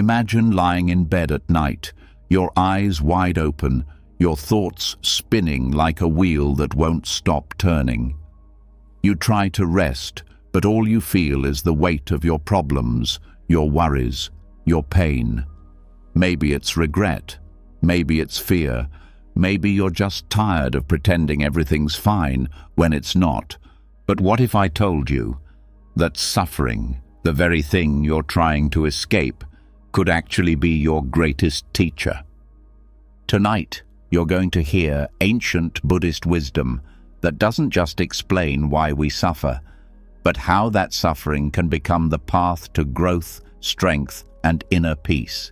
Imagine lying in bed at night, your eyes wide open, your thoughts spinning like a wheel that won't stop turning. You try to rest, but all you feel is the weight of your problems, your worries, your pain. Maybe it's regret, maybe it's fear, maybe you're just tired of pretending everything's fine when it's not. But what if I told you that suffering, the very thing you're trying to escape, could actually be your greatest teacher? Tonight, you're going to hear ancient Buddhist wisdom that doesn't just explain why we suffer, but how that suffering can become the path to growth, strength, and inner peace.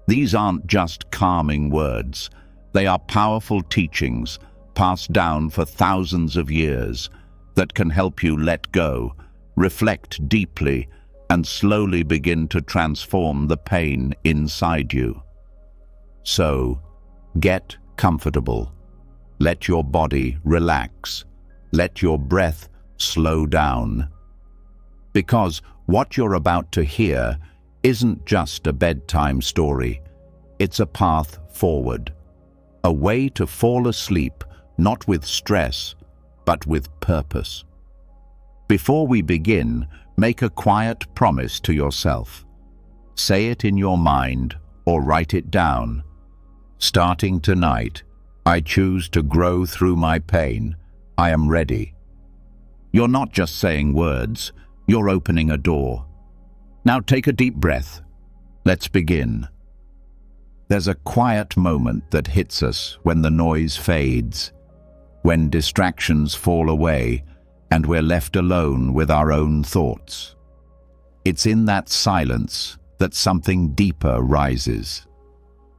These aren't just calming words. They are powerful teachings passed down for thousands of years that can help you let go, reflect deeply, and slowly begin to transform the pain inside you. So, get comfortable. Let your body relax. Let your breath slow down. Because what you're about to hear isn't just a bedtime story. It's a path forward. A way to fall asleep, not with stress, but with purpose. Before we begin, make a quiet promise to yourself. Say it in your mind or write it down. Starting tonight, I choose to grow through my pain. I am ready. You're not just saying words, you're opening a door. Now take a deep breath. Let's begin. There's a quiet moment that hits us when the noise fades, when distractions fall away, and we're left alone with our own thoughts. It's in that silence that something deeper rises.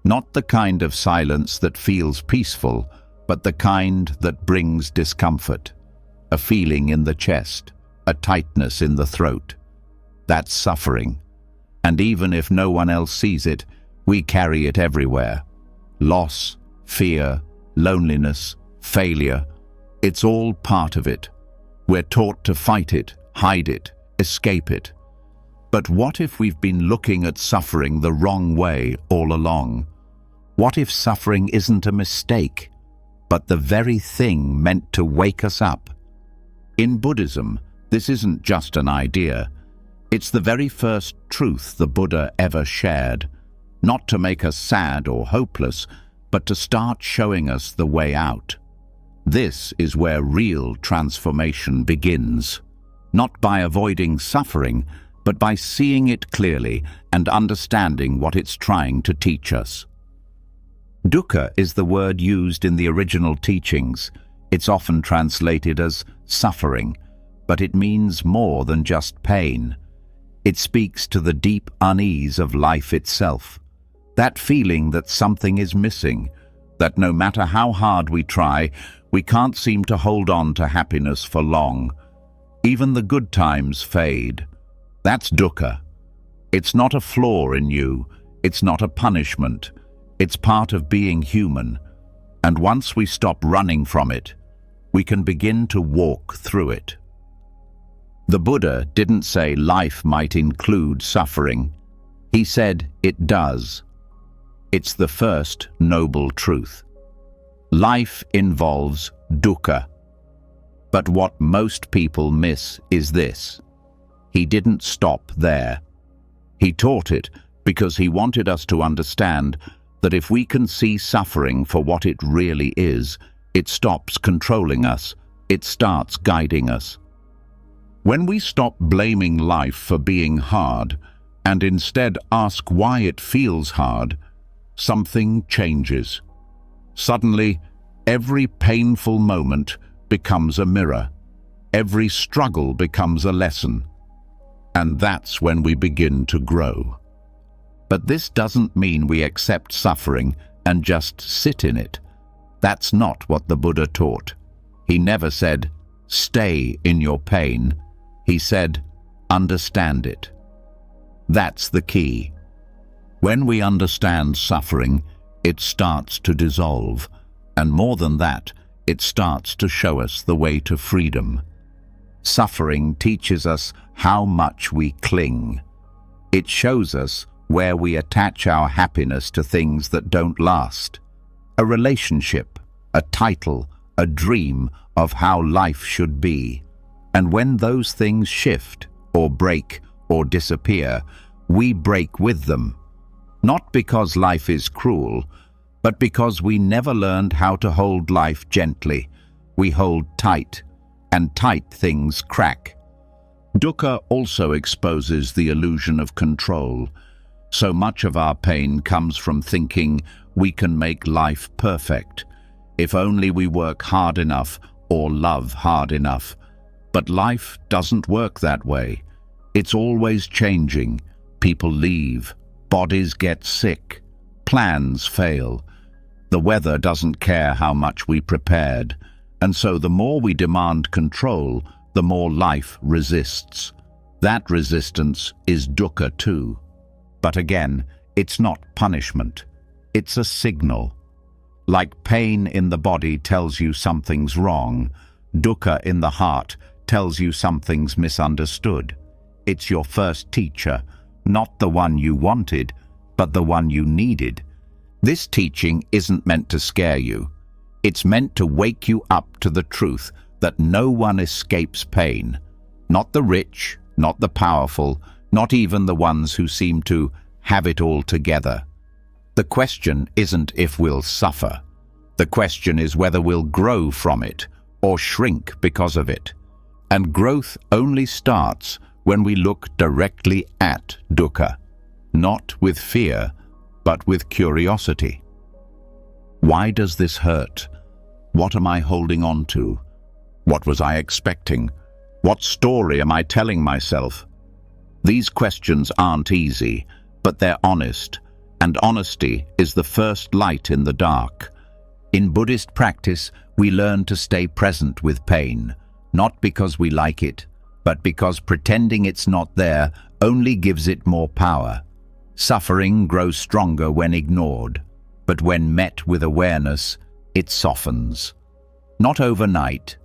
Not the kind of silence that feels peaceful, but the kind that brings discomfort. A feeling in the chest, a tightness in the throat. That's suffering. And even if no one else sees it, we carry it everywhere. Loss, fear, loneliness, failure. It's all part of it. We're taught to fight it, hide it, escape it. But what if we've been looking at suffering the wrong way all along? What if suffering isn't a mistake, but the very thing meant to wake us up? In Buddhism, this isn't just an idea. It's the very first truth the Buddha ever shared, not to make us sad or hopeless, but to start showing us the way out. This is where real transformation begins, not by avoiding suffering, but by seeing it clearly and understanding what it's trying to teach us. Dukkha is the word used in the original teachings. It's often translated as suffering, but it means more than just pain. It speaks to the deep unease of life itself. That feeling that something is missing, that no matter how hard we try, we can't seem to hold on to happiness for long. Even the good times fade. That's dukkha. It's not a flaw in you. It's not a punishment. It's part of being human. And once we stop running from it, we can begin to walk through it. The Buddha didn't say life might include suffering. He said it does. It's the first noble truth. Life involves dukkha. But what most people miss is this. He didn't stop there. He taught it because he wanted us to understand that if we can see suffering for what it really is, it stops controlling us, it starts guiding us. When we stop blaming life for being hard and instead ask why it feels hard, something changes. Suddenly, every painful moment becomes a mirror. Every struggle becomes a lesson. And that's when we begin to grow. But this doesn't mean we accept suffering and just sit in it. That's not what the Buddha taught. He never said, stay in your pain. He said, understand it. That's the key. When we understand suffering, it starts to dissolve. And more than that, it starts to show us the way to freedom. Suffering teaches us how much we cling. It shows us where we attach our happiness to things that don't last. A relationship, a title, a dream of how life should be. And when those things shift, or break, or disappear, we break with them. Not because life is cruel, but because we never learned how to hold life gently. We hold tight, and tight things crack. Dukkha also exposes the illusion of control. So much of our pain comes from thinking we can make life perfect, if only we work hard enough or love hard enough. But life doesn't work that way. It's always changing. People leave, bodies get sick, plans fail. The weather doesn't care how much we prepared, and so the more we demand control, the more life resists. That resistance is dukkha too. But again, it's not punishment. It's a signal. Like pain in the body tells you something's wrong, dukkha in the heart tells you something's misunderstood. It's your first teacher, not the one you wanted, but the one you needed. This teaching isn't meant to scare you. It's meant to wake you up to the truth that no one escapes pain. Not the rich, not the powerful, not even the ones who seem to have it all together. The question isn't if we'll suffer. The question is whether we'll grow from it or shrink because of it. And growth only starts when we look directly at dukkha, not with fear, but with curiosity. Why does this hurt? What am I holding on to? What was I expecting? What story am I telling myself? These questions aren't easy, but they're honest, and honesty is the first light in the dark. In Buddhist practice, we learn to stay present with pain, not because we like it, but because pretending it's not there only gives it more power. Suffering grows stronger when ignored, but when met with awareness, it softens. Not overnight,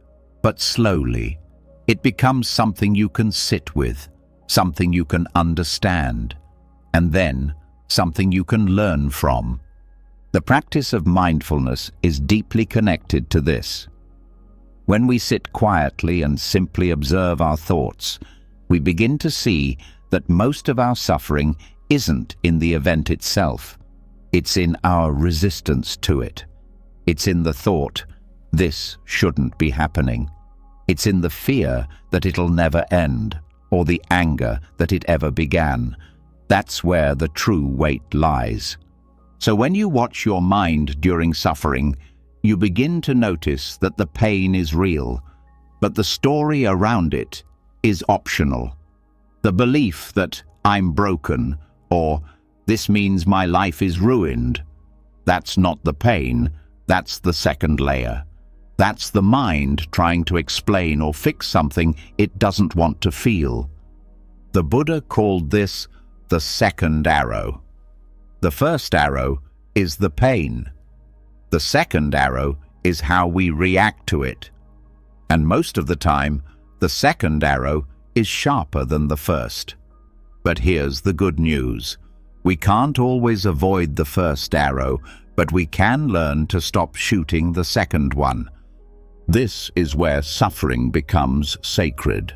but slowly. It becomes something you can sit with, something you can understand, and then something you can learn from. The practice of mindfulness is deeply connected to this. When we sit quietly and simply observe our thoughts, we begin to see that most of our suffering isn't in the event itself. It's in our resistance to it. It's in the thought, this shouldn't be happening. It's in the fear that it'll never end, or the anger that it ever began. That's where the true weight lies. So when you watch your mind during suffering, you begin to notice that the pain is real, but the story around it is optional. The belief that I'm broken, or this means my life is ruined, that's not the pain, that's the second layer. That's the mind trying to explain or fix something it doesn't want to feel. The Buddha called this the second arrow. The first arrow is the pain. The second arrow is how we react to it. And most of the time, the second arrow is sharper than the first. But here's the good news. We can't always avoid the first arrow, but we can learn to stop shooting the second one. This is where suffering becomes sacred,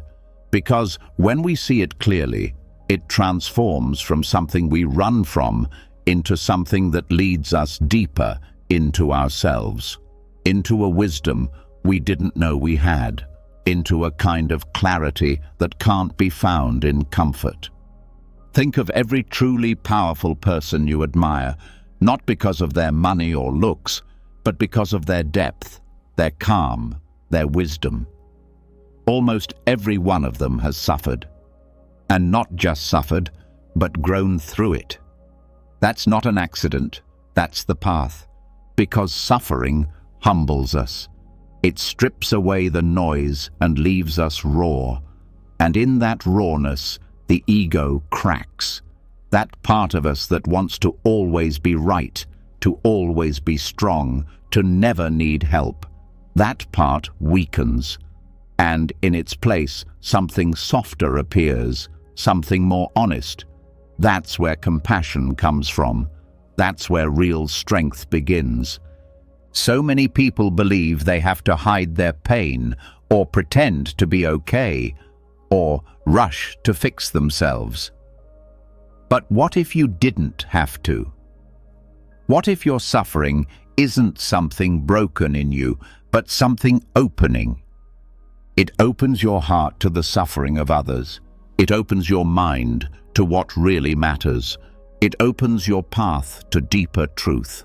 because when we see it clearly, it transforms from something we run from into something that leads us deeper into ourselves, into a wisdom we didn't know we had, into a kind of clarity that can't be found in comfort. Think of every truly powerful person you admire, not because of their money or looks, but because of their depth, their calm, their wisdom. Almost every one of them has suffered. And not just suffered, but grown through it. That's not an accident, that's the path. Because suffering humbles us. It strips away the noise and leaves us raw. And in that rawness, the ego cracks. That part of us that wants to always be right, to always be strong, to never need help. That part weakens, and in its place something softer appears, something more honest, That's where compassion comes from. That's where real strength begins. So many people believe they have to hide their pain, or pretend to be okay, or rush to fix themselves. But what if you didn't have to? What if your suffering isn't something broken in you, but something opening? It opens your heart to the suffering of others. It opens your mind to what really matters. It opens your path to deeper truth.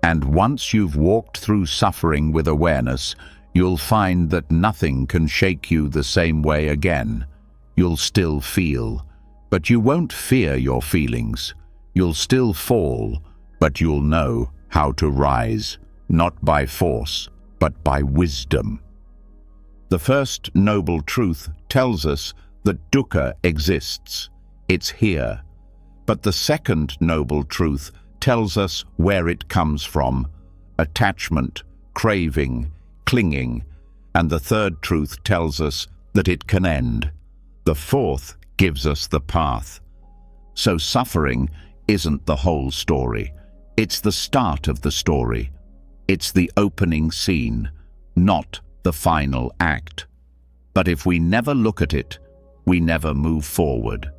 And once you've walked through suffering with awareness, you'll find that nothing can shake you the same way again. You'll still feel, but you won't fear your feelings. You'll still fall, but you'll know how to rise, not by force, but by wisdom. The first noble truth tells us that dukkha exists. It's here. But the second noble truth tells us where it comes from: attachment, craving, clinging. And the third truth tells us that it can end. The fourth gives us the path. So suffering isn't the whole story. It's the start of the story. It's the opening scene, not the final act. But if we never look at it, we never move forward.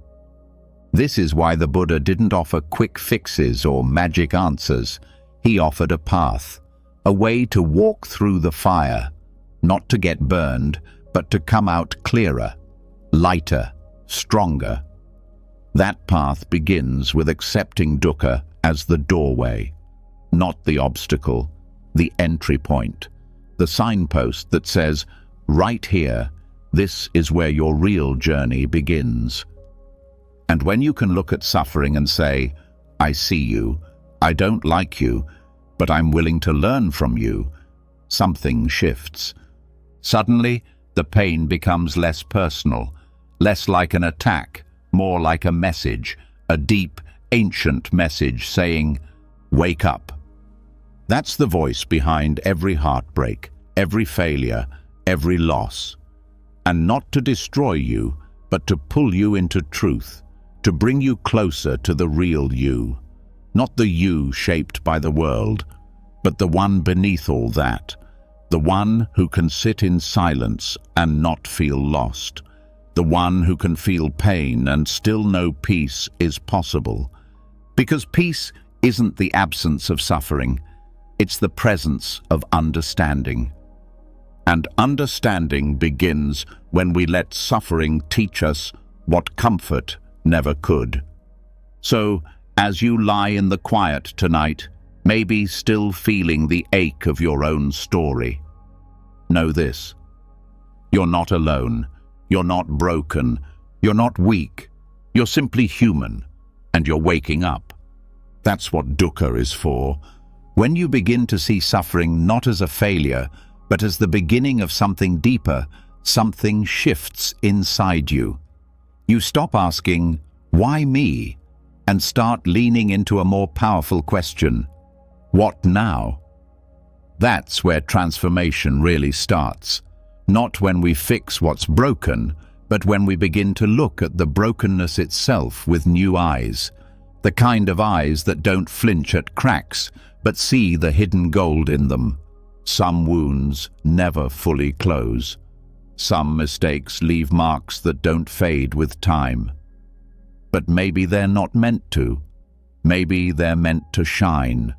This is why the Buddha didn't offer quick fixes or magic answers. He offered a path, a way to walk through the fire, not to get burned, but to come out clearer, lighter, stronger. That path begins with accepting dukkha as the doorway, not the obstacle, the entry point, the signpost that says, right here, this is where your real journey begins. And when you can look at suffering and say, I see you, I don't like you, but I'm willing to learn from you, something shifts. Suddenly, the pain becomes less personal, less like an attack, more like a message, a deep, ancient message saying, wake up. That's the voice behind every heartbreak, every failure, every loss. And not to destroy you, but to pull you into truth, to bring you closer to the real you. Not the you shaped by the world, but the one beneath all that, the one who can sit in silence and not feel lost, the one who can feel pain and still know peace is possible. Because peace isn't the absence of suffering, it's the presence of understanding. And understanding begins when we let suffering teach us what comfort never could. So, as you lie in the quiet tonight, maybe still feeling the ache of your own story, know this: you're not alone, you're not broken, you're not weak, you're simply human, and you're waking up. That's what dukkha is for. When you begin to see suffering not as a failure, but as the beginning of something deeper, something shifts inside you. You stop asking, why me? And start leaning into a more powerful question: what now? That's where transformation really starts. Not when we fix what's broken, but when we begin to look at the brokenness itself with new eyes. The kind of eyes that don't flinch at cracks, but see the hidden gold in them. Some wounds never fully close. Some mistakes leave marks that don't fade with time. But maybe they're not meant to. Maybe they're meant to shine.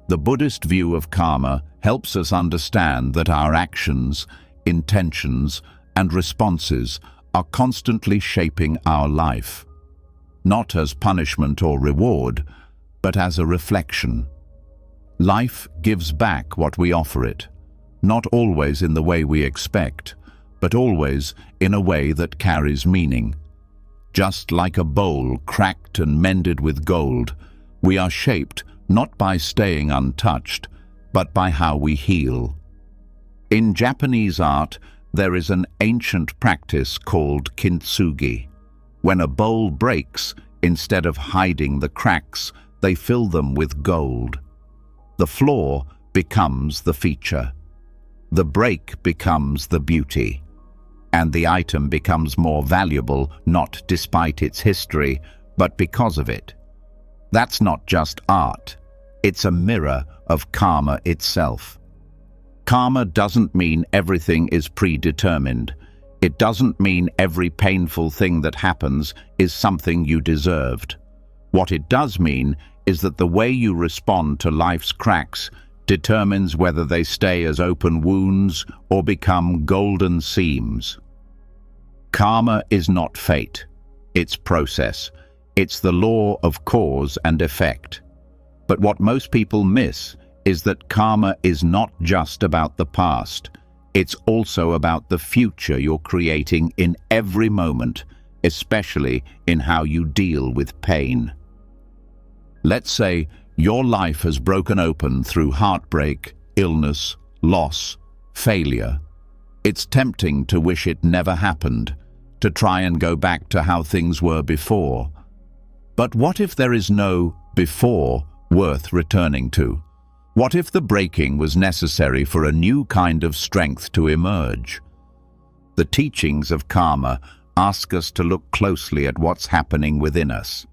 The Buddhist view of karma helps us understand that our actions, intentions, and responses are constantly shaping our life. Not as punishment or reward, but as a reflection. Life gives back what we offer it, not always in the way we expect, but always in a way that carries meaning. Just like a bowl cracked and mended with gold, we are shaped not by staying untouched, but by how we heal. In Japanese art, there is an ancient practice called kintsugi. When a bowl breaks, instead of hiding the cracks, they fill them with gold. The flaw becomes the feature. The break becomes the beauty. and the item becomes more valuable not despite its history, but because of it. That's not just art. It's a mirror of karma itself. Karma doesn't mean everything is predetermined. It doesn't mean every painful thing that happens is something you deserved. What it does mean is that the way you respond to life's cracks determines whether they stay as open wounds or become golden seams. Karma is not fate. It's process. It's the law of cause and effect. But what most people miss is that karma is not just about the past. It's also about the future you're creating in every moment, especially in how you deal with pain. Let's say your life has broken open through heartbreak, illness, loss, failure. It's tempting to wish it never happened, to try and go back to how things were before. But what if there is no before worth returning to? What if the breaking was necessary for a new kind of strength to emerge? The teachings of karma ask us to look closely at what's happening within us,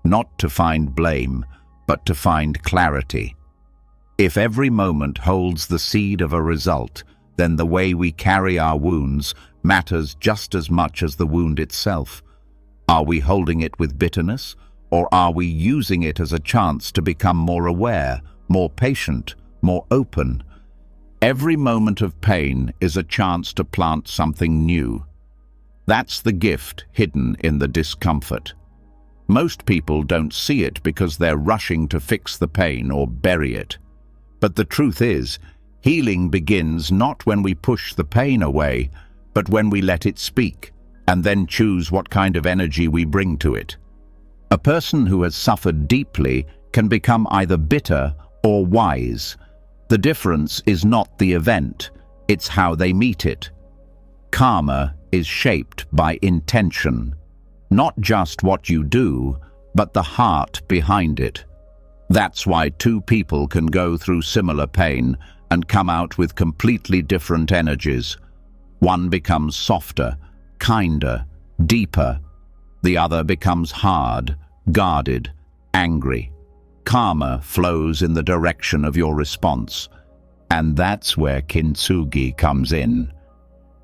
not to find blame, but to find clarity. If every moment holds the seed of a result, then the way we carry our wounds matters just as much as the wound itself. Are we holding it with bitterness, or are we using it as a chance to become more aware, more patient, more open? Every moment of pain is a chance to plant something new. That's the gift hidden in the discomfort. Most people don't see it because they're rushing to fix the pain or bury it. But the truth is, healing begins not when we push the pain away, but when we let it speak, and then choose what kind of energy we bring to it. A person who has suffered deeply can become either bitter or wise. The difference is not the event, it's how they meet it. Karma is shaped by intention, not just what you do, but the heart behind it. That's why two people can go through similar pain and come out with completely different energies. One becomes softer, kinder, deeper. The other becomes hard, guarded, angry. Karma flows in the direction of your response, and that's where kintsugi comes in.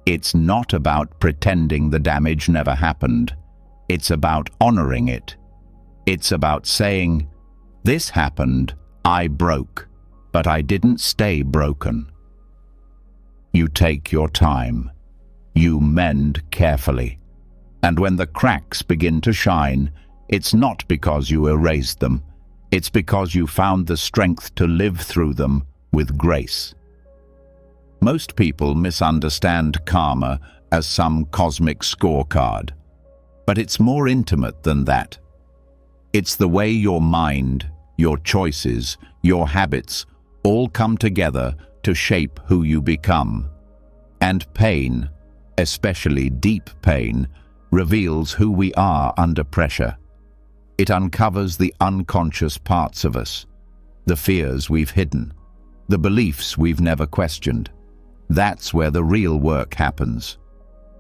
It's not about pretending the damage never happened. It's about honoring it. It's about saying, "This happened, I broke, but I didn't stay broken." You take your time. You mend carefully. And when the cracks begin to shine, it's not because you erased them. It's because you found the strength to live through them with grace. Most people misunderstand karma as some cosmic scorecard. But it's more intimate than that. It's the way your mind, your choices, your habits all come together to shape who you become. And pain, especially deep pain, reveals who we are under pressure. It uncovers the unconscious parts of us, the fears we've hidden, the beliefs we've never questioned. That's where the real work happens.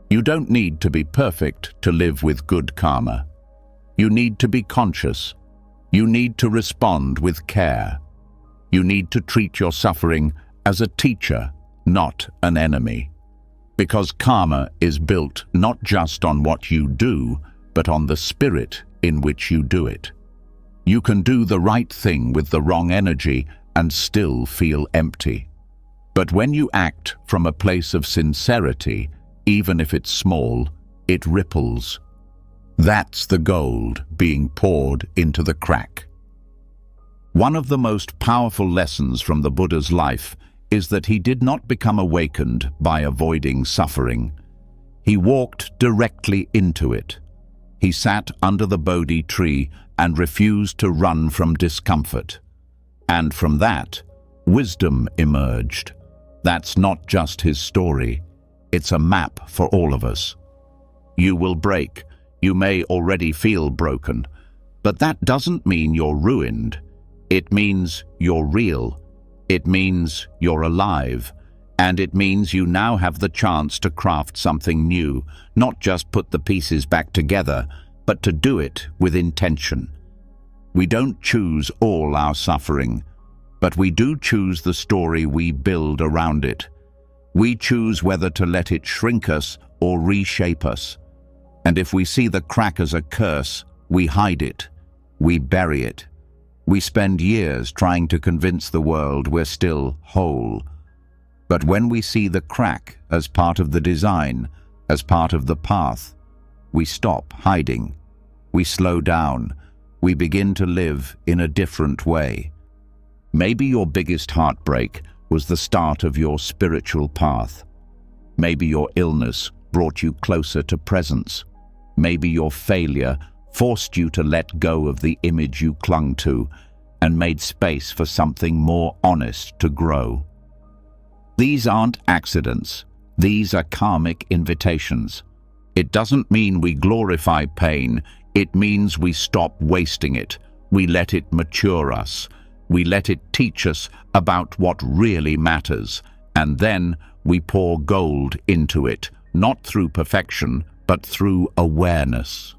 You don't need to be perfect to live with good karma. You need to be conscious. You need to respond with care. You need to treat your suffering as a teacher, not an enemy. Because karma is built not just on what you do, but on the spirit in which you do it. You can do the right thing with the wrong energy and still feel empty. But when you act from a place of sincerity, even if it's small, it ripples. That's the gold being poured into the crack. One of the most powerful lessons from the Buddha's life is that he did not become awakened by avoiding suffering. He walked directly into it. He sat under the Bodhi tree and refused to run from discomfort. And from that, wisdom emerged. That's not just his story. It's a map for all of us. You will break. You may already feel broken. But that doesn't mean you're ruined. It means you're real. It means you're alive. And it means you now have the chance to craft something new, not just put the pieces back together, but to do it with intention. We don't choose all our suffering, but we do choose the story we build around it. We choose whether to let it shrink us or reshape us. And if we see the crack as a curse, we hide it. We bury it. We spend years trying to convince the world we're still whole. But when we see the crack as part of the design, as part of the path, we stop hiding. We slow down. We begin to live in a different way. Maybe your biggest heartbreak was the start of your spiritual path. Maybe your illness brought you closer to presence. Maybe your failure forced you to let go of the image you clung to and made space for something more honest to grow. These aren't accidents. These are karmic invitations. It doesn't mean we glorify pain. It means we stop wasting it. We let it mature us. We let it teach us about what really matters. And then we pour gold into it, not through perfection, but through awareness.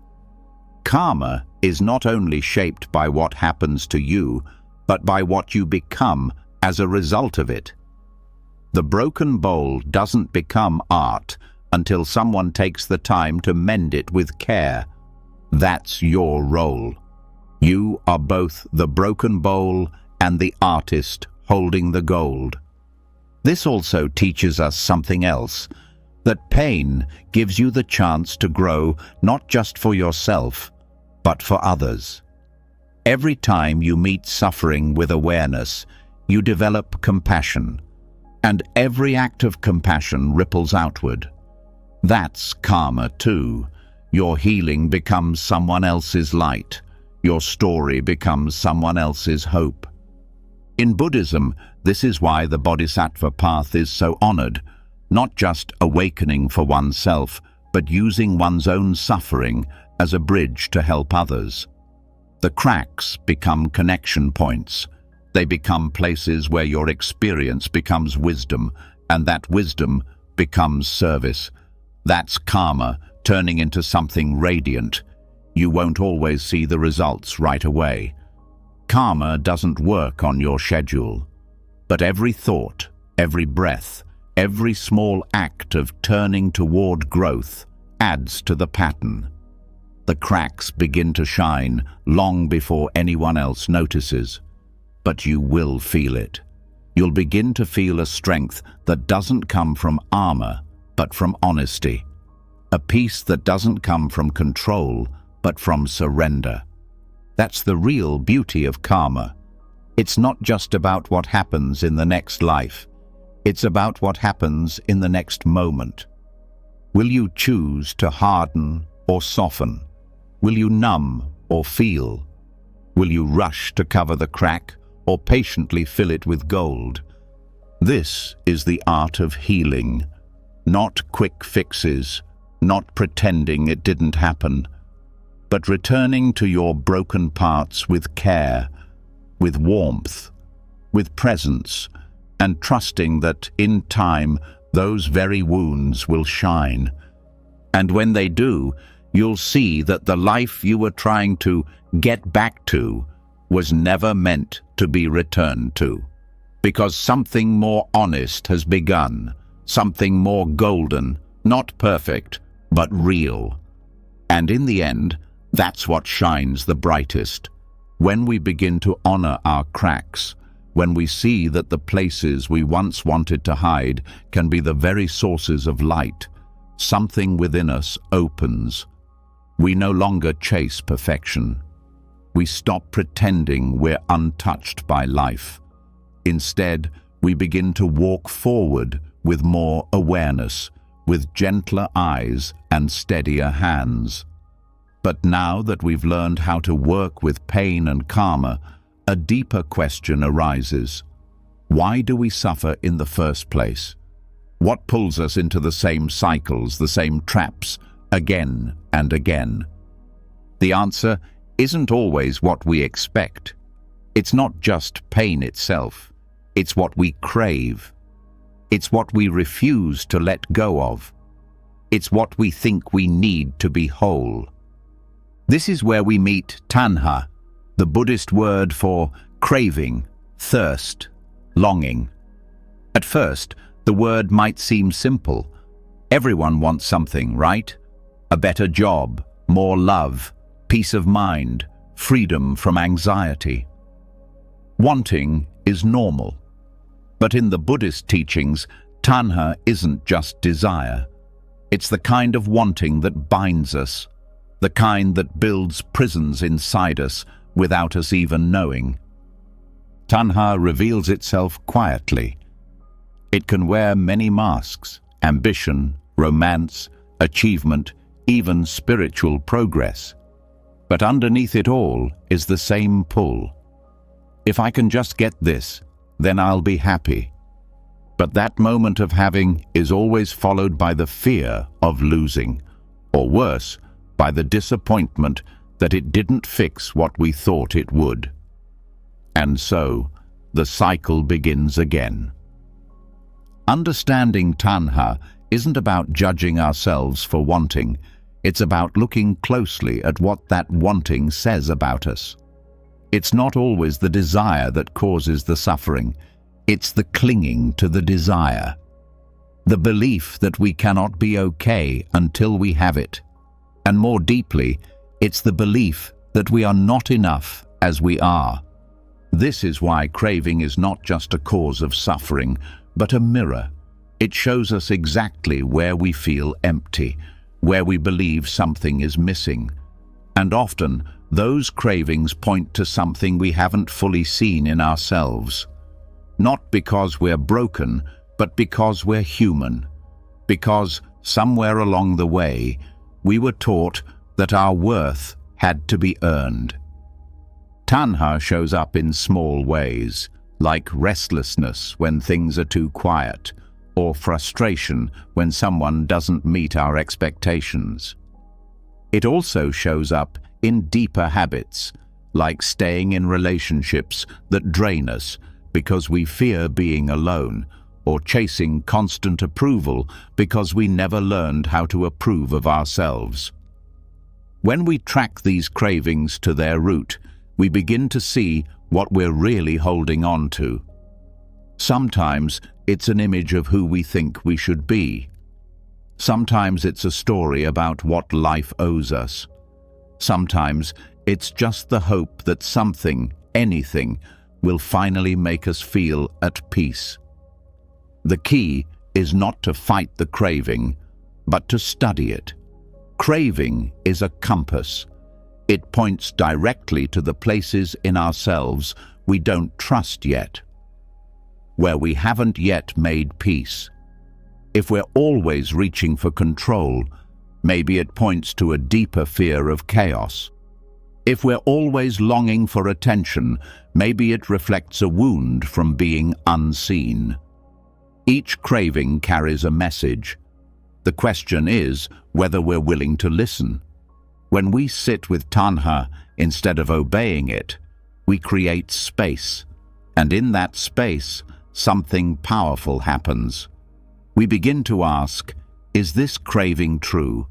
Karma is not only shaped by what happens to you, but by what you become as a result of it. The broken bowl doesn't become art until someone takes the time to mend it with care. That's your role. You are both the broken bowl and the artist holding the gold. This also teaches us something else, that pain gives you the chance to grow not just for yourself, but for others. Every time you meet suffering with awareness, you develop compassion. And every act of compassion ripples outward. That's karma too. Your healing becomes someone else's light. Your story becomes someone else's hope. In Buddhism, this is why the Bodhisattva path is so honored, not just awakening for oneself, but using one's own suffering as a bridge to help others. The cracks become connection points. They become places where your experience becomes wisdom, and that wisdom becomes service. That's karma turning into something radiant. You won't always see the results right away. Karma doesn't work on your schedule. But every thought, every breath, every small act of turning toward growth adds to the pattern. The cracks begin to shine long before anyone else notices. But you will feel it. You'll begin to feel a strength that doesn't come from armor, but from honesty. A peace that doesn't come from control, but from surrender. That's the real beauty of karma. It's not just about what happens in the next life. It's about what happens in the next moment. Will you choose to harden or soften? Will you numb or feel? Will you rush to cover the crack or patiently fill it with gold? This is the art of healing, not quick fixes, not pretending it didn't happen, but returning to your broken parts with care, with warmth, with presence, and trusting that in time those very wounds will shine. And when they do, you'll see that the life you were trying to get back to was never meant to be returned to, because something more honest has begun, something more golden, not perfect, but real. And in the end, that's what shines the brightest. When we begin to honor our cracks, when we see that the places we once wanted to hide can be the very sources of light, something within us opens. We no longer chase perfection. We stop pretending we're untouched by life. Instead, we begin to walk forward with more awareness, with gentler eyes and steadier hands. But now that we've learned how to work with pain and karma, a deeper question arises. Why do we suffer in the first place? What pulls us into the same cycles, the same traps, again and again? The answer isn't always what we expect. It's not just pain itself. It's what we crave. It's what we refuse to let go of. It's what we think we need to be whole. This is where we meet Tanha, the Buddhist word for craving, thirst, longing. At first, the word might seem simple. Everyone wants something, right? A better job, more love, peace of mind, freedom from anxiety. Wanting is normal. But in the Buddhist teachings, Tanha isn't just desire. It's the kind of wanting that binds us, the kind that builds prisons inside us without us even knowing. Tanha reveals itself quietly. It can wear many masks: ambition, romance, achievement, even spiritual progress. But underneath it all is the same pull. If I can just get this, then I'll be happy. But that moment of having is always followed by the fear of losing, or worse, by the disappointment that it didn't fix what we thought it would. And so, the cycle begins again. Understanding Tanha isn't about judging ourselves for wanting. It's about looking closely at what that wanting says about us. It's not always the desire that causes the suffering. It's the clinging to the desire. The belief that we cannot be okay until we have it. And more deeply, it's the belief that we are not enough as we are. This is why craving is not just a cause of suffering, but a mirror. It shows us exactly where we feel empty, where we believe something is missing. And often, those cravings point to something we haven't fully seen in ourselves. Not because we're broken, but because we're human. Because somewhere along the way, we were taught that our worth had to be earned. Tanha shows up in small ways, like restlessness when things are too quiet, or frustration when someone doesn't meet our expectations. It also shows up in deeper habits, like staying in relationships that drain us because we fear being alone, or chasing constant approval because we never learned how to approve of ourselves. When we track these cravings to their root, we begin to see what we're really holding on to. Sometimes it's an image of who we think we should be. Sometimes it's a story about what life owes us. Sometimes it's just the hope that something, anything, will finally make us feel at peace. The key is not to fight the craving, but to study it. Craving is a compass. It points directly to the places in ourselves we don't trust yet, where we haven't yet made peace. If we're always reaching for control, maybe it points to a deeper fear of chaos. If we're always longing for attention, maybe it reflects a wound from being unseen. Each craving carries a message. The question is whether we're willing to listen. When we sit with Tanha instead of obeying it, we create space, and in that space, something powerful happens. We begin to ask, is this craving true?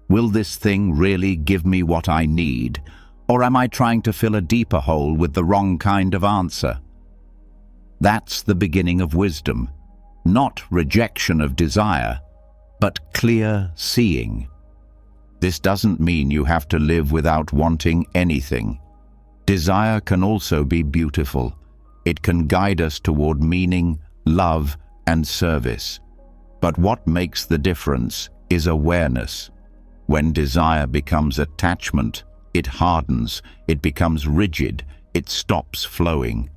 Will this thing really give me what I need? Or am I trying to fill a deeper hole with the wrong kind of answer? That's the beginning of wisdom, not rejection of desire, but clear seeing. This doesn't mean you have to live without wanting anything. Desire can also be beautiful. It can guide us toward meaning, love, and service. But what makes the difference is awareness. When desire becomes attachment, it hardens, it becomes rigid, it stops flowing.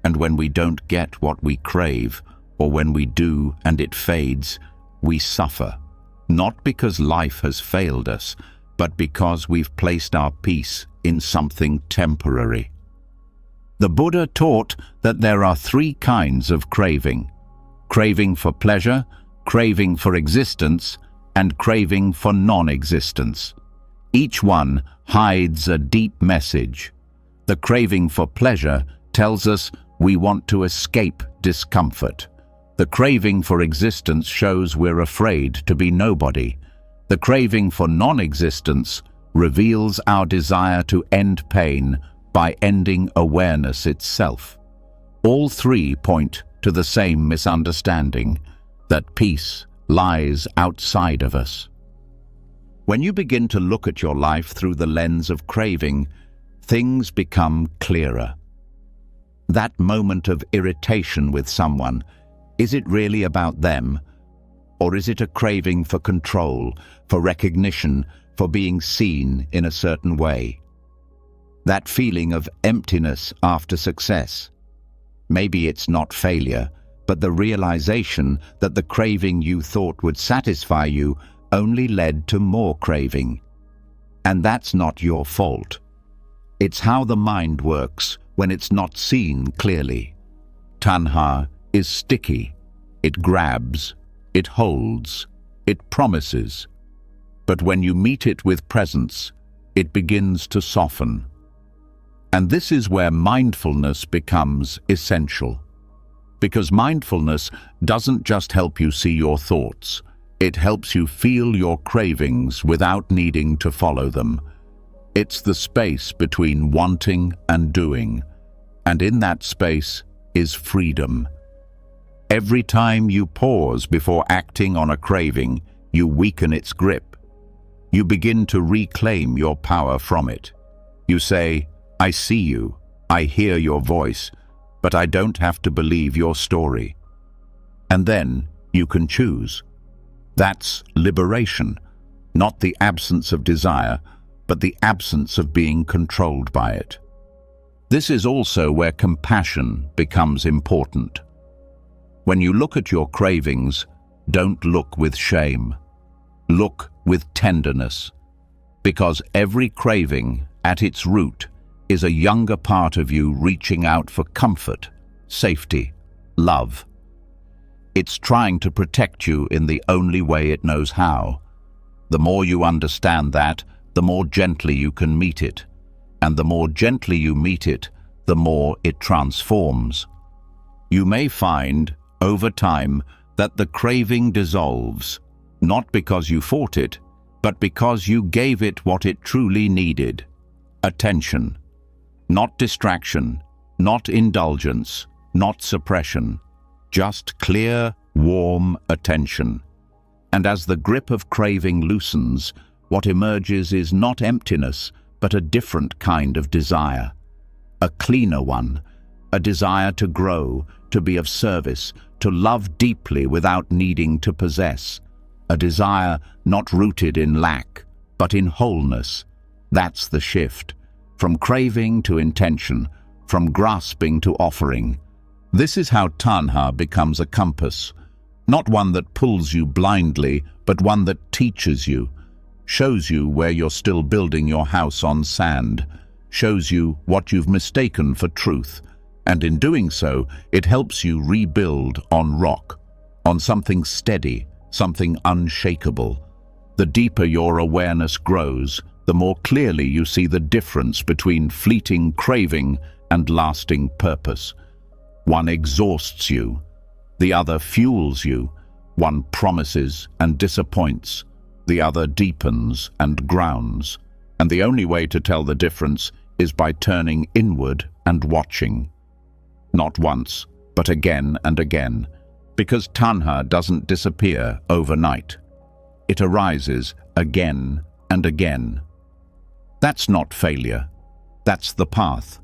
And when we don't get what we crave, or when we do and it fades, we suffer. Not because life has failed us, but because we've placed our peace in something temporary. The Buddha taught that there are three kinds of craving: craving for pleasure, craving for existence, and craving for non-existence. Each one hides a deep message. The craving for pleasure tells us we want to escape discomfort. The craving for existence shows we're afraid to be nobody. The craving for non-existence reveals our desire to end pain by ending awareness itself. All three point to the same misunderstanding, that peace lies outside of us. When you begin to look at your life through the lens of craving, things become clearer. That moment of irritation with someone, is it really about them? Or is it a craving for control, for recognition, for being seen in a certain way? That feeling of emptiness after success. Maybe it's not failure, but the realization that the craving you thought would satisfy you only led to more craving. And that's not your fault. It's how the mind works when it's not seen clearly. Tanha is sticky. It grabs, it holds, it promises. But when you meet it with presence, it begins to soften. And this is where mindfulness becomes essential. Because mindfulness doesn't just help you see your thoughts, it helps you feel your cravings without needing to follow them. It's the space between wanting and doing, and in that space is freedom. Every time you pause before acting on a craving, you weaken its grip. You begin to reclaim your power from it. You say, "I see you, I hear your voice, but I don't have to believe your story." And then you can choose. That's liberation, not the absence of desire, but the absence of being controlled by it. This is also where compassion becomes important. When you look at your cravings, don't look with shame. Look with tenderness, because every craving, at its root, is a younger part of you reaching out for comfort, safety, love. It's trying to protect you in the only way it knows how. The more you understand that, the more gently you can meet it. And the more gently you meet it, the more it transforms. You may find, over time, that the craving dissolves, not because you fought it, but because you gave it what it truly needed: attention. Not distraction, not indulgence, not suppression. Just clear, warm attention. And as the grip of craving loosens, what emerges is not emptiness, but a different kind of desire. A cleaner one, a desire to grow, to be of service, to love deeply without needing to possess. A desire not rooted in lack, but in wholeness. That's the shift. From craving to intention, from grasping to offering. This is how Tanha becomes a compass. Not one that pulls you blindly, but one that teaches you. Shows you where you're still building your house on sand. Shows you what you've mistaken for truth. And in doing so, it helps you rebuild on rock. On something steady, something unshakable. The deeper your awareness grows, the more clearly you see the difference between fleeting craving and lasting purpose. One exhausts you, the other fuels you. One promises and disappoints, the other deepens and grounds. And the only way to tell the difference is by turning inward and watching. Not once, but again and again, because Tanha doesn't disappear overnight. It arises again and again. That's not failure. That's the path.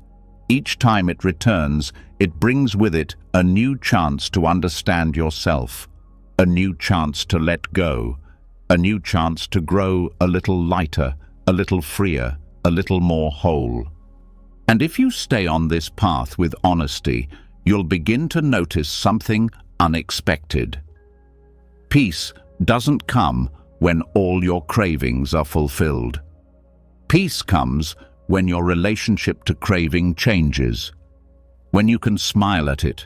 Each time it returns, it brings with it a new chance to understand yourself, a new chance to let go, a new chance to grow a little lighter, a little freer, a little more whole. And if you stay on this path with honesty, you'll begin to notice something unexpected. Peace doesn't come when all your cravings are fulfilled. Peace comes when your relationship to craving changes, when you can smile at it,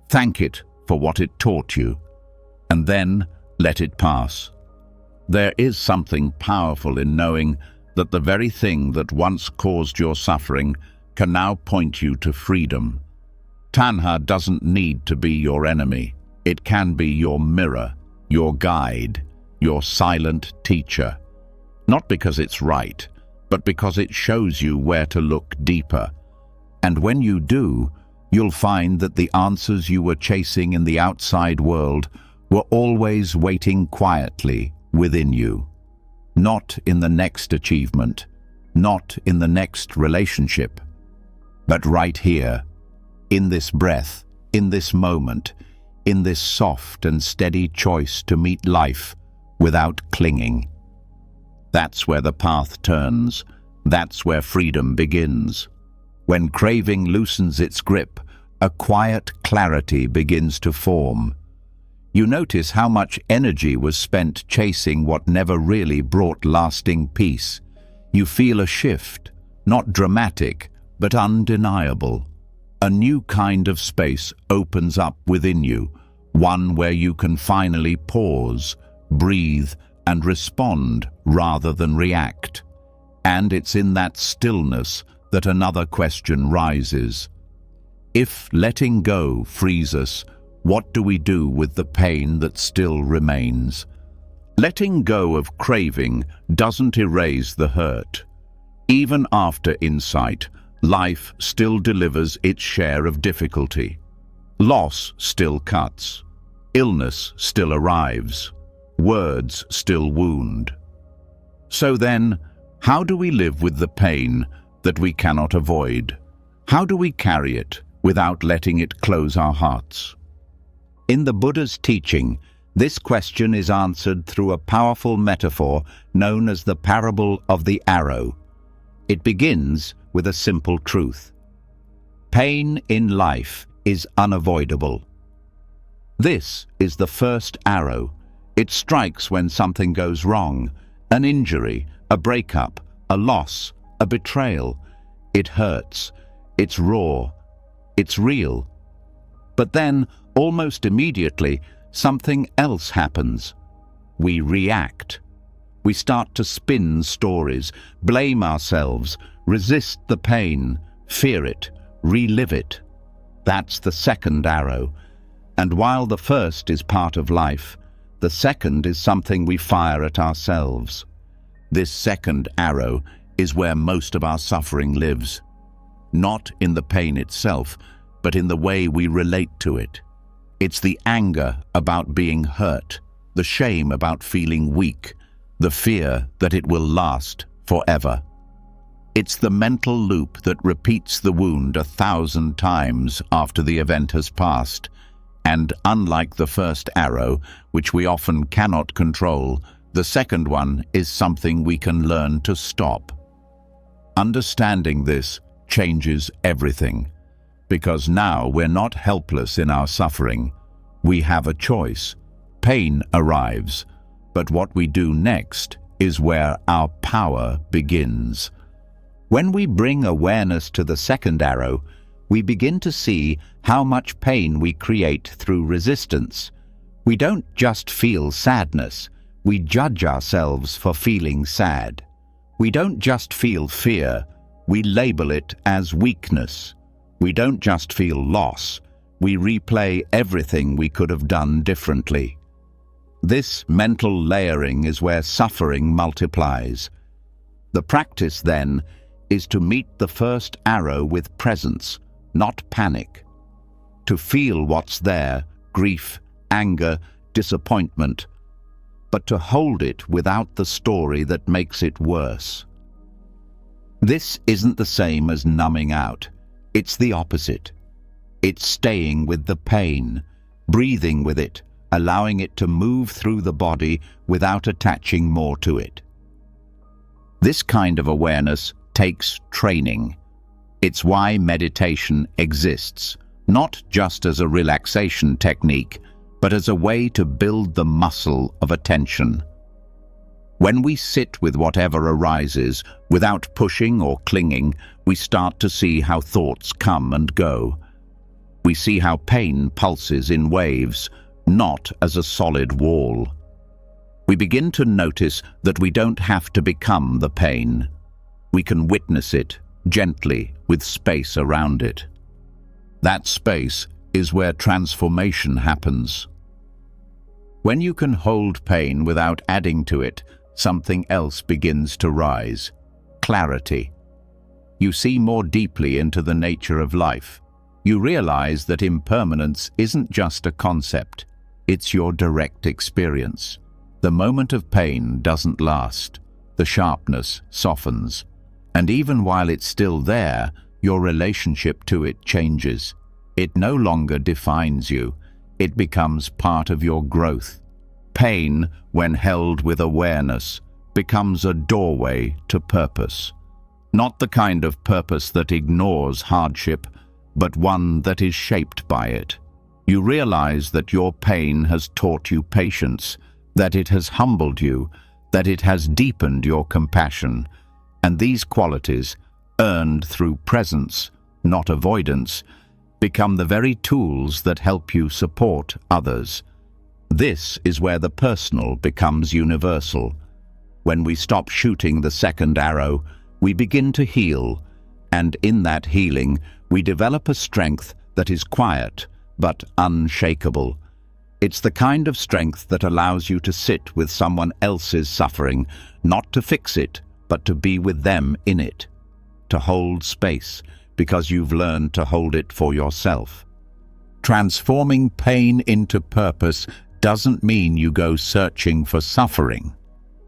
thank it for what it taught you, and then let it pass. There is something powerful in knowing that the very thing that once caused your suffering can now point you to freedom. Tanha doesn't need to be your enemy. It can be your mirror, your guide, your silent teacher. Not because it's right, but because it shows you where to look deeper. And when you do, you'll find that the answers you were chasing in the outside world were always waiting quietly within you. Not in the next achievement, not in the next relationship, but right here, in this breath, in this moment, in this soft and steady choice to meet life without clinging. That's where the path turns. That's where freedom begins. When craving loosens its grip, a quiet clarity begins to form. You notice how much energy was spent chasing what never really brought lasting peace. You feel a shift, not dramatic, but undeniable. A new kind of space opens up within you, one where you can finally pause, breathe, and respond rather than react. And it's in that stillness that another question rises. If letting go frees us, what do we do with the pain that still remains? Letting go of craving doesn't erase the hurt. Even after insight, life still delivers its share of difficulty. Loss still cuts. Illness still arrives. Words still wound. So then, how do we live with the pain that we cannot avoid? How do we carry it without letting it close our hearts? In the Buddha's teaching, this question is answered through a powerful metaphor known as the parable of the arrow. It begins with a simple truth. Pain in life is unavoidable. This is the first arrow. It strikes when something goes wrong, an injury, a breakup, a loss, a betrayal. It hurts. It's raw. It's real. But then, almost immediately, something else happens. We react. We start to spin stories, blame ourselves, resist the pain, fear it, relive it. That's the second arrow. And while the first is part of life, the second is something we fire at ourselves. This second arrow is where most of our suffering lives. Not in the pain itself, but in the way we relate to it. It's the anger about being hurt, the shame about feeling weak, the fear that it will last forever. It's the mental loop that repeats the wound 1,000 times after the event has passed. And unlike the first arrow, which we often cannot control, the second one is something we can learn to stop. Understanding this changes everything. Because now we're not helpless in our suffering. We have a choice. Pain arrives, but what we do next is where our power begins. When we bring awareness to the second arrow, we begin to see how much pain we create through resistance. We don't just feel sadness, we judge ourselves for feeling sad. We don't just feel fear, we label it as weakness. We don't just feel loss, we replay everything we could have done differently. This mental layering is where suffering multiplies. The practice, then, is to meet the first arrow with presence, not panic. To feel what's there, grief, anger, disappointment, but to hold it without the story that makes it worse. This isn't the same as numbing out. It's the opposite. It's staying with the pain, breathing with it, allowing it to move through the body without attaching more to it. This kind of awareness takes training. It's why meditation exists, not just as a relaxation technique, but as a way to build the muscle of attention. When we sit with whatever arises, without pushing or clinging, we start to see how thoughts come and go. We see how pain pulses in waves, not as a solid wall. We begin to notice that we don't have to become the pain. We can witness it, gently, with space around it. That space is where transformation happens. When you can hold pain without adding to it, something else begins to rise. Clarity. You see more deeply into the nature of life. You realize that impermanence isn't just a concept, it's your direct experience. The moment of pain doesn't last. The sharpness softens. And even while it's still there, your relationship to it changes. It no longer defines you. It becomes part of your growth. Pain, when held with awareness, becomes a doorway to purpose. Not the kind of purpose that ignores hardship, but one that is shaped by it. You realize that your pain has taught you patience, that it has humbled you, that it has deepened your compassion, and these qualities, earned through presence, not avoidance, become the very tools that help you support others. This is where the personal becomes universal. When we stop shooting the second arrow, we begin to heal, and in that healing, we develop a strength that is quiet but unshakable. It's the kind of strength that allows you to sit with someone else's suffering, not to fix it, but to be with them in it, to hold space, because you've learned to hold it for yourself. Transforming pain into purpose doesn't mean you go searching for suffering.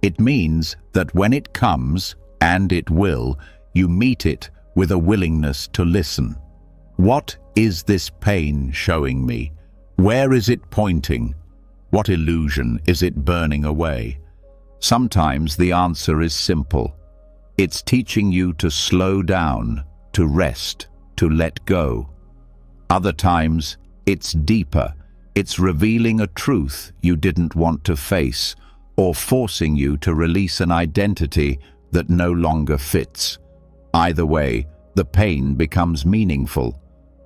It means that when it comes, and it will, you meet it with a willingness to listen. What is this pain showing me? Where is it pointing? What illusion is it burning away? Sometimes the answer is simple. It's teaching you to slow down, to rest, to let go. Other times, it's deeper. It's revealing a truth you didn't want to face, or forcing you to release an identity that no longer fits. Either way, the pain becomes meaningful,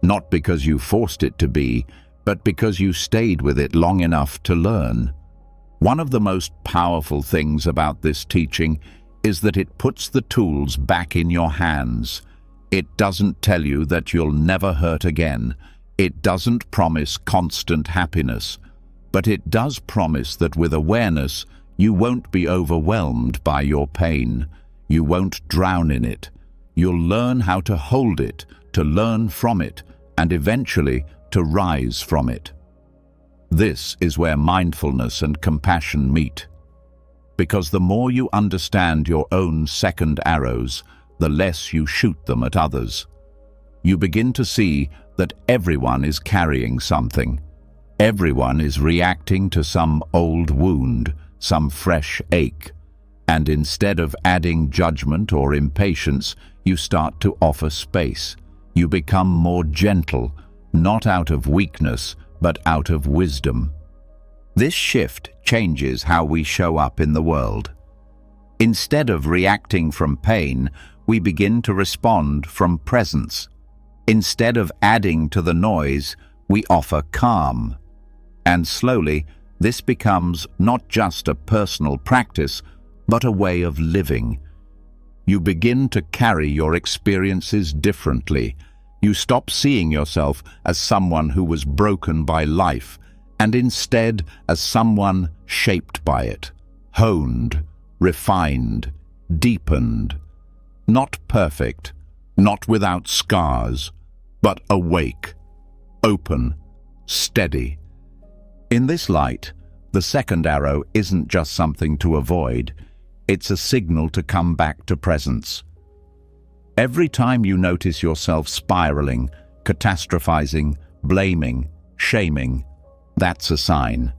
not because you forced it to be, but because you stayed with it long enough to learn. One of the most powerful things about this teaching is that it puts the tools back in your hands. It doesn't tell you that you'll never hurt again. It doesn't promise constant happiness, but it does promise that with awareness, you won't be overwhelmed by your pain. You won't drown in it. You'll learn how to hold it, to learn from it, and eventually to rise from it. This is where mindfulness and compassion meet. Because the more you understand your own second arrows, the less you shoot them at others. You begin to see that everyone is carrying something. Everyone is reacting to some old wound, some fresh ache. And instead of adding judgment or impatience, you start to offer space. You become more gentle, not out of weakness, but out of wisdom. This shift changes how we show up in the world. Instead of reacting from pain, we begin to respond from presence. Instead of adding to the noise, we offer calm. And slowly, this becomes not just a personal practice, but a way of living. You begin to carry your experiences differently. You stop seeing yourself as someone who was broken by life, and instead as someone shaped by it, honed, refined, deepened. Not perfect, not without scars, but awake, open, steady. In this light, the second arrow isn't just something to avoid, it's a signal to come back to presence. Every time you notice yourself spiraling, catastrophizing, blaming, shaming, that's a sign.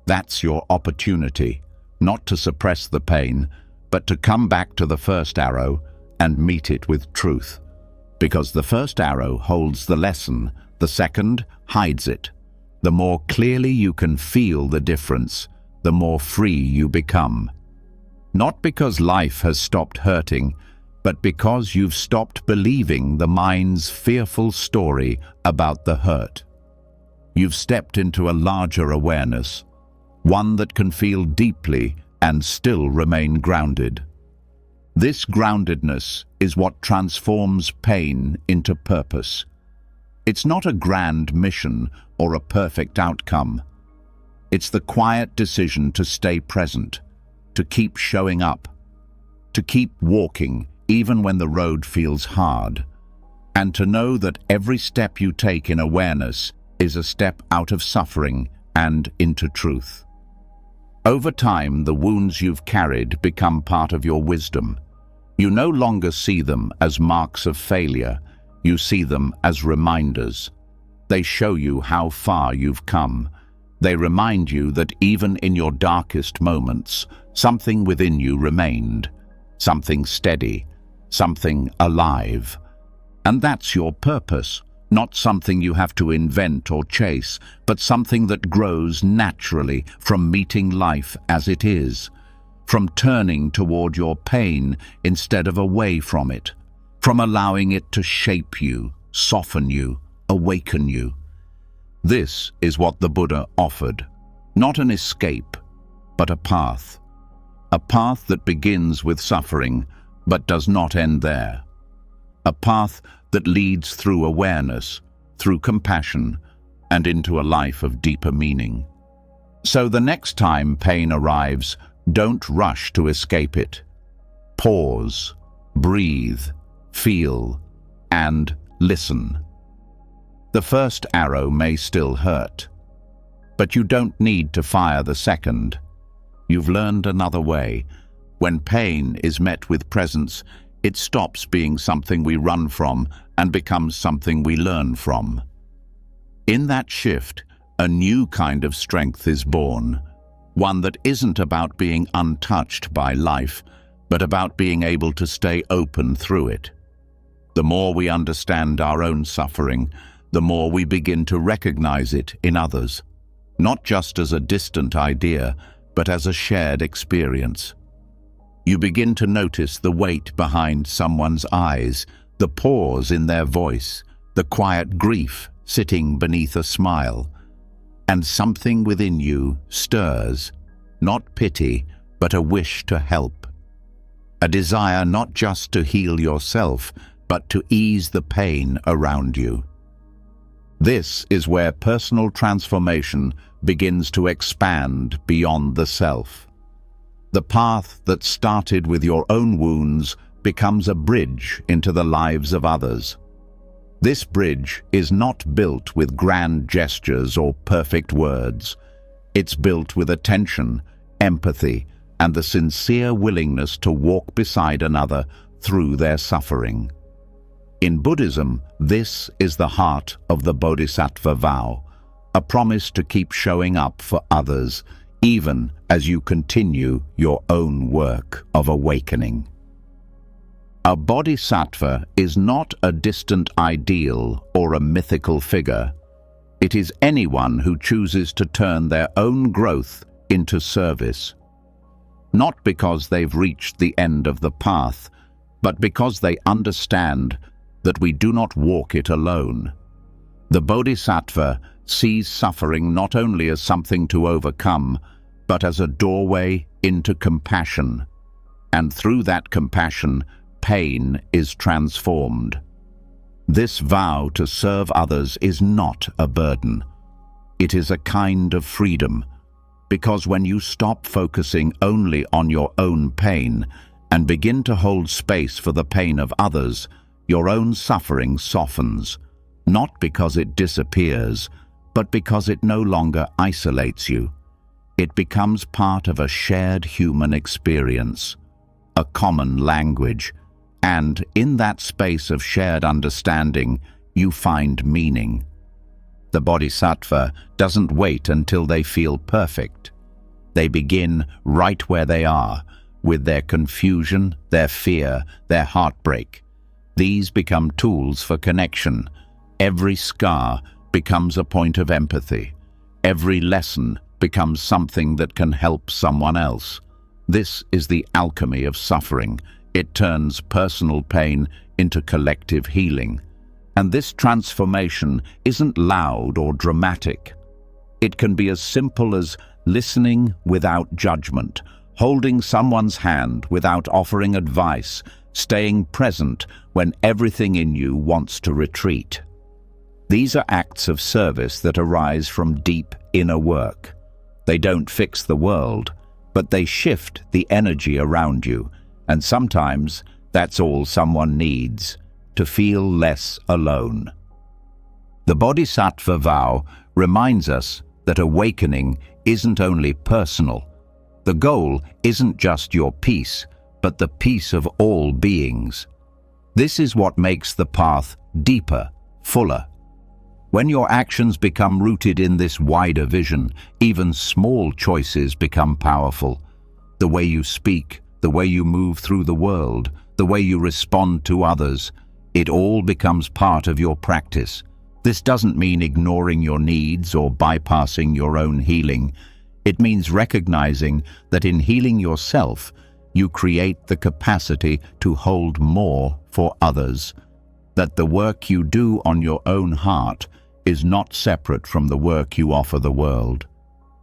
That's your opportunity, not to suppress the pain, but to come back to the first arrow and meet it with truth. Because the first arrow holds the lesson, the second hides it. The more clearly you can feel the difference, the more free you become. Not because life has stopped hurting, but because you've stopped believing the mind's fearful story about the hurt. You've stepped into a larger awareness, one that can feel deeply and still remain grounded. This groundedness is what transforms pain into purpose. It's not a grand mission or a perfect outcome. It's the quiet decision to stay present, to keep showing up, to keep walking even when the road feels hard, and to know that every step you take in awareness is a step out of suffering and into truth. Over time, the wounds you've carried become part of your wisdom. You no longer see them as marks of failure, you see them as reminders. They show you how far you've come. They remind you that even in your darkest moments, something within you remained, something steady, something alive. And that's your purpose, not something you have to invent or chase, but something that grows naturally from meeting life as it is, from turning toward your pain instead of away from it, from allowing it to shape you, soften you, awaken you. This is what the Buddha offered, not an escape, but a path that begins with suffering, but does not end there. A path that leads through awareness, through compassion, and into a life of deeper meaning. So the next time pain arrives, don't rush to escape it. Pause, breathe, feel, and listen. The first arrow may still hurt, but you don't need to fire the second. You've learned another way. When pain is met with presence, it stops being something we run from and becomes something we learn from. In that shift, a new kind of strength is born, one that isn't about being untouched by life, but about being able to stay open through it. The more we understand our own suffering, the more we begin to recognize it in others, not just as a distant idea, but as a shared experience. You begin to notice the weight behind someone's eyes, the pause in their voice, the quiet grief sitting beneath a smile. And something within you stirs, not pity, but a wish to help. A desire not just to heal yourself, but to ease the pain around you. This is where personal transformation begins to expand beyond the self. The path that started with your own wounds becomes a bridge into the lives of others. This bridge is not built with grand gestures or perfect words. It's built with attention, empathy, and the sincere willingness to walk beside another through their suffering. In Buddhism, this is the heart of the Bodhisattva vow, a promise to keep showing up for others, even as you continue your own work of awakening. A bodhisattva is not a distant ideal or a mythical figure. It is anyone who chooses to turn their own growth into service. Not because they've reached the end of the path, but because they understand that we do not walk it alone. The bodhisattva sees suffering not only as something to overcome, but as a doorway into compassion. And through that compassion, pain is transformed. This vow to serve others is not a burden. It is a kind of freedom, because when you stop focusing only on your own pain and begin to hold space for the pain of others, your own suffering softens, not because it disappears, but because it no longer isolates you. It becomes part of a shared human experience, a common language, and in that space of shared understanding, you find meaning. The bodhisattva doesn't wait until they feel perfect. They begin right where they are, with their confusion, their fear, their heartbreak. These become tools for connection. Every scar becomes a point of empathy. Every lesson becomes something that can help someone else. This is the alchemy of suffering. It turns personal pain into collective healing. And this transformation isn't loud or dramatic. It can be as simple as listening without judgment, holding someone's hand without offering advice, staying present when everything in you wants to retreat. These are acts of service that arise from deep inner work. They don't fix the world, but they shift the energy around you, and sometimes that's all someone needs, to feel less alone. The Bodhisattva vow reminds us that awakening isn't only personal. The goal isn't just your peace, but the peace of all beings. This is what makes the path deeper, fuller. When your actions become rooted in this wider vision, even small choices become powerful. The way you speak, the way you move through the world, the way you respond to others, it all becomes part of your practice. This doesn't mean ignoring your needs or bypassing your own healing. It means recognizing that in healing yourself, you create the capacity to hold more for others. That the work you do on your own heart is not separate from the work you offer the world.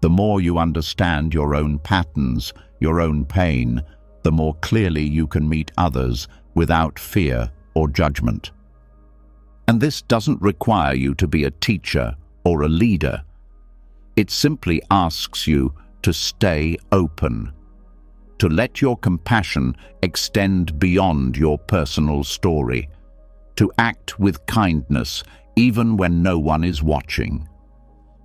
The more you understand your own patterns, your own pain, the more clearly you can meet others without fear or judgment. And this doesn't require you to be a teacher or a leader. It simply asks you to stay open, to let your compassion extend beyond your personal story, to act with kindness even when no one is watching,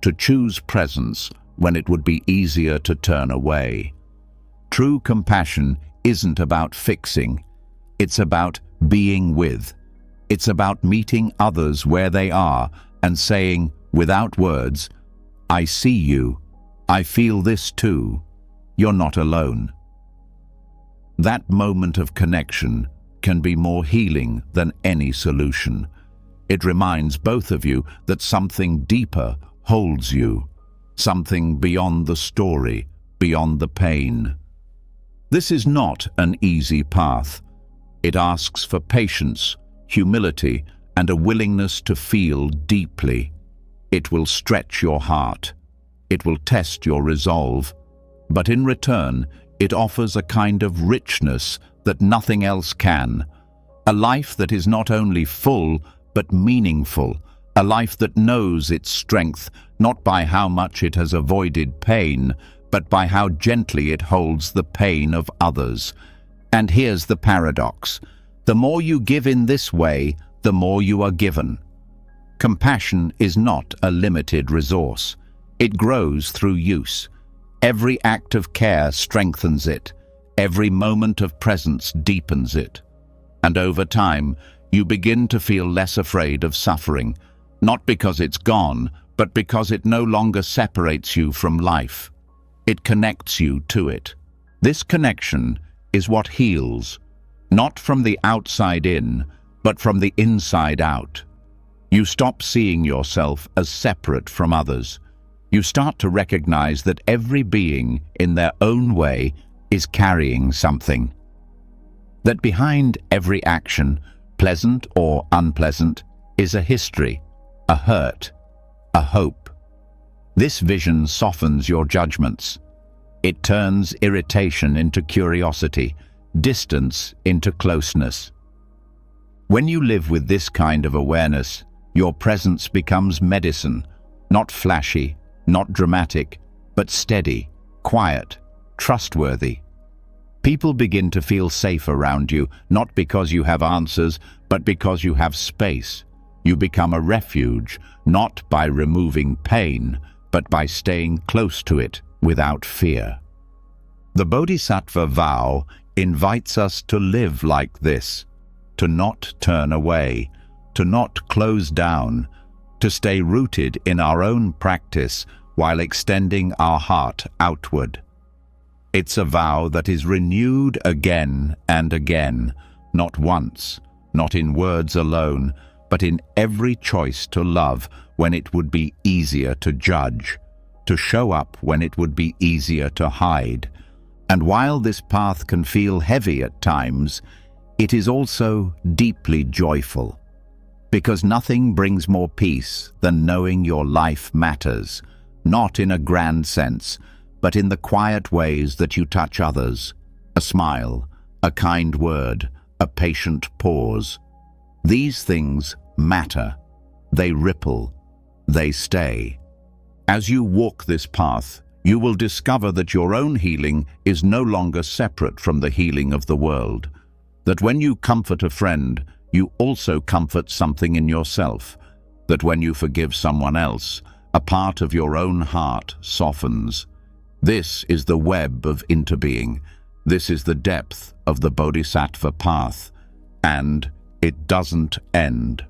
to choose presence when it would be easier to turn away. True compassion isn't about fixing, it's about being with. It's about meeting others where they are and saying, without words, I see you, I feel this too, you're not alone. That moment of connection can be more healing than any solution. It reminds both of you that something deeper holds you, something beyond the story, beyond the pain. This is not an easy path. It asks for patience, humility, and a willingness to feel deeply. It will stretch your heart. It will test your resolve. But in return, it offers a kind of richness that nothing else can. A life that is not only full, but meaningful. A life that knows its strength, not by how much it has avoided pain, but by how gently it holds the pain of others. And here's the paradox. The more you give in this way, the more you are given. Compassion is not a limited resource. It grows through use. Every act of care strengthens it. Every moment of presence deepens it. And over time, you begin to feel less afraid of suffering, not because it's gone, but because it no longer separates you from life. It connects you to it. This connection is what heals, not from the outside in, but from the inside out. You stop seeing yourself as separate from others. You start to recognize that every being, in their own way, is carrying something. That behind every action, pleasant or unpleasant, is a history, a hurt, a hope. This vision softens your judgments. It turns irritation into curiosity, distance into closeness. When you live with this kind of awareness, your presence becomes medicine, not flashy, not dramatic, but steady, quiet, trustworthy. People begin to feel safe around you, not because you have answers, but because you have space. You become a refuge, not by removing pain, but by staying close to it without fear. The Bodhisattva vow invites us to live like this, to not turn away, to not close down, to stay rooted in our own practice while extending our heart outward. It's a vow that is renewed again and again, not once, not in words alone, but in every choice to love when it would be easier to judge, to show up when it would be easier to hide. And while this path can feel heavy at times, it is also deeply joyful, because nothing brings more peace than knowing your life matters, not in a grand sense, but in the quiet ways that you touch others, a smile, a kind word, a patient pause. These things matter. They ripple. They stay. As you walk this path, you will discover that your own healing is no longer separate from the healing of the world. That when you comfort a friend, you also comfort something in yourself. That when you forgive someone else, a part of your own heart softens. This is the web of interbeing. This is the depth of the Bodhisattva path. And it doesn't end.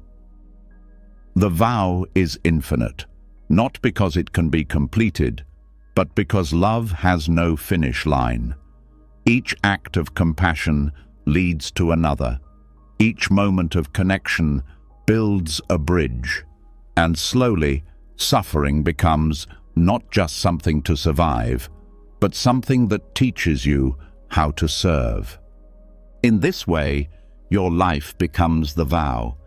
The vow is infinite, not because it can be completed, but because love has no finish line. Each act of compassion leads to another. Each moment of connection builds a bridge, and slowly, suffering becomes not just something to survive, but something that teaches you how to serve. In this way, your life becomes the vow,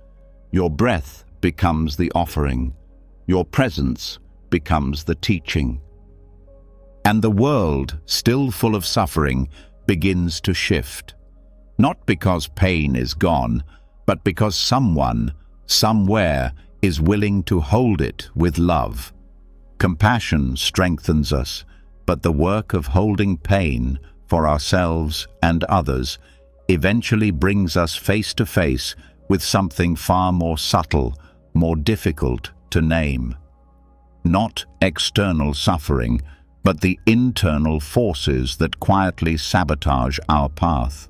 your breath becomes the offering, your presence becomes the teaching. And the world, still full of suffering, begins to shift. Not because pain is gone, but because someone, somewhere, is willing to hold it with love. Compassion strengthens us, but the work of holding pain for ourselves and others eventually brings us face to face with something far more subtle, more difficult to name. Not external suffering, but the internal forces that quietly sabotage our path.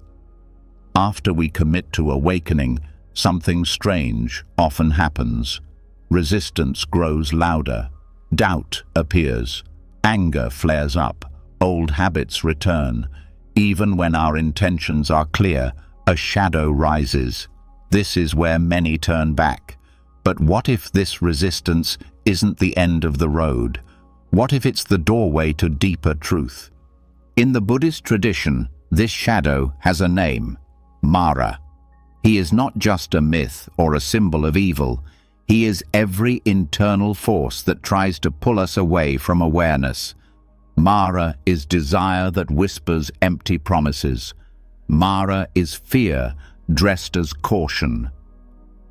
After we commit to awakening, something strange often happens. Resistance grows louder, doubt appears, anger flares up, old habits return. Even when our intentions are clear, a shadow rises. This is where many turn back. But what if this resistance isn't the end of the road? What if it's the doorway to deeper truth? In the Buddhist tradition, this shadow has a name, Mara. He is not just a myth or a symbol of evil. He is every internal force that tries to pull us away from awareness. Mara is desire that whispers empty promises. Mara is fear dressed as caution.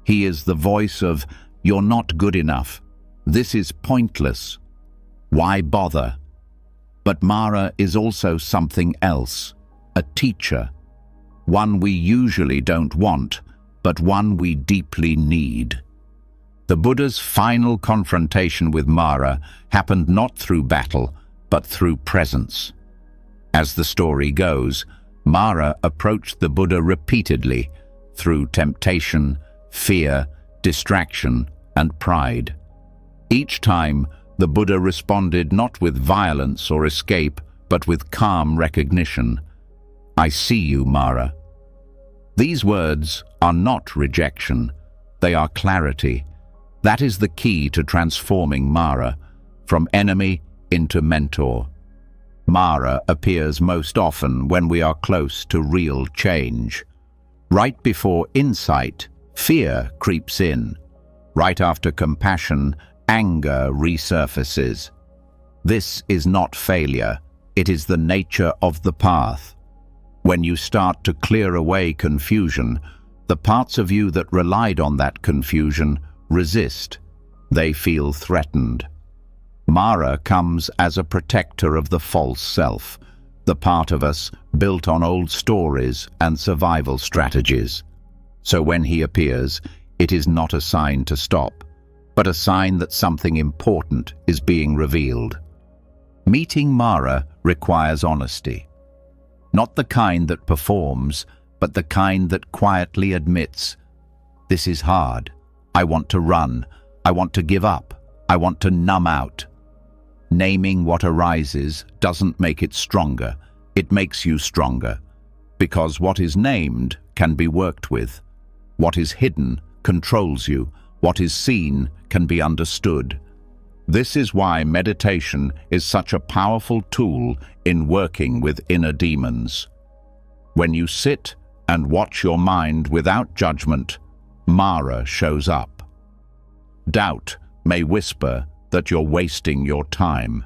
He is the voice of, "You're not good enough. This is pointless. Why bother?" But Mara is also something else, a teacher. One we usually don't want, but one we deeply need. The Buddha's final confrontation with Mara happened not through battle, but through presence. As the story goes, Mara approached the Buddha repeatedly through temptation, fear, distraction, and pride. Each time, the Buddha responded not with violence or escape, but with calm recognition. "I see you, Mara." These words are not rejection, they are clarity. That is the key to transforming Mara, from enemy into mentor. Mara appears most often when we are close to real change. Right before insight, fear creeps in. Right after compassion, anger resurfaces. This is not failure, it is the nature of the path. When you start to clear away confusion, the parts of you that relied on that confusion resist. They feel threatened. Mara comes as a protector of the false self, the part of us built on old stories and survival strategies. So when he appears, it is not a sign to stop, but a sign that something important is being revealed. Meeting Mara requires honesty. Not the kind that performs, but the kind that quietly admits, "This is hard. I want to run. I want to give up. I want to numb out." Naming what arises doesn't make it stronger. It makes you stronger. Because what is named can be worked with. What is hidden controls you. What is seen can be understood. This is why meditation is such a powerful tool in working with inner demons. When you sit and watch your mind without judgment, Mara shows up. Doubt may whisper that you're wasting your time.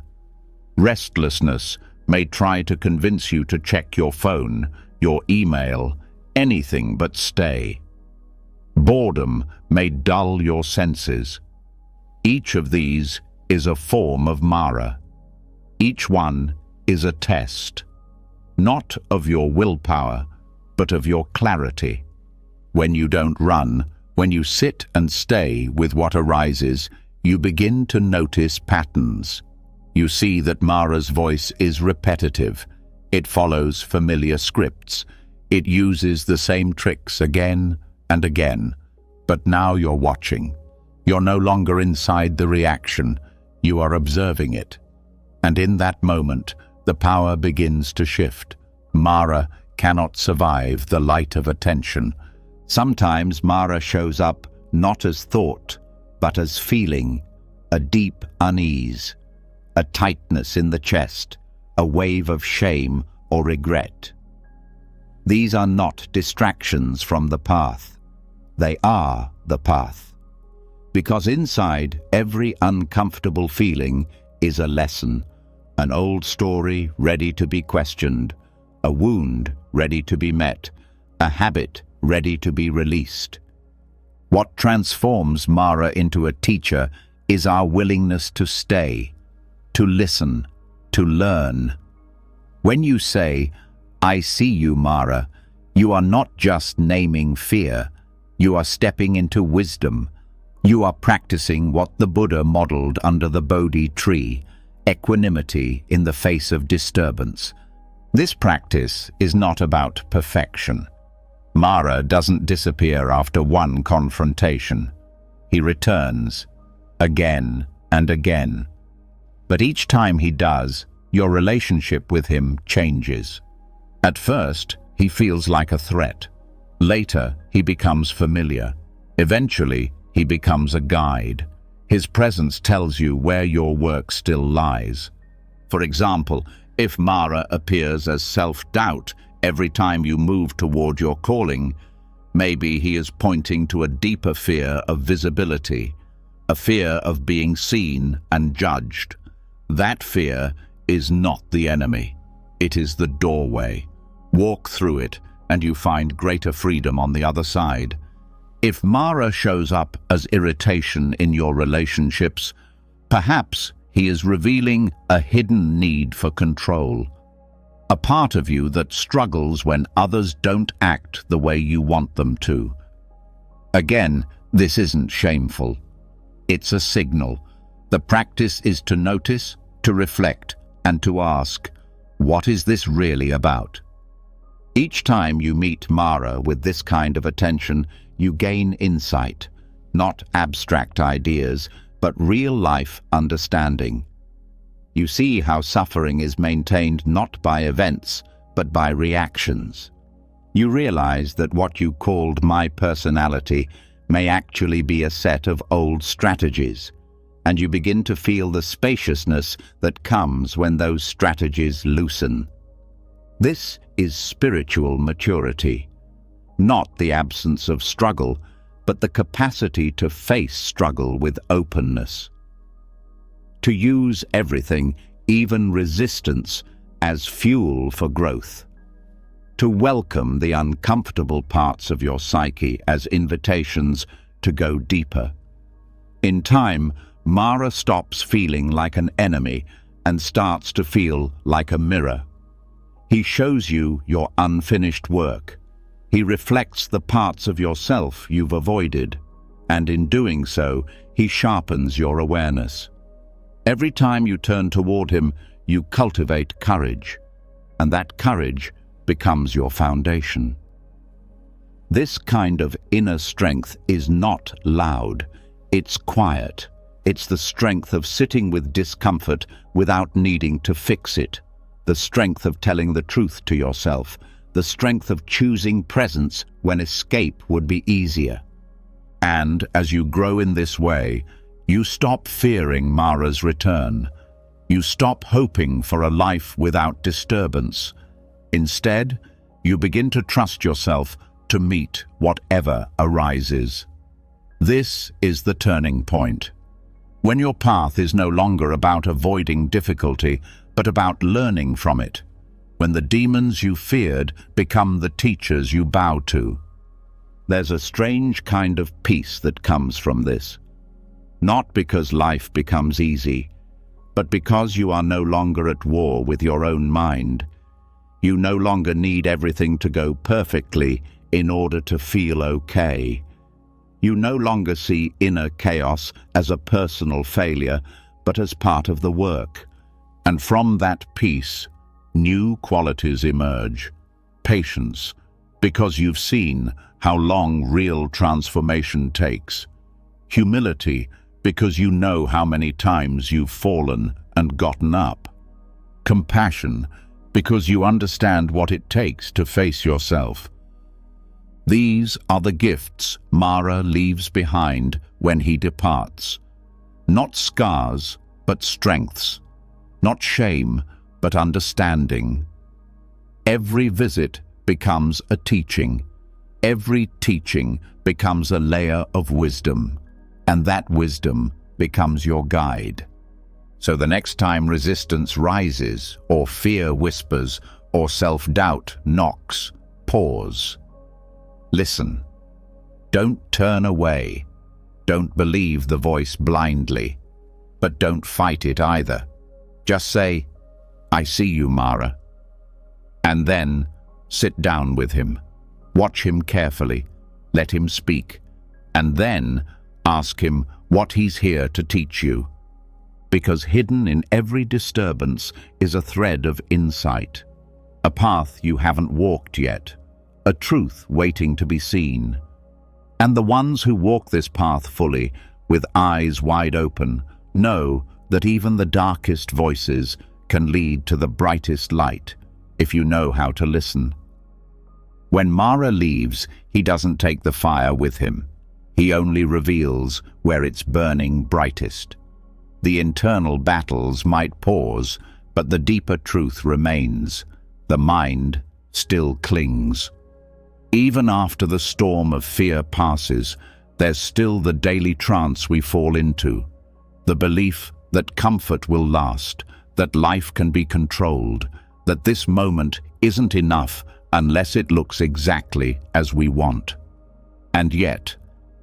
Restlessness may try to convince you to check your phone, your email, anything but stay. Boredom may dull your senses. Each of these is a form of Mara. Each one is a test, not of your willpower, but of your clarity. When you don't run, when you sit and stay with what arises, you begin to notice patterns. You see that Mara's voice is repetitive. It follows familiar scripts. It uses the same tricks again and again. But now you're watching. You're no longer inside the reaction. You are observing it. And in that moment, the power begins to shift. Mara cannot survive the light of attention. Sometimes Mara shows up not as thought, but as feeling, a deep unease, a tightness in the chest, a wave of shame or regret. These are not distractions from the path. They are the path. Because inside every uncomfortable feeling is a lesson, an old story ready to be questioned, a wound ready to be met, a habit ready to be released. What transforms Mara into a teacher is our willingness to stay, to listen, to learn. When you say, "I see you, Mara," you are not just naming fear. You are stepping into wisdom. You are practicing what the Buddha modeled under the Bodhi tree, equanimity in the face of disturbance. This practice is not about perfection. Mara doesn't disappear after one confrontation. He returns, again and again. But each time he does, your relationship with him changes. At first, he feels like a threat. Later, he becomes familiar. Eventually, he becomes a guide. His presence tells you where your work still lies. For example, if Mara appears as self-doubt every time you move toward your calling, maybe he is pointing to a deeper fear of visibility, a fear of being seen and judged. That fear is not the enemy. It is the doorway. Walk through it, and you find greater freedom on the other side. If Mara shows up as irritation in your relationships, perhaps he is revealing a hidden need for control, a part of you that struggles when others don't act the way you want them to. Again, this isn't shameful. It's a signal. The practice is to notice, to reflect, and to ask, what is this really about? Each time you meet Mara with this kind of attention, you gain insight, not abstract ideas, but real-life understanding. You see how suffering is maintained not by events, but by reactions. You realize that what you called my personality may actually be a set of old strategies, and you begin to feel the spaciousness that comes when those strategies loosen. This is spiritual maturity, not the absence of struggle, but the capacity to face struggle with openness. To use everything, even resistance, as fuel for growth. To welcome the uncomfortable parts of your psyche as invitations to go deeper. In time, Mara stops feeling like an enemy and starts to feel like a mirror. He shows you your unfinished work. He reflects the parts of yourself you've avoided, and in doing so, he sharpens your awareness. Every time you turn toward him, you cultivate courage, and that courage becomes your foundation. This kind of inner strength is not loud, it's quiet. It's the strength of sitting with discomfort without needing to fix it, the strength of telling the truth to yourself, the strength of choosing presence when escape would be easier. And as you grow in this way, you stop fearing Mara's return. You stop hoping for a life without disturbance. Instead, you begin to trust yourself to meet whatever arises. This is the turning point. When your path is no longer about avoiding difficulty, but about learning from it. When the demons you feared become the teachers you bow to. There's a strange kind of peace that comes from this. Not because life becomes easy, but because you are no longer at war with your own mind. You no longer need everything to go perfectly in order to feel okay. You no longer see inner chaos as a personal failure, but as part of the work. And from that peace, new qualities emerge. Patience, because you've seen how long real transformation takes. Humility, because you know how many times you've fallen and gotten up. Compassion, because you understand what it takes to face yourself. These are the gifts Mara leaves behind when he departs. Not scars, but strengths. Not shame, but understanding. Every visit becomes a teaching. Every teaching becomes a layer of wisdom, and that wisdom becomes your guide. So the next time resistance rises, or fear whispers, or self-doubt knocks, pause. Listen. Don't turn away. Don't believe the voice blindly, but don't fight it either. Just say, "I see you, Mara." And then sit down with him. Watch him carefully. Let him speak. And then ask him what he's here to teach you. Because hidden in every disturbance is a thread of insight, a path you haven't walked yet, a truth waiting to be seen. And the ones who walk this path fully, with eyes wide open, know that even the darkest voices can lead to the brightest light, if you know how to listen. When Mara leaves, he doesn't take the fire with him. He only reveals where it's burning brightest. The internal battles might pause, but the deeper truth remains. The mind still clings. Even after the storm of fear passes, there's still the daily trance we fall into. The belief that comfort will last, that life can be controlled, that this moment isn't enough unless it looks exactly as we want. And yet,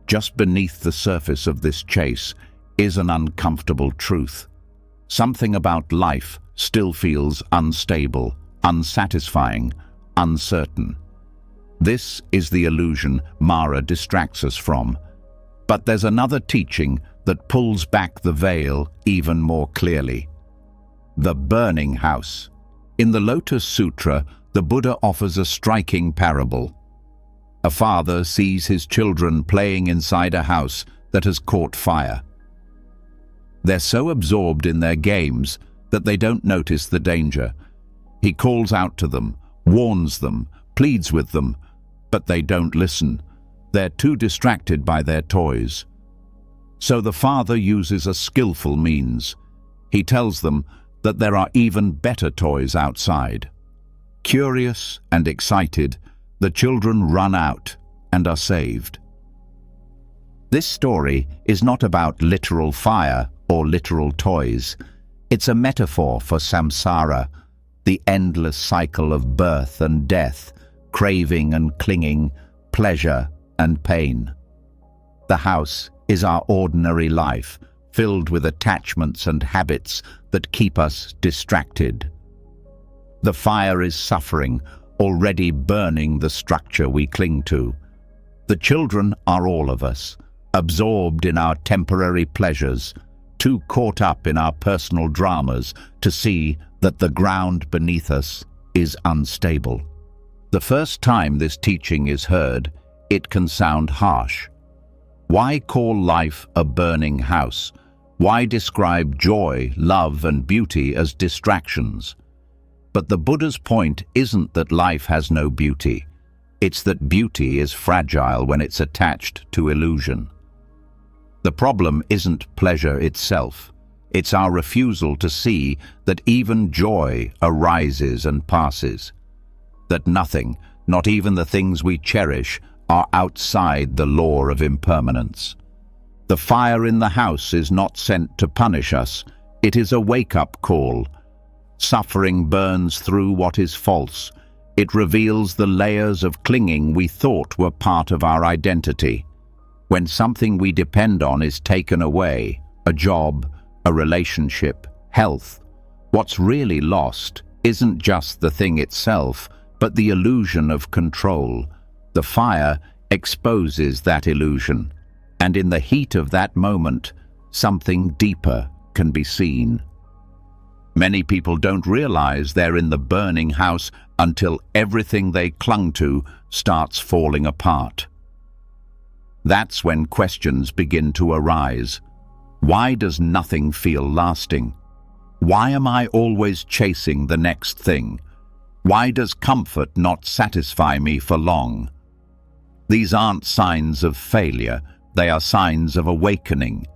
just beneath the surface of this chase is an uncomfortable truth. Something about life still feels unstable, unsatisfying, uncertain. This is the illusion Mara distracts us from. But there's another teaching that pulls back the veil even more clearly. The burning house. In the Lotus Sutra, the Buddha offers a striking parable. A father sees his children playing inside a house that has caught fire. They're so absorbed in their games that they don't notice the danger. He calls out to them, warns them, pleads with them, but they don't listen. They're too distracted by their toys. So the father uses a skillful means. He tells them that there are even better toys outside. Curious and excited, the children run out and are saved. This story is not about literal fire or literal toys. It's a metaphor for samsara, the endless cycle of birth and death, craving and clinging, pleasure and pain. The house is our ordinary life, filled with attachments and habits that keep us distracted. The fire is suffering, already burning the structure we cling to. The children are all of us, absorbed in our temporary pleasures, too caught up in our personal dramas to see that the ground beneath us is unstable. The first time this teaching is heard, it can sound harsh. Why call life a burning house? Why describe joy, love, and beauty as distractions? But the Buddha's point isn't that life has no beauty. It's that beauty is fragile when it's attached to illusion. The problem isn't pleasure itself. It's our refusal to see that even joy arises and passes. That nothing, not even the things we cherish, are outside the law of impermanence. The fire in the house is not sent to punish us. It is a wake-up call. Suffering burns through what is false. It reveals the layers of clinging we thought were part of our identity. When something we depend on is taken away, a job, a relationship, health. What's really lost isn't just the thing itself, but the illusion of control. The fire exposes that illusion, and in the heat of that moment, something deeper can be seen. Many people don't realize they're in the burning house until everything they clung to starts falling apart. That's when questions begin to arise. Why does nothing feel lasting? Why am I always chasing the next thing? Why does comfort not satisfy me for long? These aren't signs of failure, they are signs of awakening.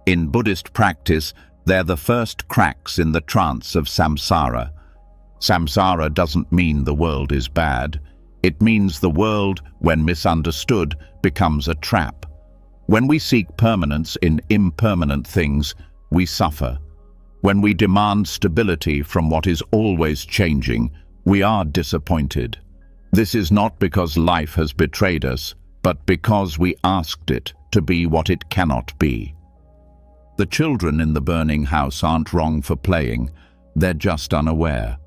In Buddhist practice, they're the first cracks in the trance of samsara. Samsara doesn't mean the world is bad. It means the world, when misunderstood, becomes a trap. When we seek permanence in impermanent things, we suffer. When we demand stability from what is always changing, we are disappointed. This is not because life has betrayed us, but because we asked it to be what it cannot be. The children in the burning house aren't wrong for playing, they're just unaware.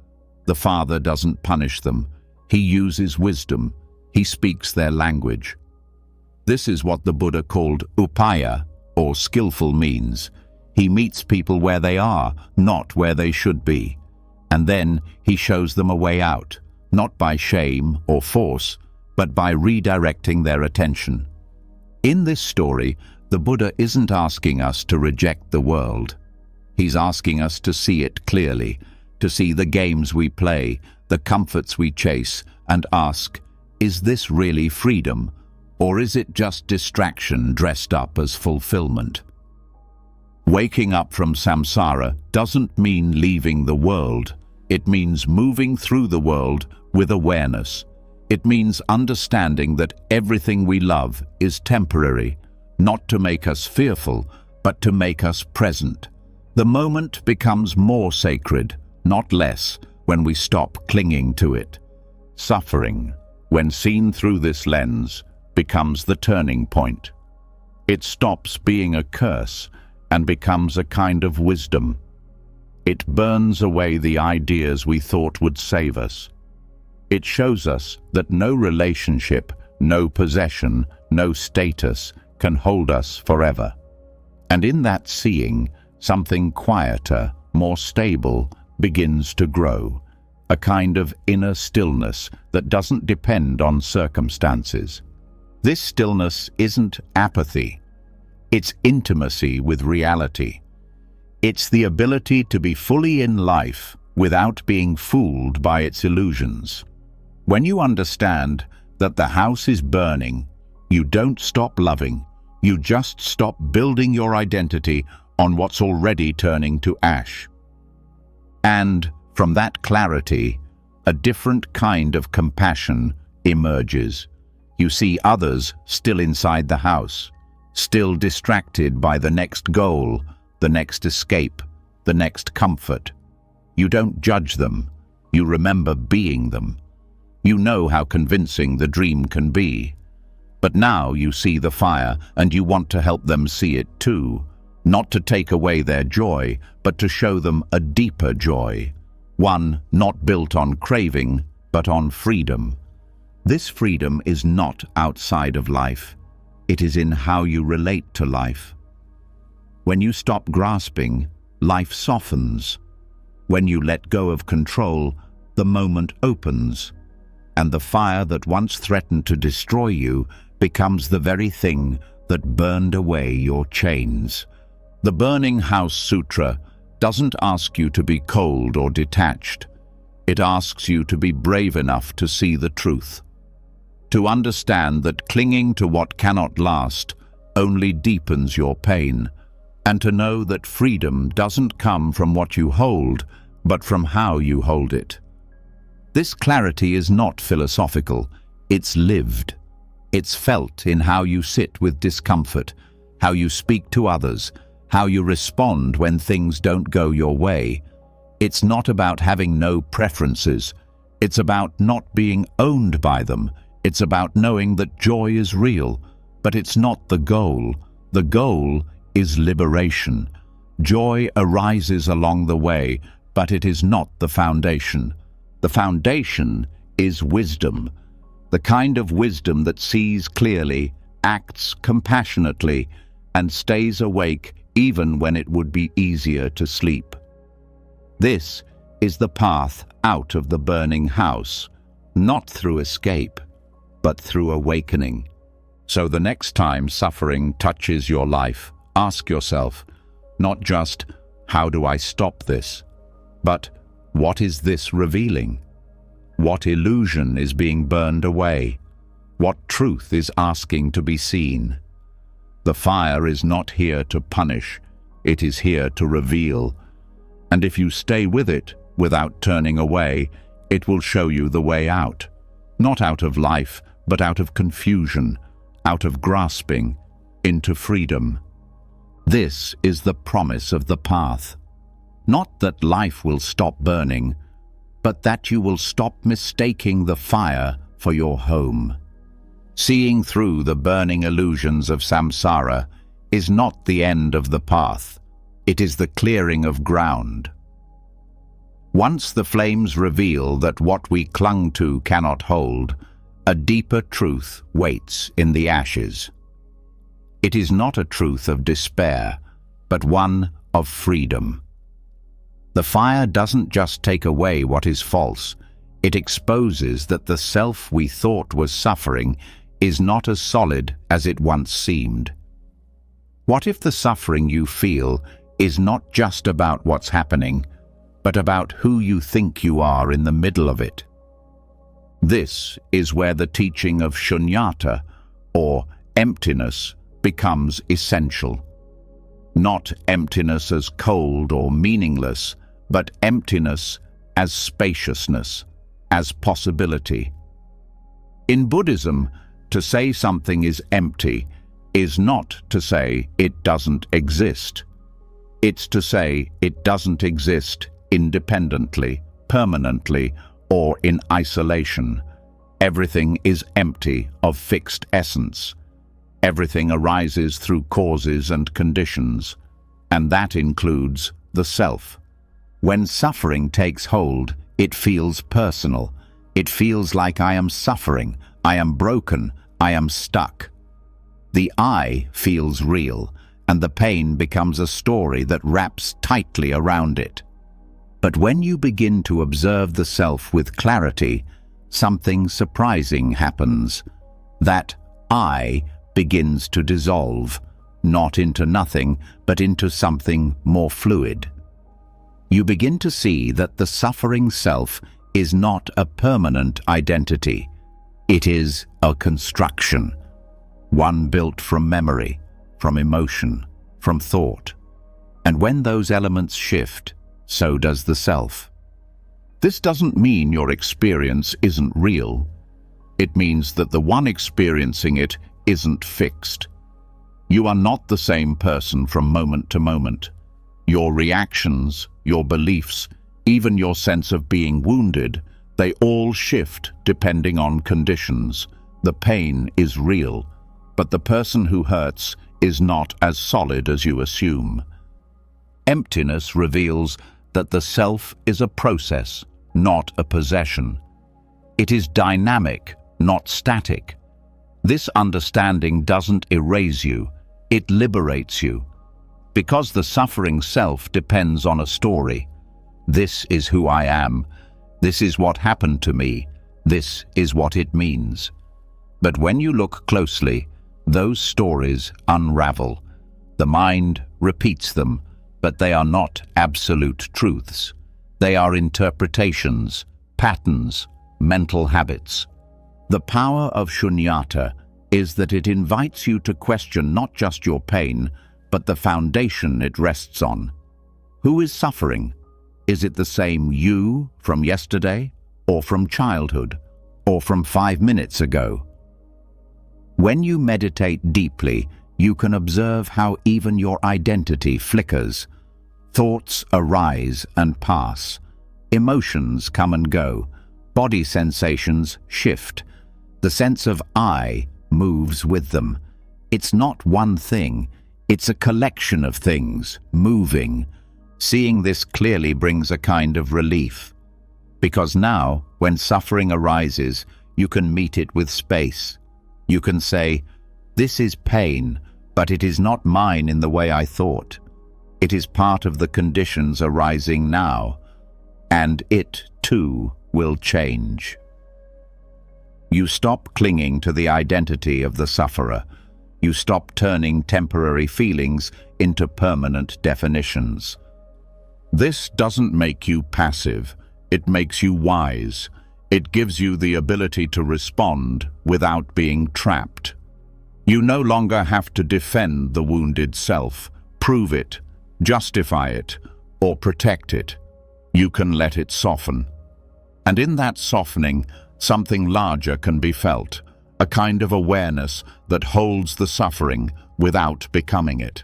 The father doesn't punish them. He uses wisdom. He speaks their language. This is what the Buddha called upaya, or skillful means. He meets people where they are, not where they should be. And then he shows them a way out, not by shame or force, but by redirecting their attention. In this story, the Buddha isn't asking us to reject the world. He's asking us to see it clearly, to see the games we play, the comforts we chase, and ask, is this really freedom, or is it just distraction dressed up as fulfillment? Waking up from samsara doesn't mean leaving the world. It means moving through the world with awareness. It means understanding that everything we love is temporary, not to make us fearful, but to make us present. The moment becomes more sacred, not less, when we stop clinging to it. Suffering, when seen through this lens, becomes the turning point. It stops being a curse and becomes a kind of wisdom. It burns away the ideas we thought would save us. It shows us that no relationship, no possession, no status can hold us forever. And in that seeing, something quieter, more stable, begins to grow, a kind of inner stillness that doesn't depend on circumstances. This stillness isn't apathy. It's intimacy with reality. It's the ability to be fully in life without being fooled by its illusions. When you understand that the house is burning, you don't stop loving. You just stop building your identity on what's already turning to ash. And from that clarity, a different kind of compassion emerges. You see others still inside the house, still distracted by the next goal, the next escape, the next comfort. You don't judge them. You remember being them. You know how convincing the dream can be. But now you see the fire and you want to help them see it too, not to take away their joy, but to show them a deeper joy, one not built on craving, but on freedom. This freedom is not outside of life. It is in how you relate to life. When you stop grasping, life softens. When you let go of control, the moment opens, and the fire that once threatened to destroy you becomes the very thing that burned away your chains. The Burning House Sutra doesn't ask you to be cold or detached. It asks you to be brave enough to see the truth, to understand that clinging to what cannot last only deepens your pain, and to know that freedom doesn't come from what you hold, but from how you hold it. This clarity is not philosophical, it's lived. It's felt in how you sit with discomfort, how you speak to others, how you respond when things don't go your way. It's not about having no preferences. It's about not being owned by them. It's about knowing that joy is real, but it's not the goal. The goal is liberation. Joy arises along the way, but it is not the foundation. The foundation is wisdom, the kind of wisdom that sees clearly, acts compassionately, and stays awake even when it would be easier to sleep. This is the path out of the burning house, not through escape, but through awakening. So the next time suffering touches your life, ask yourself, not just, how do I stop this? But, what is this revealing? What illusion is being burned away? What truth is asking to be seen? The fire is not here to punish, it is here to reveal. And if you stay with it, without turning away, it will show you the way out. Not out of life, but out of confusion, out of grasping, into freedom. This is the promise of the path. Not that life will stop burning, but that you will stop mistaking the fire for your home. Seeing through the burning illusions of samsara is not the end of the path. It is the clearing of ground. Once the flames reveal that what we clung to cannot hold, a deeper truth waits in the ashes. It is not a truth of despair, but one of freedom. The fire doesn't just take away what is false, it exposes that the self we thought was suffering is not as solid as it once seemed. What if the suffering you feel is not just about what's happening, but about who you think you are in the middle of it? This is where the teaching of shunyata, or emptiness, becomes essential. Not emptiness as cold or meaningless, but emptiness as spaciousness, as possibility. In Buddhism, to say something is empty is not to say it doesn't exist. It's to say it doesn't exist independently, permanently, or in isolation. Everything is empty of fixed essence. Everything arises through causes and conditions, and that includes the self. When suffering takes hold, it feels personal. It feels like I am suffering, I am broken, I am stuck. The I feels real, and the pain becomes a story that wraps tightly around it. But when you begin to observe the self with clarity, something surprising happens. That I begins to dissolve, not into nothing, but into something more fluid. You begin to see that the suffering self is not a permanent identity. It is a construction, one built from memory, from emotion, from thought. And when those elements shift, so does the self. This doesn't mean your experience isn't real. It means that the one experiencing it isn't fixed. You are not the same person from moment to moment. Your reactions, your beliefs, even your sense of being wounded, they all shift depending on conditions. The pain is real, but the person who hurts is not as solid as you assume. Emptiness reveals that the self is a process, not a possession. It is dynamic, not static. This understanding doesn't erase you, it liberates you. Because the suffering self depends on a story. This is who I am. This is what happened to me. This is what it means. But when you look closely, those stories unravel. The mind repeats them, but they are not absolute truths. They are interpretations, patterns, mental habits. The power of shunyata is that it invites you to question not just your pain, but the foundation it rests on. Who is suffering? Is it the same you from yesterday, or from childhood, or from 5 minutes ago? When you meditate deeply, you can observe how even your identity flickers. Thoughts arise and pass. Emotions come and go. Body sensations shift. The sense of I moves with them. It's not one thing. It's a collection of things, moving. Seeing this clearly brings a kind of relief. Because now, when suffering arises, you can meet it with space. You can say, "This is pain, but it is not mine in the way I thought. It is part of the conditions arising now, and it, too, will change." You stop clinging to the identity of the sufferer. You stop turning temporary feelings into permanent definitions. This doesn't make you passive. It makes you wise. It gives you the ability to respond without being trapped. You no longer have to defend the wounded self, prove it, justify it, or protect it. You can let it soften. And in that softening, something larger can be felt, a kind of awareness that holds the suffering without becoming it.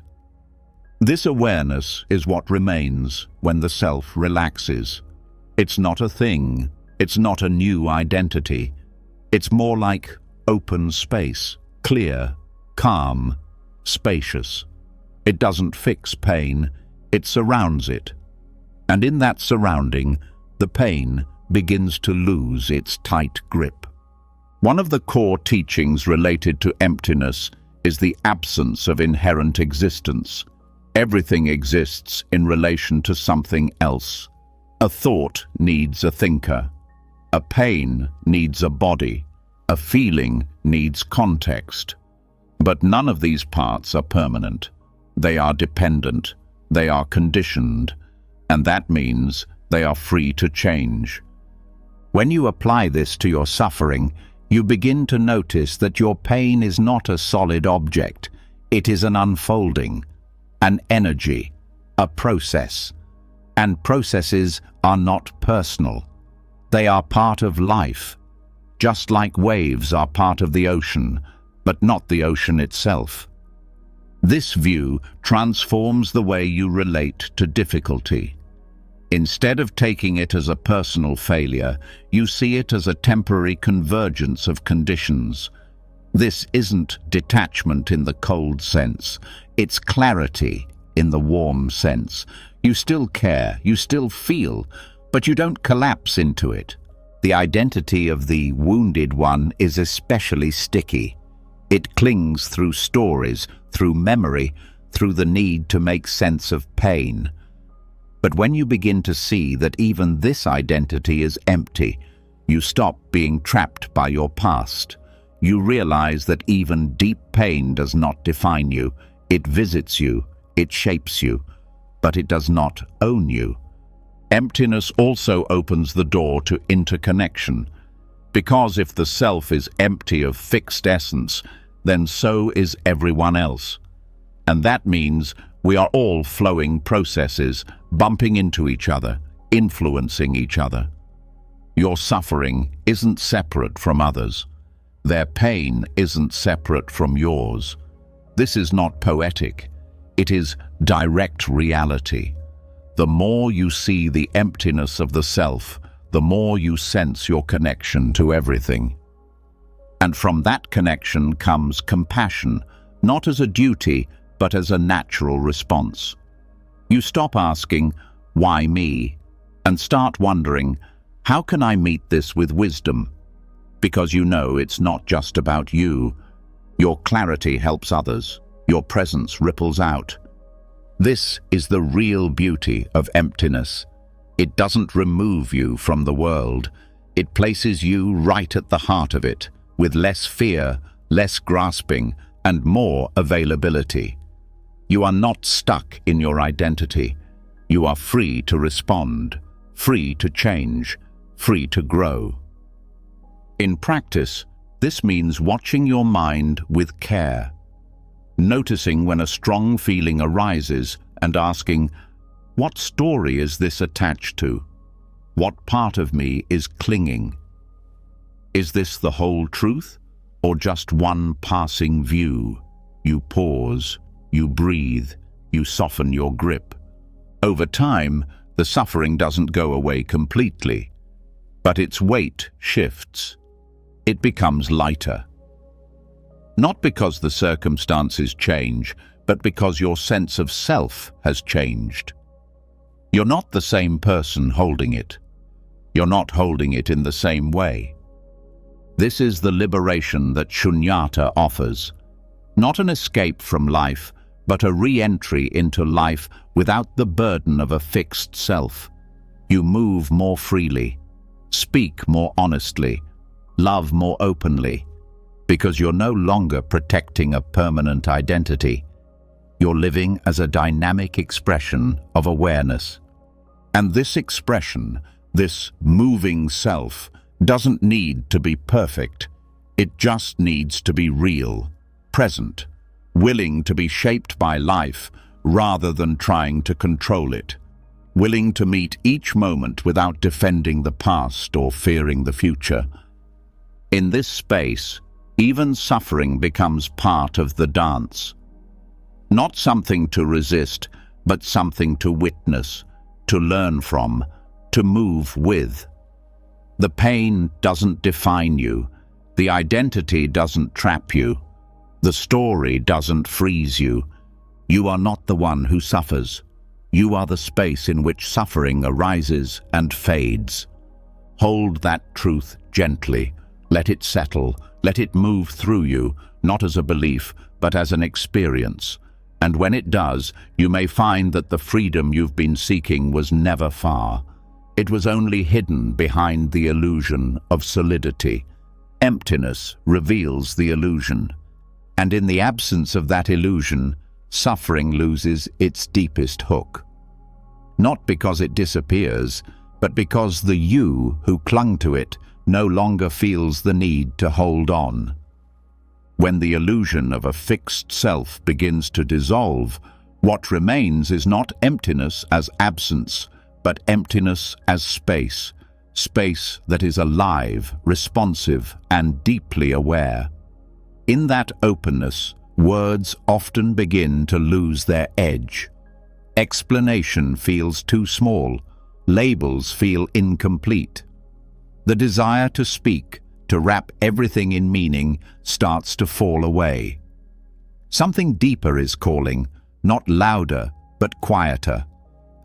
This awareness is what remains when the self relaxes. It's not a thing. It's not a new identity. It's more like open space, clear, calm, spacious. It doesn't fix pain, it surrounds it. And in that surrounding, the pain begins to lose its tight grip. One of the core teachings related to emptiness is the absence of inherent existence. Everything exists in relation to something else. A thought needs a thinker. A pain needs a body. A feeling needs context. But none of these parts are permanent. They are dependent. They are conditioned. And that means they are free to change. When you apply this to your suffering, you begin to notice that your pain is not a solid object. It is an unfolding, an energy, a process. And processes are not personal. They are part of life, just like waves are part of the ocean, but not the ocean itself. This view transforms the way you relate to difficulty. Instead of taking it as a personal failure, you see it as a temporary convergence of conditions. This isn't detachment in the cold sense. It's clarity in the warm sense. You still care, you still feel, but you don't collapse into it. The identity of the wounded one is especially sticky. It clings through stories, through memory, through the need to make sense of pain. But when you begin to see that even this identity is empty, you stop being trapped by your past. You realize that even deep pain does not define you. It visits you, it shapes you, but it does not own you. Emptiness also opens the door to interconnection, because if the self is empty of fixed essence, then so is everyone else. And that means we are all flowing processes, bumping into each other, influencing each other. Your suffering isn't separate from others. Their pain isn't separate from yours. This is not poetic. It is direct reality. The more you see the emptiness of the self, the more you sense your connection to everything. And from that connection comes compassion, not as a duty, but as a natural response. You stop asking, "Why me?" and start wondering, "How can I meet this with wisdom?" Because you know it's not just about you. Your clarity helps others. Your presence ripples out. This is the real beauty of emptiness. It doesn't remove you from the world. It places you right at the heart of it, with less fear, less grasping, and more availability. You are not stuck in your identity. You are free to respond, free to change, free to grow. In practice, this means watching your mind with care, noticing when a strong feeling arises and asking, what story is this attached to? What part of me is clinging? Is this the whole truth, or just one passing view? You pause, you breathe, you soften your grip. Over time, the suffering doesn't go away completely, but its weight shifts. It becomes lighter. Not because the circumstances change, but because your sense of self has changed. You're not the same person holding it. You're not holding it in the same way. This is the liberation that shunyata offers. Not an escape from life, but a re-entry into life without the burden of a fixed self. You move more freely, speak more honestly, love more openly, because you're no longer protecting a permanent identity. You're living as a dynamic expression of awareness. And this expression, this moving self, doesn't need to be perfect. It just needs to be real, present, willing to be shaped by life rather than trying to control it, willing to meet each moment without defending the past or fearing the future. In this space, even suffering becomes part of the dance. Not something to resist, but something to witness, to learn from, to move with. The pain doesn't define you. The identity doesn't trap you. The story doesn't freeze you. You are not the one who suffers. You are the space in which suffering arises and fades. Hold that truth gently. Let it settle. Let it move through you, not as a belief, but as an experience. And when it does, you may find that the freedom you've been seeking was never far. It was only hidden behind the illusion of solidity. Emptiness reveals the illusion. And in the absence of that illusion, suffering loses its deepest hook. Not because it disappears, but because the you who clung to it no longer feels the need to hold on. When the illusion of a fixed self begins to dissolve, what remains is not emptiness as absence, but emptiness as space, space that is alive, responsive, and deeply aware. In that openness, words often begin to lose their edge. Explanation feels too small, labels feel incomplete. The desire to speak, to wrap everything in meaning, starts to fall away. Something deeper is calling, not louder, but quieter.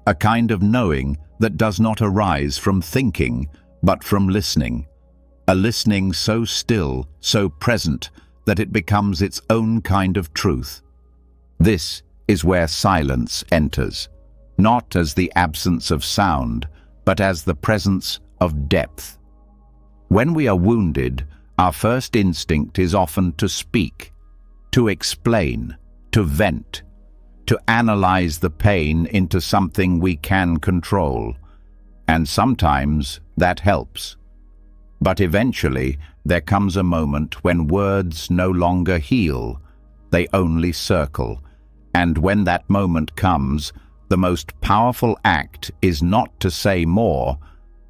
A kind of knowing that does not arise from thinking, but from listening. A listening so still, so present, that it becomes its own kind of truth. This is where silence enters, not as the absence of sound, but as the presence of depth. When we are wounded, our first instinct is often to speak, to explain, to vent, to analyze the pain into something we can control. And sometimes that helps. But eventually, there comes a moment when words no longer heal, they only circle. And when that moment comes, the most powerful act is not to say more,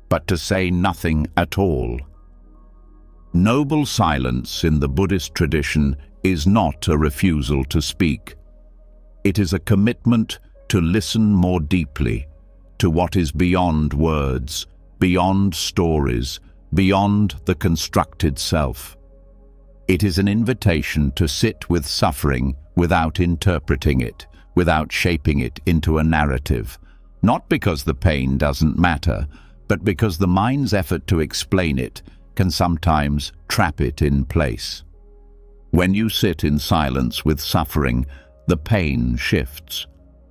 but to say nothing at all. Noble silence in the Buddhist tradition is not a refusal to speak. It is a commitment to listen more deeply, to what is beyond words, beyond stories, beyond the constructed self. It is an invitation to sit with suffering without interpreting it, without shaping it into a narrative, not because the pain doesn't matter, but because the mind's effort to explain it can sometimes trap it in place. When you sit in silence with suffering, the pain shifts.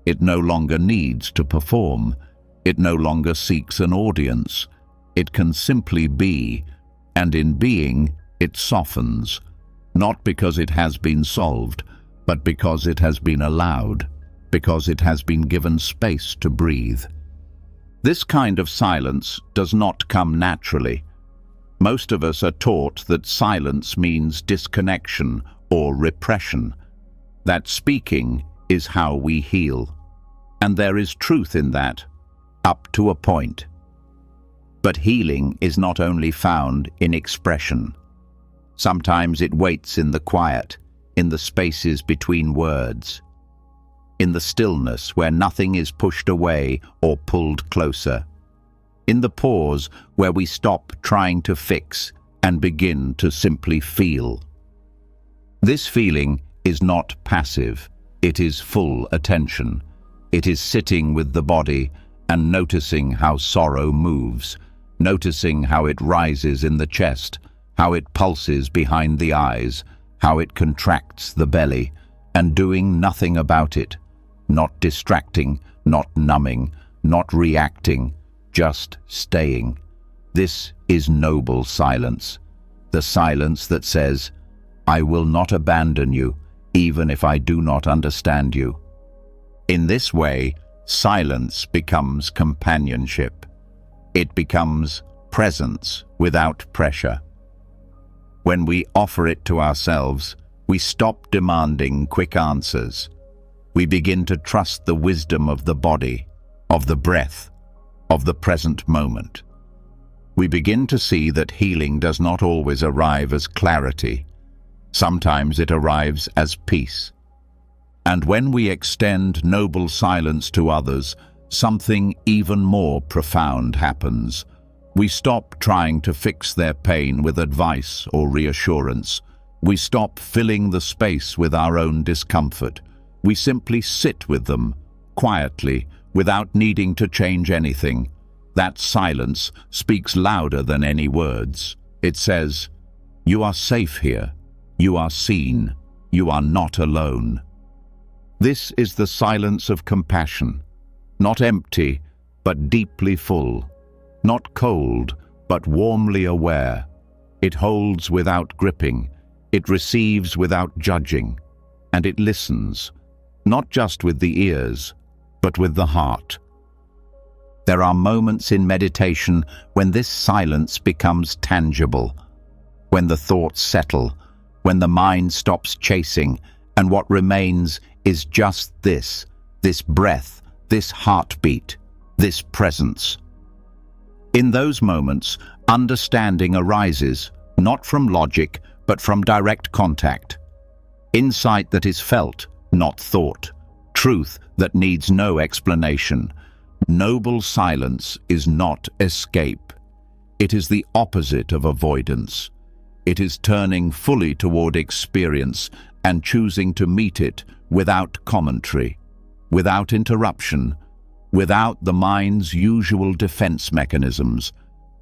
It no longer needs to perform. It no longer seeks an audience. It can simply be, and in being, it softens, not because it has been solved, but because it has been allowed, because it has been given space to breathe. This kind of silence does not come naturally. Most of us are taught that silence means disconnection or repression, that speaking is how we heal. And there is truth in that, up to a point. But healing is not only found in expression. Sometimes it waits in the quiet, in the spaces between words, in the stillness where nothing is pushed away or pulled closer, in the pause where we stop trying to fix and begin to simply feel. This feeling is not passive. It is full attention. It is sitting with the body and noticing how sorrow moves, noticing how it rises in the chest, how it pulses behind the eyes, how it contracts the belly, and doing nothing about it, not distracting, not numbing, not reacting, just staying. This is noble silence, the silence that says, I will not abandon you, even if I do not understand you. In this way, silence becomes companionship. It becomes presence without pressure. When we offer it to ourselves, we stop demanding quick answers. We begin to trust the wisdom of the body, of the breath, of the present moment. We begin to see that healing does not always arrive as clarity. Sometimes it arrives as peace. And when we extend noble silence to others, something even more profound happens. We stop trying to fix their pain with advice or reassurance. We stop filling the space with our own discomfort. We simply sit with them, quietly, without needing to change anything. That silence speaks louder than any words. It says, "You are safe here. You are seen. You are not alone." This is the silence of compassion, not empty, but deeply full, not cold, but warmly aware. It holds without gripping, it receives without judging, and it listens, not just with the ears, but with the heart. There are moments in meditation when this silence becomes tangible, when the thoughts settle, when the mind stops chasing, and what remains is just this breath, this heartbeat, this presence. In those moments, understanding arises, not from logic, but from direct contact. Insight that is felt, not thought. Truth that needs no explanation. Noble silence is not escape. It is the opposite of avoidance. It is turning fully toward experience and choosing to meet it without commentary, without interruption, without the mind's usual defense mechanisms.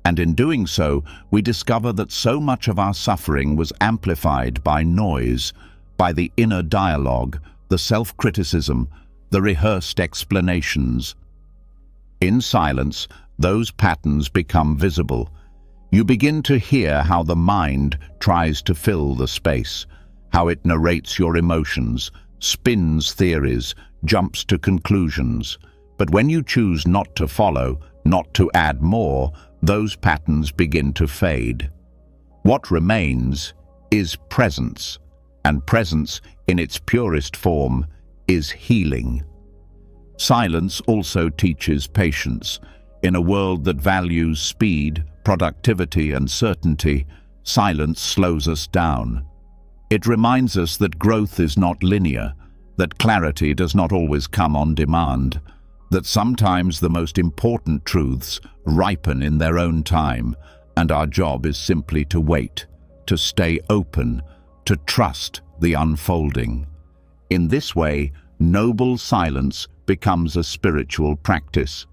And in doing so, we discover that so much of our suffering was amplified by noise, by the inner dialogue, the self-criticism, the rehearsed explanations. In silence, those patterns become visible. You begin to hear how the mind tries to fill the space, how it narrates your emotions, spins theories, jumps to conclusions. But when you choose not to follow, not to add more, those patterns begin to fade. What remains is presence, and presence in its purest form is healing. Silence also teaches patience. In a world that values speed, productivity, and certainty, silence slows us down. It reminds us that growth is not linear, that clarity does not always come on demand, that sometimes the most important truths ripen in their own time, and our job is simply to wait, to stay open, to trust the unfolding. In this way, noble silence becomes a spiritual practice,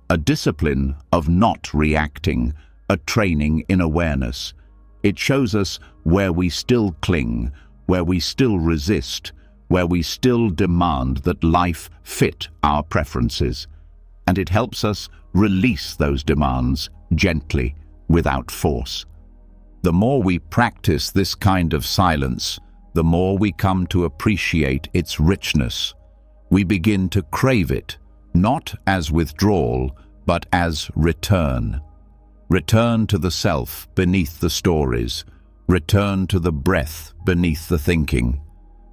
a discipline of not reacting, a training in awareness. It shows us where we still cling, where we still resist, where we still demand that life fit our preferences. And it helps us release those demands gently, without force. The more we practice this kind of silence, the more we come to appreciate its richness. We begin to crave it, not as withdrawal, but as return. Return to the self beneath the stories. Return to the breath beneath the thinking.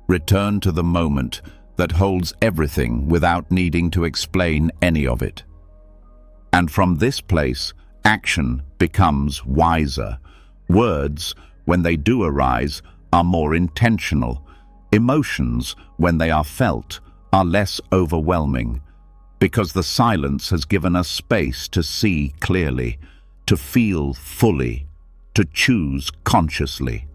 Return to the moment that holds everything without needing to explain any of it. And from this place, action becomes wiser. Words, when they do arise, are more intentional. Emotions, when they are felt, are less overwhelming, because the silence has given us space to see clearly, to feel fully, to choose consciously.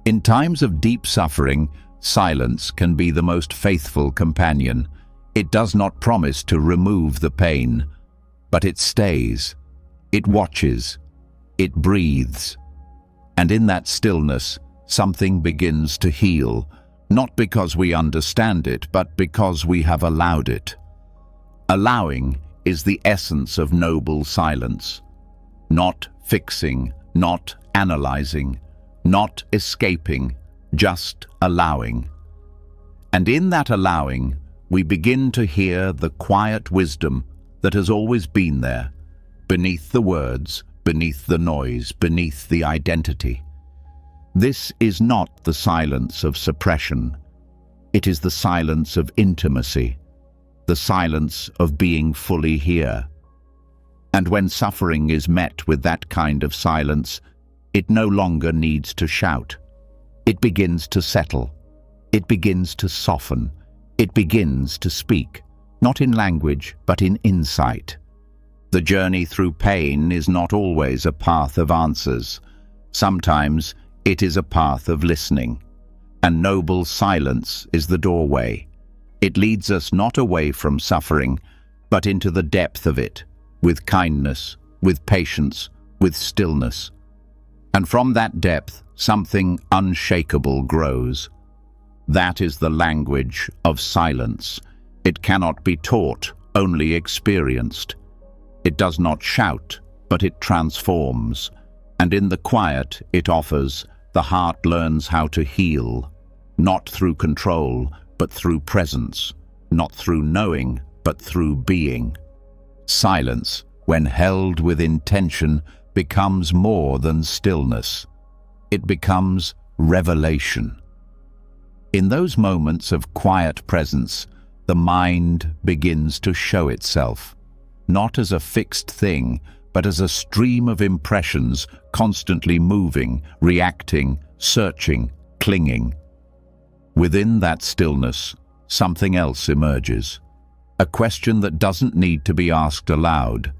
In times of deep suffering, silence can be the most faithful companion. It does not promise to remove the pain, but it stays, it watches, it breathes. And in that stillness, something begins to heal, not because we understand it, but because we have allowed it. Allowing is the essence of noble silence. Not fixing, not analyzing, not escaping, just allowing. And in that allowing, we begin to hear the quiet wisdom that has always been there, beneath the words, beneath the noise, beneath the identity. This is not the silence of suppression. It is the silence of intimacy, the silence of being fully here. And when suffering is met with that kind of silence, it no longer needs to shout. It begins to settle. It begins to soften. It begins to speak, not in language, but in insight. The journey through pain is not always a path of answers. Sometimes it is a path of listening. And noble silence is the doorway. It leads us not away from suffering, but into the depth of it, with kindness, with patience, with stillness. And from that depth, something unshakable grows. That is the language of silence. It cannot be taught, only experienced. It does not shout, but it transforms. And in the quiet it offers, the heart learns how to heal, not through control, but through presence, not through knowing, but through being. Silence, when held with intention, becomes more than stillness. It becomes revelation. In those moments of quiet presence, the mind begins to show itself, not as a fixed thing, but as a stream of impressions constantly moving, reacting, searching, clinging. Within that stillness, something else emerges. A question that doesn't need to be asked aloud.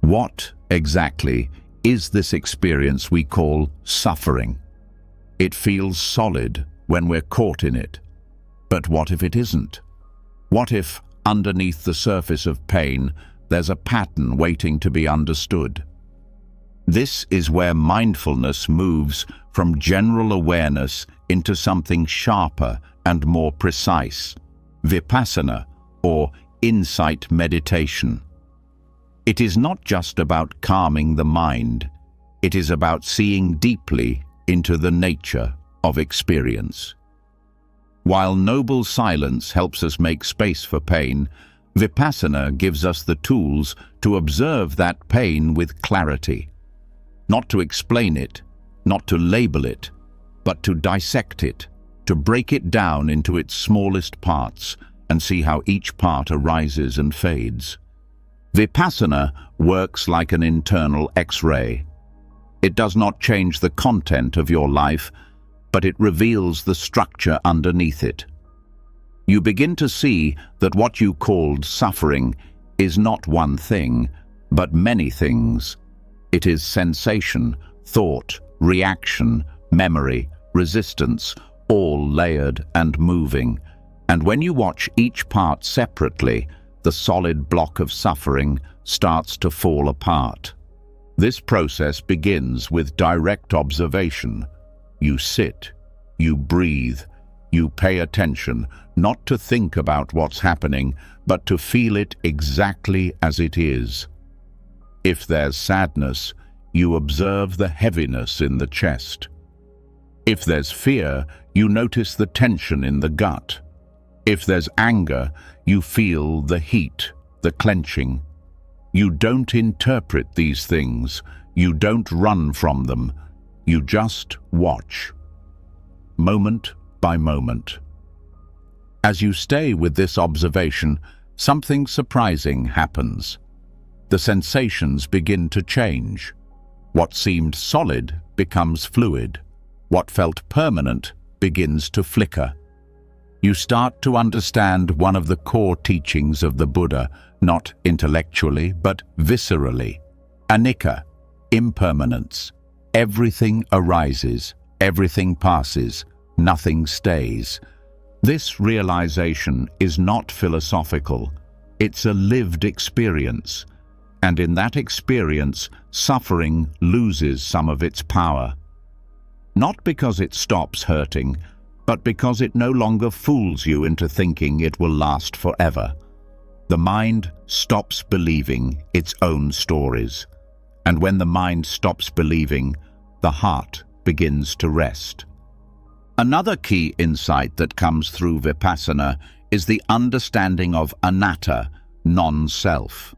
What, exactly, is this experience we call suffering? It feels solid when we're caught in it. But what if it isn't? What if, underneath the surface of pain, there's a pattern waiting to be understood? This is where mindfulness moves from general awareness into something sharper and more precise. Vipassana, or insight meditation. It is not just about calming the mind. It is about seeing deeply into the nature of experience. While noble silence helps us make space for pain, Vipassana gives us the tools to observe that pain with clarity. Not to explain it, not to label it, but to dissect it, to break it down into its smallest parts and see how each part arises and fades. Vipassana works like an internal X-ray. It does not change the content of your life, but it reveals the structure underneath it. You begin to see that what you called suffering is not one thing, but many things. It is sensation, thought, reaction, memory, resistance, all layered and moving. And when you watch each part separately, the solid block of suffering starts to fall apart. This process begins with direct observation. You sit, you breathe, you pay attention, not to think about what's happening, but to feel it exactly as it is. If there's sadness, you observe the heaviness in the chest. If there's fear, you notice the tension in the gut. If there's anger, you feel the heat, the clenching. You don't interpret these things. You don't run from them. You just watch, moment by moment. As you stay with this observation, something surprising happens. The sensations begin to change. What seemed solid becomes fluid. What felt permanent begins to flicker. You start to understand one of the core teachings of the Buddha, not intellectually, but viscerally. Anicca, impermanence. Everything arises, everything passes, nothing stays. This realization is not philosophical. It's a lived experience. And in that experience, suffering loses some of its power. Not because it stops hurting, but because it no longer fools you into thinking it will last forever. The mind stops believing its own stories. And when the mind stops believing, the heart begins to rest. Another key insight that comes through Vipassana is the understanding of anatta, non-self.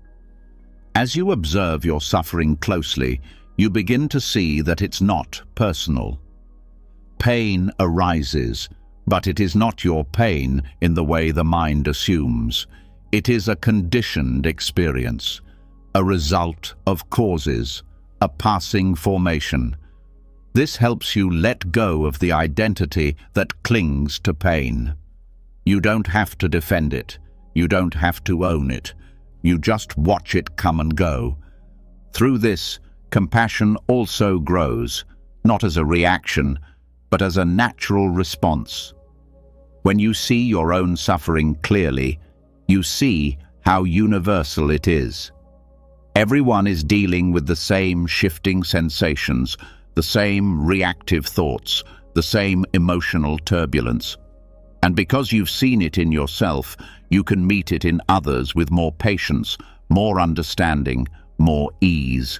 As you observe your suffering closely, you begin to see that it's not personal. Pain arises, but it is not your pain in the way the mind assumes. It is a conditioned experience, a result of causes, a passing formation. This helps you let go of the identity that clings to pain. You don't have to defend it. You don't have to own it. You just watch it come and go. Through this, compassion also grows, not as a reaction, but as a natural response. When you see your own suffering clearly, you see how universal it is. Everyone is dealing with the same shifting sensations, the same reactive thoughts, the same emotional turbulence. And because you've seen it in yourself, you can meet it in others with more patience, more understanding, more ease.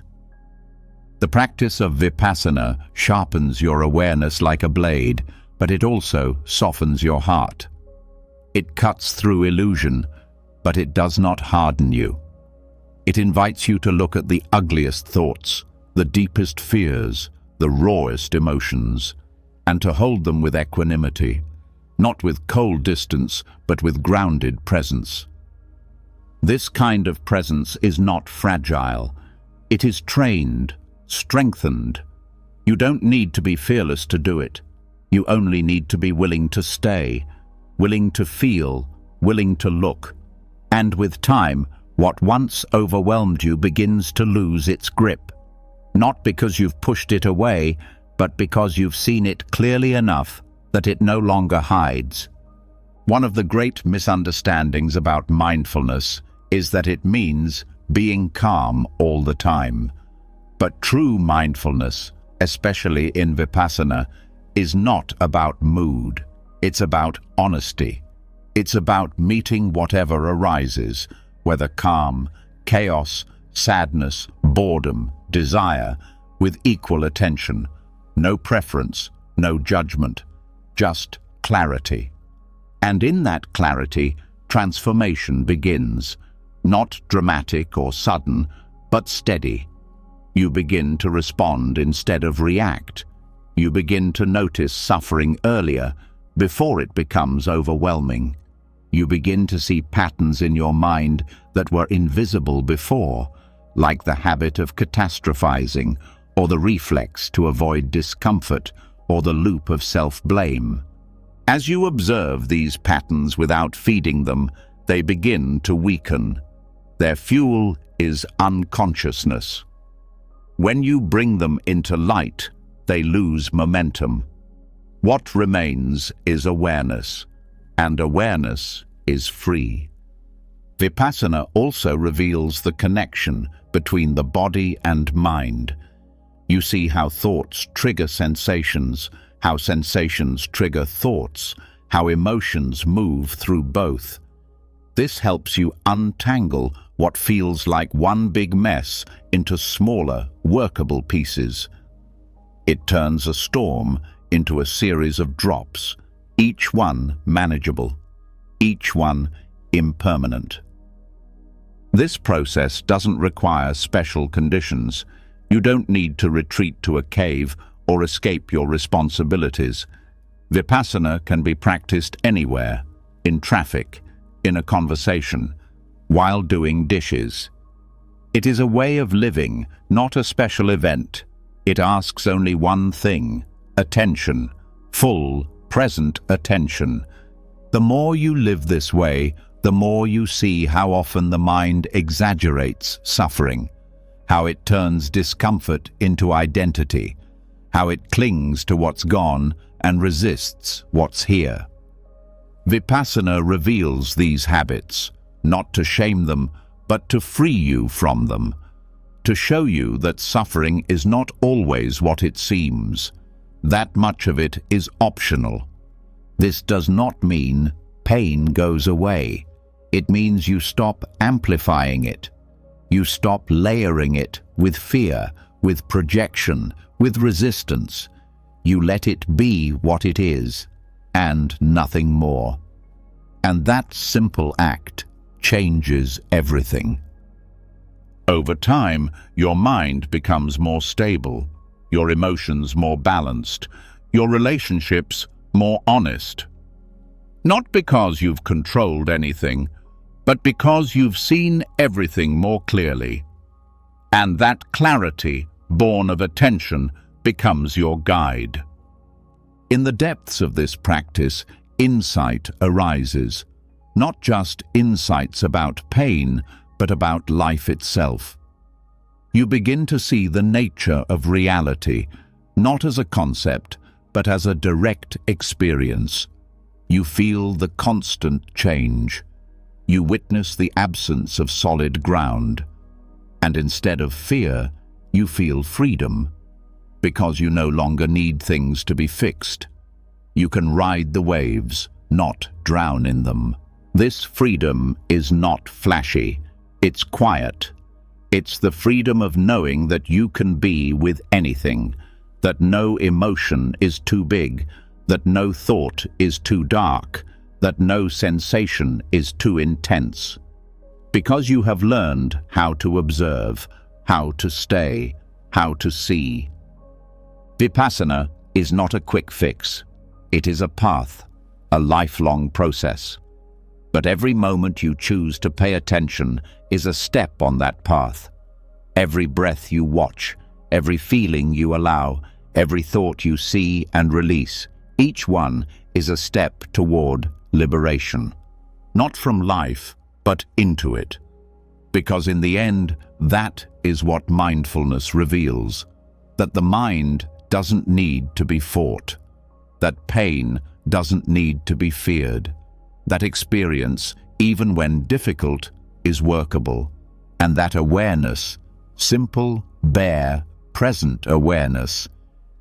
The practice of Vipassana sharpens your awareness like a blade, but it also softens your heart. It cuts through illusion, but it does not harden you. It invites you to look at the ugliest thoughts, the deepest fears, the rawest emotions, and to hold them with equanimity, not with cold distance, but with grounded presence. This kind of presence is not fragile. It is trained, strengthened. You don't need to be fearless to do it. You only need to be willing to stay, willing to feel, willing to look. And with time, what once overwhelmed you begins to lose its grip. Not because you've pushed it away, but because you've seen it clearly enough that it no longer hides. One of the great misunderstandings about mindfulness is that it means being calm all the time. But true mindfulness, especially in Vipassana, is not about mood. It's about honesty. It's about meeting whatever arises, whether calm, chaos, sadness, boredom, desire, with equal attention. No preference, no judgment, just clarity. And in that clarity, transformation begins. Not dramatic or sudden, but steady. You begin to respond instead of react. You begin to notice suffering earlier, before it becomes overwhelming. You begin to see patterns in your mind that were invisible before, like the habit of catastrophizing, or the reflex to avoid discomfort, or the loop of self-blame. As you observe these patterns without feeding them, they begin to weaken. Their fuel is unconsciousness. When you bring them into light, they lose momentum. What remains is awareness, and awareness is free. Vipassana also reveals the connection between the body and mind. You see how thoughts trigger sensations, how sensations trigger thoughts, how emotions move through both. This helps you untangle what feels like one big mess into smaller, workable pieces. It turns a storm into a series of drops, each one manageable, each one impermanent. This process doesn't require special conditions. You don't need to retreat to a cave or escape your responsibilities. Vipassana can be practiced anywhere, in traffic, in a conversation, while doing dishes. It is a way of living, not a special event. It asks only one thing: attention, full, present attention. The more you live this way, the more you see how often the mind exaggerates suffering, how it turns discomfort into identity, how it clings to what's gone and resists what's here. Vipassana reveals these habits, not to shame them, but to free you from them, to show you that suffering is not always what it seems. That much of it is optional. This does not mean pain goes away. It means you stop amplifying it. You stop layering it with fear, with projection, with resistance. You let it be what it is, and nothing more. And that simple act changes everything. Over time, your mind becomes more stable, your emotions more balanced, your relationships more honest. Not because you've controlled anything, but because you've seen everything more clearly. And that clarity, born of attention, becomes your guide. In the depths of this practice, insight arises. Not just insights about pain, but about life itself. You begin to see the nature of reality, not as a concept, but as a direct experience. You feel the constant change. You witness the absence of solid ground. And instead of fear, you feel freedom, because you no longer need things to be fixed. You can ride the waves, not drown in them. This freedom is not flashy, it's quiet. It's the freedom of knowing that you can be with anything, that no emotion is too big, that no thought is too dark, that no sensation is too intense. Because you have learned how to observe, how to stay, how to see. Vipassana is not a quick fix. It is a path, a lifelong process. But every moment you choose to pay attention is a step on that path. Every breath you watch, every feeling you allow, every thought you see and release, each one is a step toward liberation. Not from life, but into it. Because in the end, that is what mindfulness reveals. That the mind doesn't need to be fought. That pain doesn't need to be feared. That experience, even when difficult, is workable. And that awareness, simple, bare, present awareness,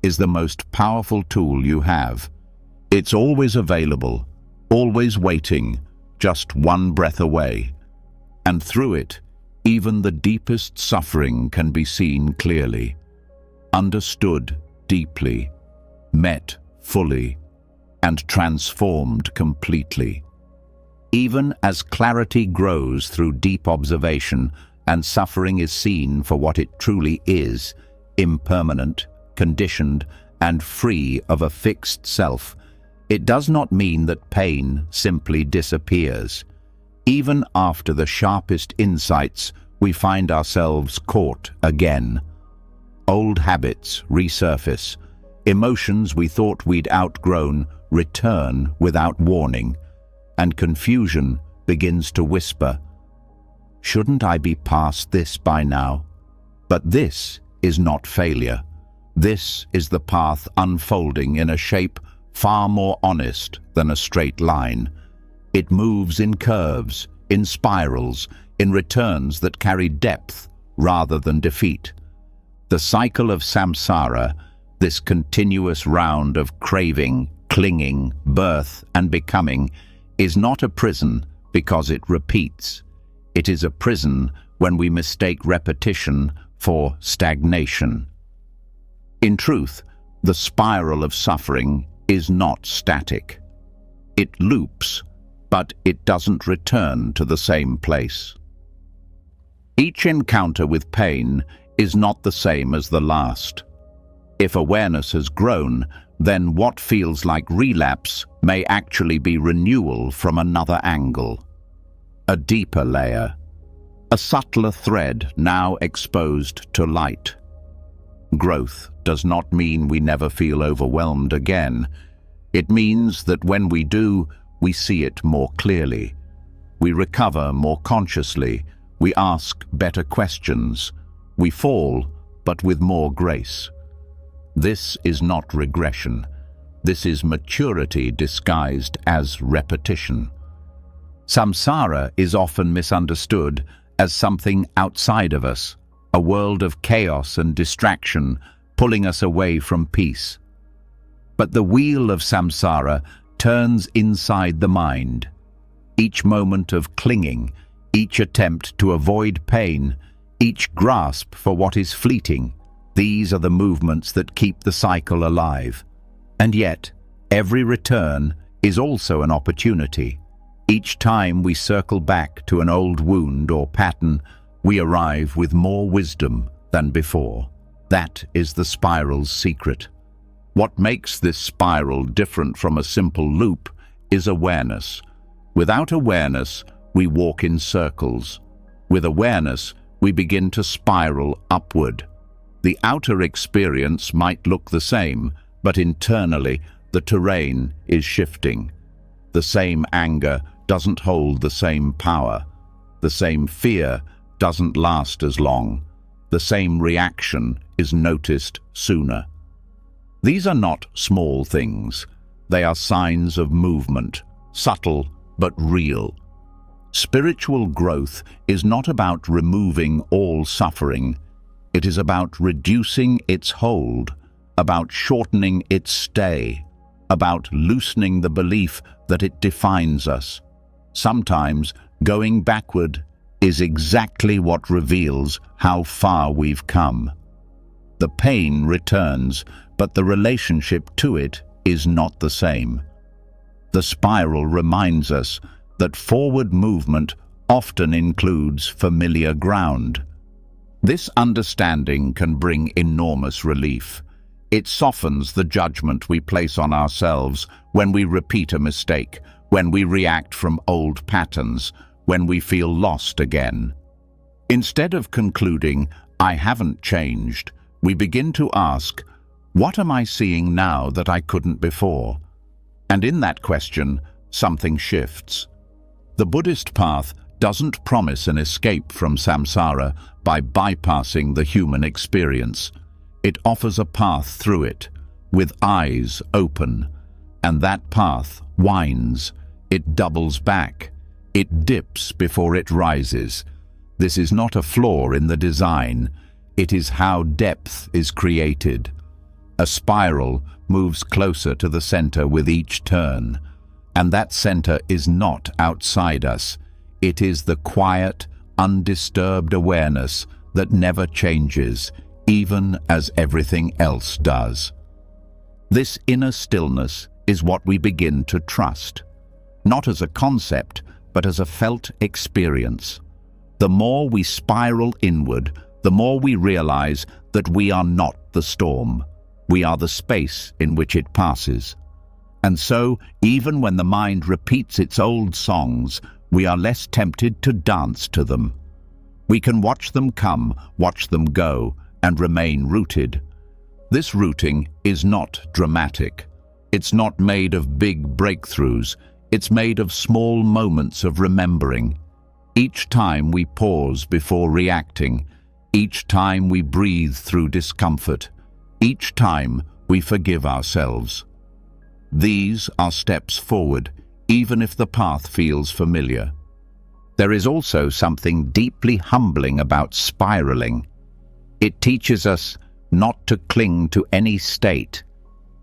is the most powerful tool you have. It's always available, always waiting, just one breath away. And through it, even the deepest suffering can be seen clearly, understood deeply, met fully, and transformed completely. Even as clarity grows through deep observation and suffering is seen for what it truly is, impermanent, conditioned, and free of a fixed self, it does not mean that pain simply disappears. Even after the sharpest insights, we find ourselves caught again. Old habits resurface. Emotions we thought we'd outgrown return without warning. And confusion begins to whisper, "Shouldn't I be past this by now?" But this is not failure. This is the path unfolding in a shape far more honest than a straight line. It moves in curves, in spirals, in returns that carry depth rather than defeat. The cycle of samsara, this continuous round of craving, clinging, birth, and becoming, is not a prison because it repeats. It is a prison when we mistake repetition for stagnation. In truth, the spiral of suffering is not static. It loops, but it doesn't return to the same place. Each encounter with pain is not the same as the last. If awareness has grown, then what feels like relapse may actually be renewal from another angle. A deeper layer, a subtler thread now exposed to light. Growth does not mean we never feel overwhelmed again. It means that when we do, we see it more clearly. We recover more consciously. We ask better questions. We fall, but with more grace. This is not regression. This is maturity disguised as repetition. Samsara is often misunderstood as something outside of us, a world of chaos and distraction pulling us away from peace. But the wheel of samsara turns inside the mind. Each moment of clinging, each attempt to avoid pain, each grasp for what is fleeting, these are the movements that keep the cycle alive. And yet, every return is also an opportunity. Each time we circle back to an old wound or pattern, we arrive with more wisdom than before. That is the spiral's secret. What makes this spiral different from a simple loop is awareness. Without awareness, we walk in circles. With awareness, we begin to spiral upward. The outer experience might look the same, but internally, the terrain is shifting. The same anger doesn't hold the same power. The same fear doesn't last as long. The same reaction is noticed sooner. These are not small things. They are signs of movement, subtle but real. Spiritual growth is not about removing all suffering. It is about reducing its hold, about shortening its stay, about loosening the belief that it defines us. Sometimes going backward is exactly what reveals how far we've come. The pain returns, but the relationship to it is not the same. The spiral reminds us that forward movement often includes familiar ground. This understanding can bring enormous relief. It softens the judgment we place on ourselves when we repeat a mistake, when we react from old patterns, when we feel lost again. Instead of concluding, "I haven't changed," we begin to ask, "What am I seeing now that I couldn't before?" And in that question, something shifts. The Buddhist path doesn't promise an escape from samsara by bypassing the human experience. It offers a path through it, with eyes open, and that path winds. It doubles back. It dips before it rises. This is not a flaw in the design. It is how depth is created. A spiral moves closer to the center with each turn, and that center is not outside us. It is the quiet, undisturbed awareness that never changes, even as everything else does. This inner stillness is what we begin to trust, not as a concept, but as a felt experience. The more we spiral inward, the more we realize that we are not the storm. We are the space in which it passes. And so, even when the mind repeats its old songs, we are less tempted to dance to them. We can watch them come, watch them go, and remain rooted. This rooting is not dramatic. It's not made of big breakthroughs. It's made of small moments of remembering. Each time we pause before reacting, each time we breathe through discomfort, each time we forgive ourselves. These are steps forward, even if the path feels familiar. There is also something deeply humbling about spiraling. It teaches us not to cling to any state,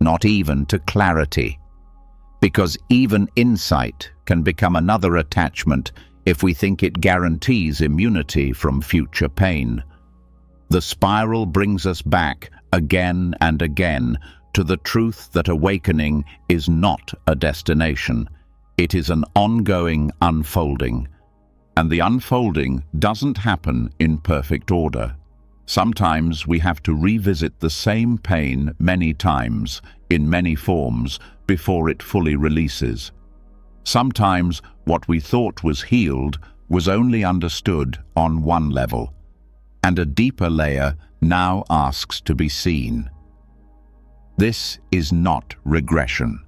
not even to clarity, because even insight can become another attachment if we think it guarantees immunity from future pain. The spiral brings us back again and again to the truth that awakening is not a destination. It is an ongoing unfolding, and the unfolding doesn't happen in perfect order. Sometimes we have to revisit the same pain many times, in many forms, before it fully releases. Sometimes what we thought was healed was only understood on one level, and a deeper layer now asks to be seen. This is not regression.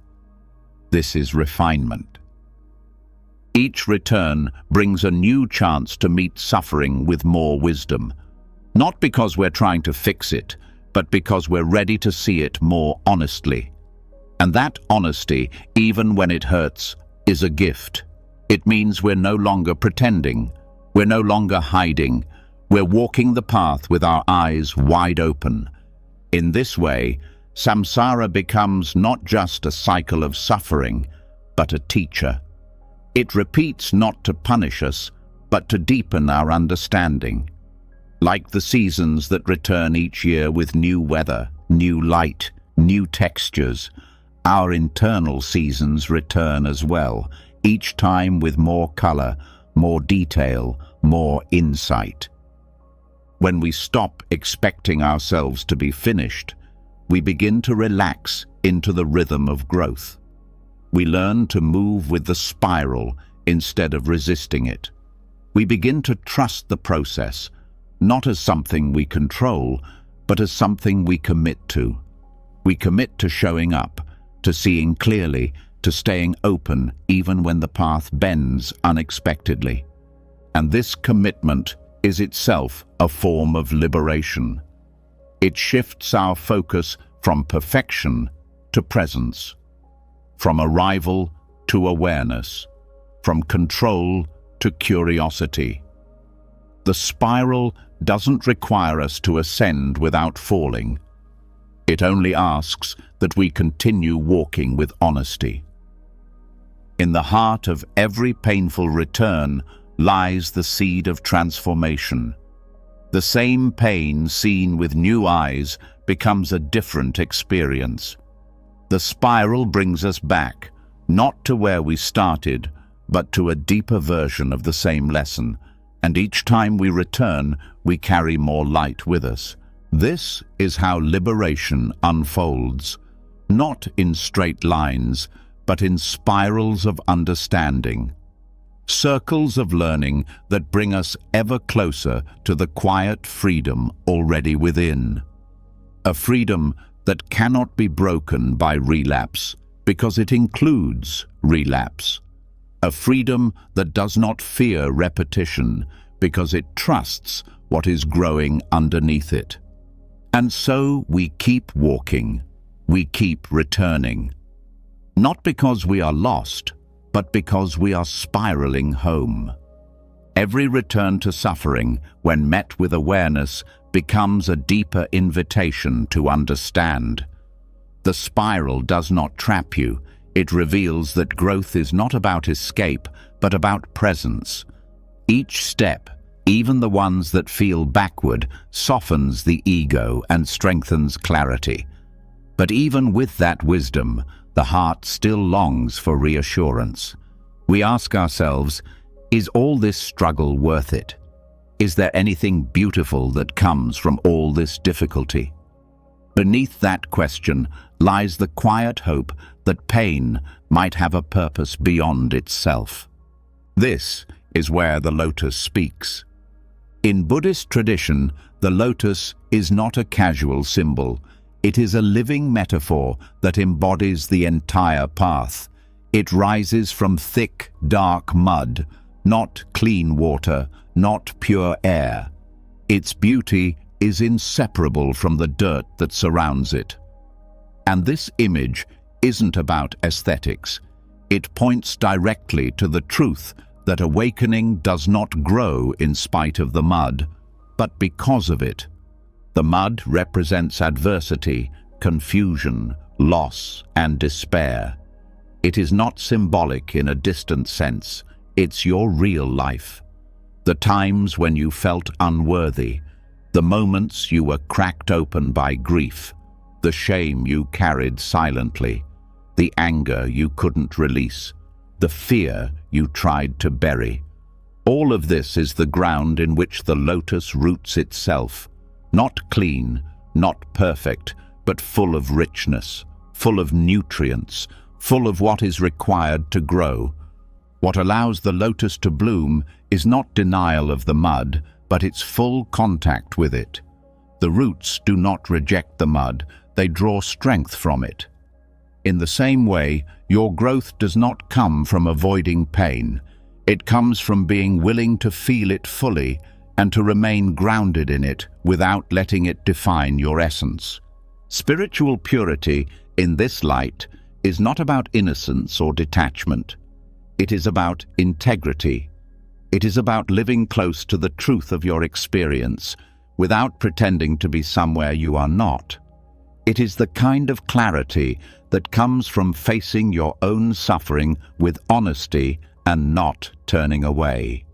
This is refinement. Each return brings a new chance to meet suffering with more wisdom, not because we're trying to fix it, but because we're ready to see it more honestly. And that honesty, even when it hurts, is a gift. It means we're no longer pretending. We're no longer hiding. We're walking the path with our eyes wide open. In this way, samsara becomes not just a cycle of suffering, but a teacher. It repeats not to punish us, but to deepen our understanding. Like the seasons that return each year with new weather, new light, new textures, our internal seasons return as well, each time with more color, more detail, more insight. When we stop expecting ourselves to be finished, we begin to relax into the rhythm of growth. We learn to move with the spiral instead of resisting it. We begin to trust the process, not as something we control, but as something we commit to. We commit to showing up, to seeing clearly, to staying open even when the path bends unexpectedly. And this commitment is itself a form of liberation. It shifts our focus from perfection to presence, from arrival to awareness, from control to curiosity. The spiral doesn't require us to ascend without falling. It only asks that we continue walking with honesty. In the heart of every painful return lies the seed of transformation. The same pain seen with new eyes becomes a different experience. The spiral brings us back, not to where we started, but to a deeper version of the same lesson, and each time we return, we carry more light with us. This is how liberation unfolds, not in straight lines, but in spirals of understanding. Circles of learning that bring us ever closer to the quiet freedom already within. A freedom that cannot be broken by relapse, because it includes relapse. A freedom that does not fear repetition, because it trusts what is growing underneath it. And so we keep walking, we keep returning. Not because we are lost, but because we are spiraling home. Every return to suffering, when met with awareness, becomes a deeper invitation to understand. The spiral does not trap you. It reveals that growth is not about escape, but about presence. Each step, even the ones that feel backward, softens the ego and strengthens clarity. But even with that wisdom, the heart still longs for reassurance. We ask ourselves, is all this struggle worth it? Is there anything beautiful that comes from all this difficulty? Beneath that question lies the quiet hope that pain might have a purpose beyond itself. This is where the lotus speaks. In Buddhist tradition, the lotus is not a casual symbol. It is a living metaphor that embodies the entire path. It rises from thick, dark mud, not clean water, not pure air. Its beauty is inseparable from the dirt that surrounds it. And this image isn't about aesthetics. It points directly to the truth that awakening does not grow in spite of the mud, but because of it. The mud represents adversity, confusion, loss, and despair. It is not symbolic in a distant sense. It's your real life. The times when you felt unworthy, the moments you were cracked open by grief, the shame you carried silently, the anger you couldn't release, the fear you tried to bury. All of this is the ground in which the lotus roots itself, not clean, not perfect, but full of richness, full of nutrients, full of what is required to grow. What allows the lotus to bloom is not denial of the mud, but its full contact with it. The roots do not reject the mud, they draw strength from it. In the same way, your growth does not come from avoiding pain. It comes from being willing to feel it fully and to remain grounded in it without letting it define your essence. Spiritual purity, in this light, is not about innocence or detachment. It is about integrity. It is about living close to the truth of your experience without pretending to be somewhere you are not. It is the kind of clarity that comes from facing your own suffering with honesty and not turning away.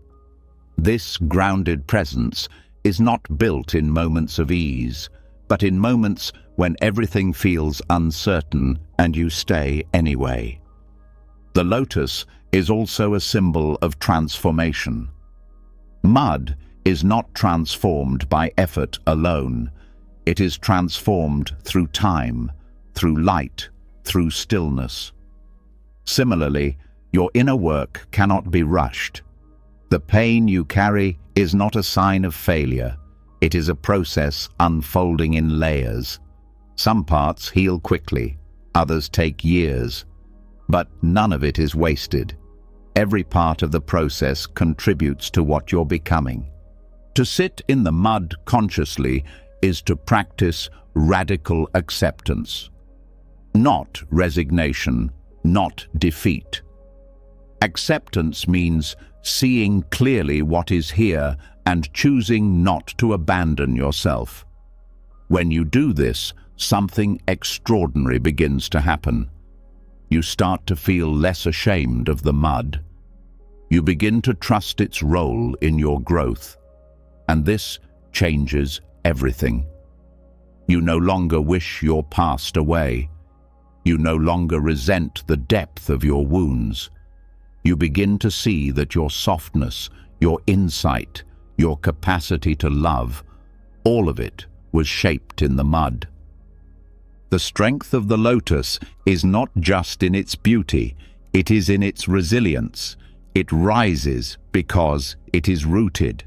This grounded presence is not built in moments of ease, but in moments when everything feels uncertain and you stay anyway. The lotus is also a symbol of transformation. Mud is not transformed by effort alone. It is transformed through time, through light, through stillness. Similarly, your inner work cannot be rushed. The pain you carry is not a sign of failure. It is a process unfolding in layers. Some parts heal quickly, others take years, but none of it is wasted. Every part of the process contributes to what you're becoming. To sit in the mud consciously is to practice radical acceptance. Not resignation, not defeat. Acceptance means seeing clearly what is here and choosing not to abandon yourself. When you do this, something extraordinary begins to happen. You start to feel less ashamed of the mud. You begin to trust its role in your growth. And this changes everything. You no longer wish your past away. You no longer resent the depth of your wounds. You begin to see that your softness, your insight, your capacity to love, all of it was shaped in the mud. The strength of the lotus is not just in its beauty, it is in its resilience. It rises because it is rooted.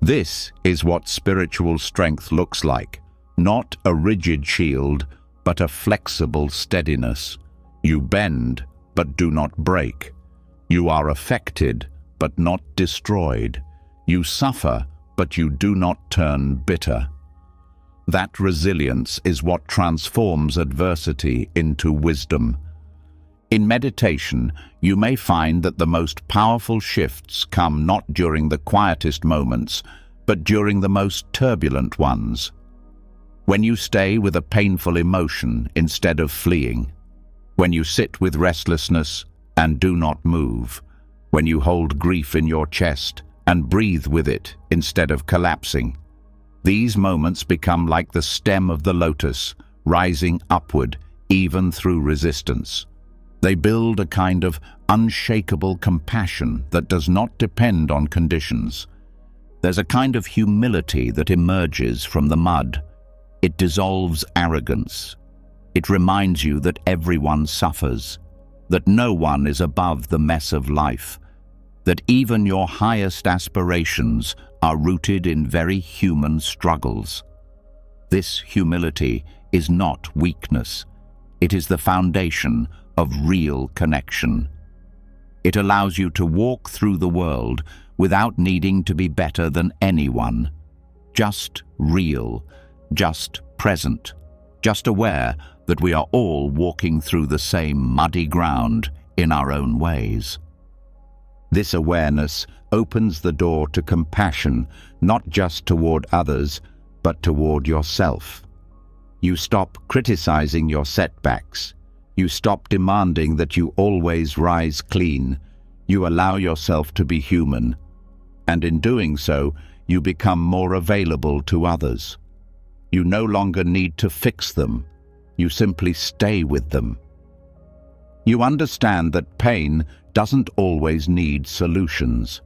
This is what spiritual strength looks like. Not a rigid shield, but a flexible steadiness. You bend, but do not break. You are affected, but not destroyed. You suffer, but you do not turn bitter. That resilience is what transforms adversity into wisdom. In meditation, you may find that the most powerful shifts come not during the quietest moments, but during the most turbulent ones. When you stay with a painful emotion instead of fleeing, when you sit with restlessness and do not move, when you hold grief in your chest and breathe with it instead of collapsing, these moments become like the stem of the lotus, rising upward even through resistance. They build a kind of unshakable compassion that does not depend on conditions. There's a kind of humility that emerges from the mud. It dissolves arrogance. It reminds you that everyone suffers, that no one is above the mess of life, that even your highest aspirations are rooted in very human struggles. This humility is not weakness. It is the foundation of real connection. It allows you to walk through the world without needing to be better than anyone. Just real, just present, just aware that we are all walking through the same muddy ground in our own ways. This awareness opens the door to compassion, not just toward others, but toward yourself. You stop criticizing your setbacks. You stop demanding that you always rise clean. You allow yourself to be human. And in doing so, you become more available to others. You no longer need to fix them. You simply stay with them. You understand that pain doesn't always need solutions.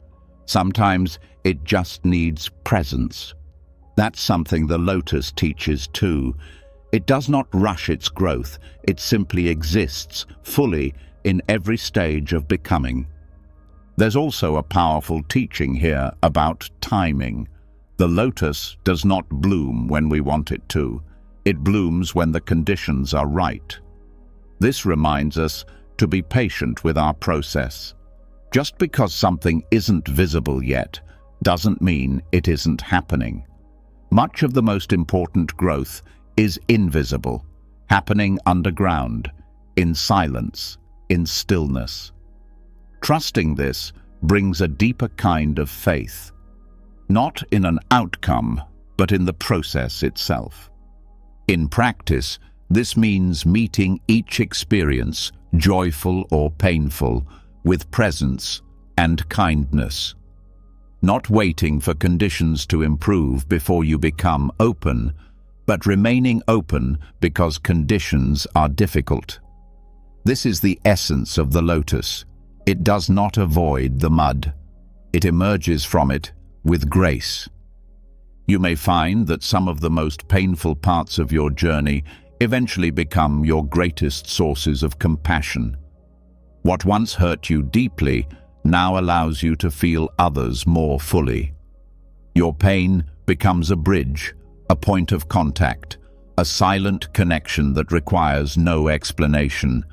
Sometimes it just needs presence. That's something the lotus teaches too. It does not rush its growth. It simply exists fully in every stage of becoming. There's also a powerful teaching here about timing. The lotus does not bloom when we want it to. It blooms when the conditions are right. This reminds us to be patient with our process. Just because something isn't visible yet doesn't mean it isn't happening. Much of the most important growth is invisible, happening underground. in silence, in stillness. Trusting this brings a deeper kind of faith, not in an outcome, but in the process itself. In practice, this means meeting each experience, joyful or painful, with presence and kindness. Not waiting for conditions to improve before you become open, but remaining open because conditions are difficult. This is the essence of the lotus. It does not avoid the mud. It emerges from it with grace. You may find that some of the most painful parts of your journey eventually become your greatest sources of compassion. What once hurt you deeply now allows you to feel others more fully. Your pain becomes a bridge, a point of contact, a silent connection that requires no explanation.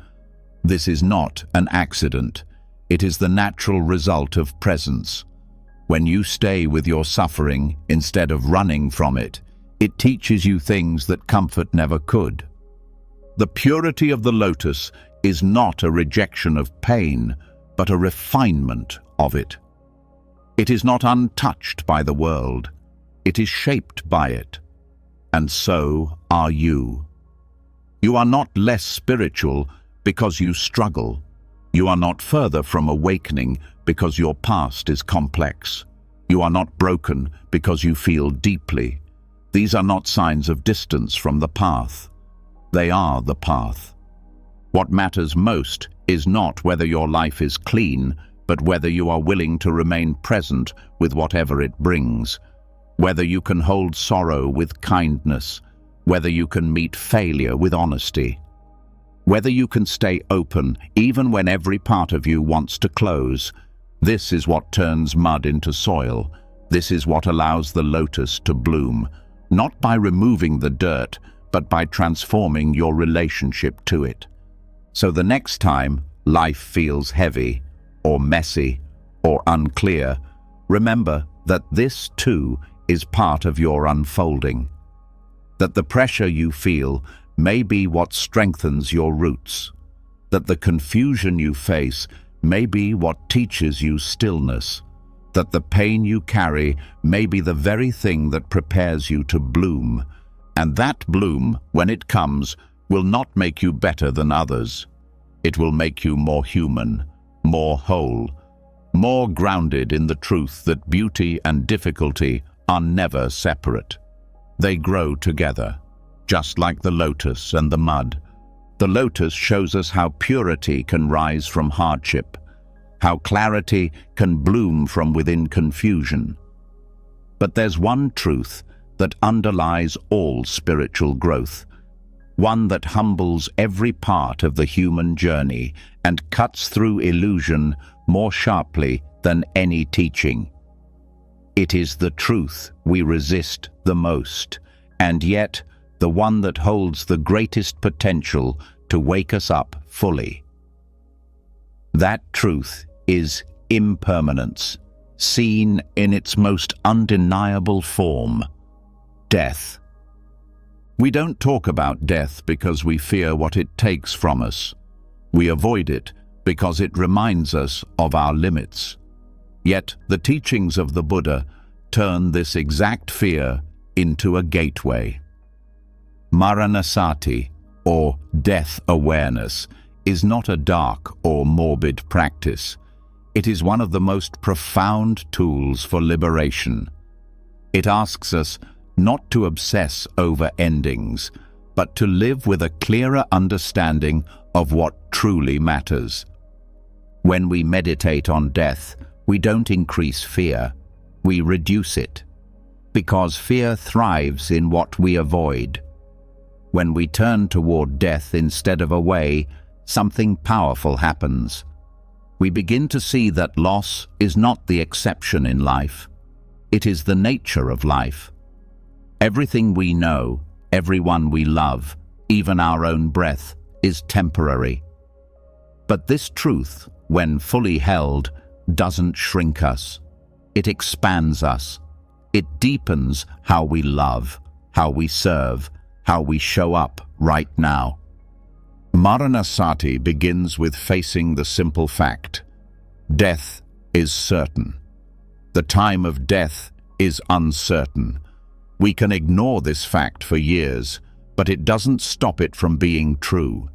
This is not an accident. It is the natural result of presence. When you stay with your suffering instead of running from it, it teaches you things that comfort never could. The purity of the lotus is not a rejection of pain, but a refinement of it. It is not untouched by the world. It is shaped by it. And so are you. You are not less spiritual because you struggle. You are not further from awakening because your past is complex. You are not broken because you feel deeply. These are not signs of distance from the path. They are the path. What matters most is not whether your life is clean, but whether you are willing to remain present with whatever it brings. Whether you can hold sorrow with kindness. Whether you can meet failure with honesty. Whether you can stay open even when every part of you wants to close. This is what turns mud into soil. This is what allows the lotus to bloom, not by removing the dirt, but by transforming your relationship to it. So the next time life feels heavy, or messy, or unclear, remember that this too is part of your unfolding. That the pressure you feel may be what strengthens your roots. That the confusion you face may be what teaches you stillness. That the pain you carry may be the very thing that prepares you to bloom. And that bloom, when it comes, will not make you better than others. It will make you more human, more whole, more grounded in the truth that beauty and difficulty are never separate. They grow together, just like the lotus and the mud. The lotus shows us how purity can rise from hardship, how clarity can bloom from within confusion. But there's one truth that underlies all spiritual growth, one that humbles every part of the human journey and cuts through illusion more sharply than any teaching. It is the truth we resist the most, and yet the one that holds the greatest potential to wake us up fully. That truth is impermanence, seen in its most undeniable form, death. We don't talk about death because we fear what it takes from us. We avoid it because it reminds us of our limits. Yet the teachings of the Buddha turn this exact fear into a gateway. Maranasati, or death awareness, is not a dark or morbid practice. It is one of the most profound tools for liberation. It asks us not to obsess over endings, but to live with a clearer understanding of what truly matters. When we meditate on death, we don't increase fear, we reduce it, because fear thrives in what we avoid. When we turn toward death instead of away, something powerful happens. We begin to see that loss is not the exception in life. It is the nature of life. Everything we know, everyone we love, even our own breath, is temporary. But this truth, when fully held, doesn't shrink us. It expands us. It deepens how we love, how we serve, how we show up right now. Maranasati begins with facing the simple fact: death is certain. The time of death is uncertain. We can ignore this fact for years, but it doesn't stop it from being true.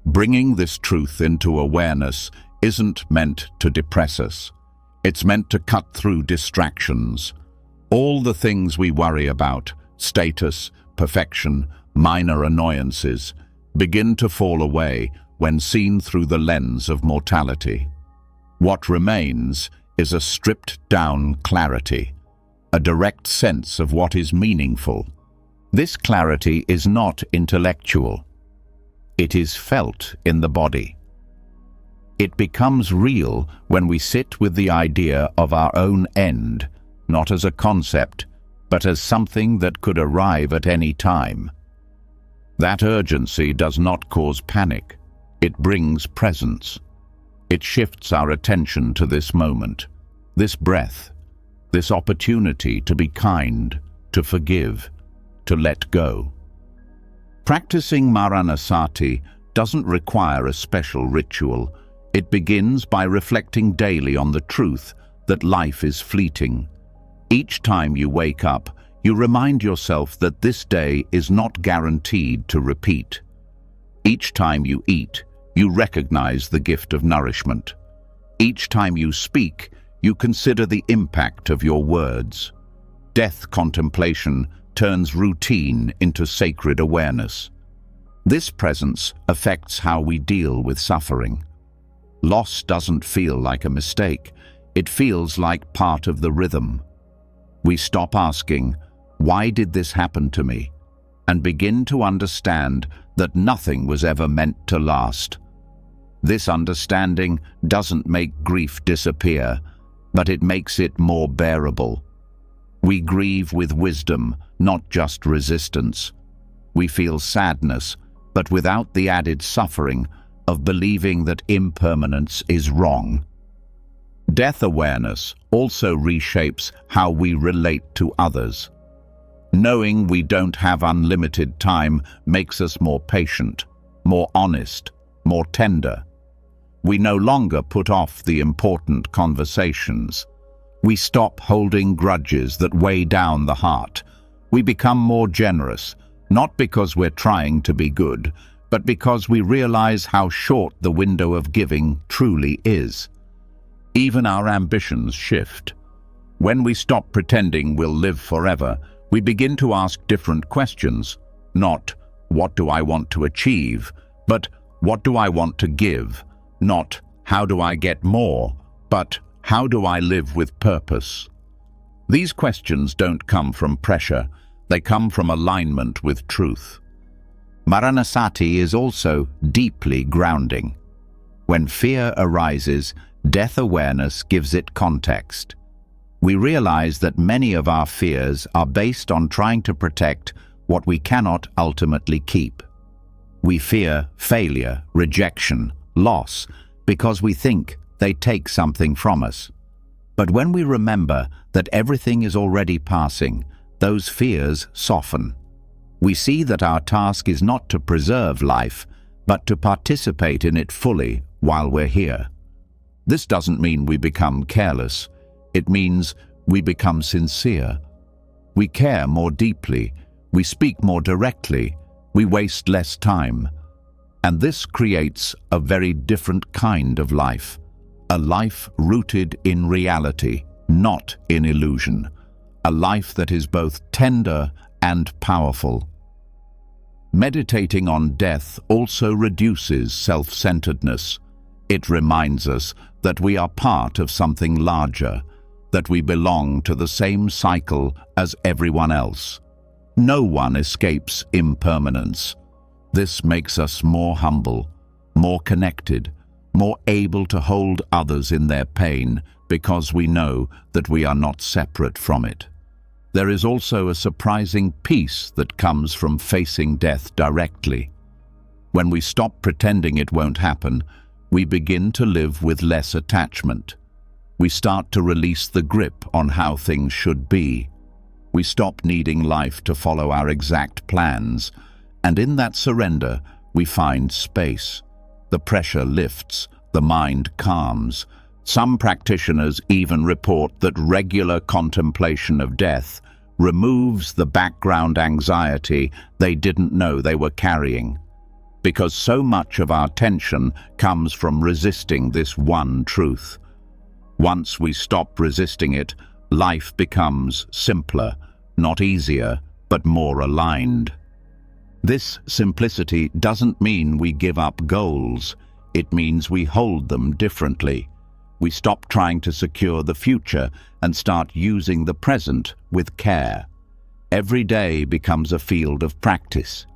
Bringing this truth into awareness isn't meant to depress us. It's meant to cut through distractions. All the things we worry about, status, perfection, minor annoyances, begin to fall away when seen through the lens of mortality. What remains is a stripped-down clarity, a direct sense of what is meaningful. This clarity is not intellectual. It is felt in the body. It becomes real when we sit with the idea of our own end, not as a concept, but as something that could arrive at any time. That urgency does not cause panic. It brings presence. It shifts our attention to this moment, this breath, this opportunity to be kind, to forgive, to let go. Practicing Maranasati doesn't require a special ritual. It begins by reflecting daily on the truth that life is fleeting. Each time you wake up, you remind yourself that this day is not guaranteed to repeat. Each time you eat, you recognize the gift of nourishment. Each time you speak, you consider the impact of your words. Death contemplation turns routine into sacred awareness. This presence affects how we deal with suffering. Loss doesn't feel like a mistake. It feels like part of the rhythm. We stop asking, "Why did this happen to me?" and begin to understand that nothing was ever meant to last. This understanding doesn't make grief disappear, but it makes it more bearable. We grieve with wisdom, not just resistance. We feel sadness, but without the added suffering of believing that impermanence is wrong. Death awareness also reshapes how we relate to others. Knowing we don't have unlimited time makes us more patient, more honest, more tender. We no longer put off the important conversations. We stop holding grudges that weigh down the heart. We become more generous, not because we're trying to be good, but because we realize how short the window of giving truly is. Even our ambitions shift. When we stop pretending we'll live forever, we begin to ask different questions. Not, "What do I want to achieve?" but "What do I want to give?" Not, "How do I get more?" but "How do I live with purpose?" These questions don't come from pressure. They come from alignment with truth. Maranasati is also deeply grounding. When fear arises, death awareness gives it context. We realize that many of our fears are based on trying to protect what we cannot ultimately keep. We fear failure, rejection, loss, because we think they take something from us. But when we remember that everything is already passing, those fears soften. We see that our task is not to preserve life, but to participate in it fully while we're here. This doesn't mean we become careless. It means we become sincere. We care more deeply. We speak more directly. We waste less time. And this creates a very different kind of life. A life rooted in reality, not in illusion. A life that is both tender and powerful. Meditating on death also reduces self-centeredness. It reminds us that we are part of something larger, that we belong to the same cycle as everyone else. No one escapes impermanence. This makes us more humble, more connected, more able to hold others in their pain because we know that we are not separate from it. There is also a surprising peace that comes from facing death directly. When we stop pretending it won't happen, we begin to live with less attachment. We start to release the grip on how things should be. We stop needing life to follow our exact plans, and in that surrender, we find space. The pressure lifts, the mind calms. Some practitioners even report that regular contemplation of death removes the background anxiety they didn't know they were carrying, because so much of our tension comes from resisting this one truth. Once we stop resisting it, life becomes simpler, not easier, but more aligned. This simplicity doesn't mean we give up goals. It means we hold them differently. We stop trying to secure the future and start using the present with care. Every day becomes a field of practice.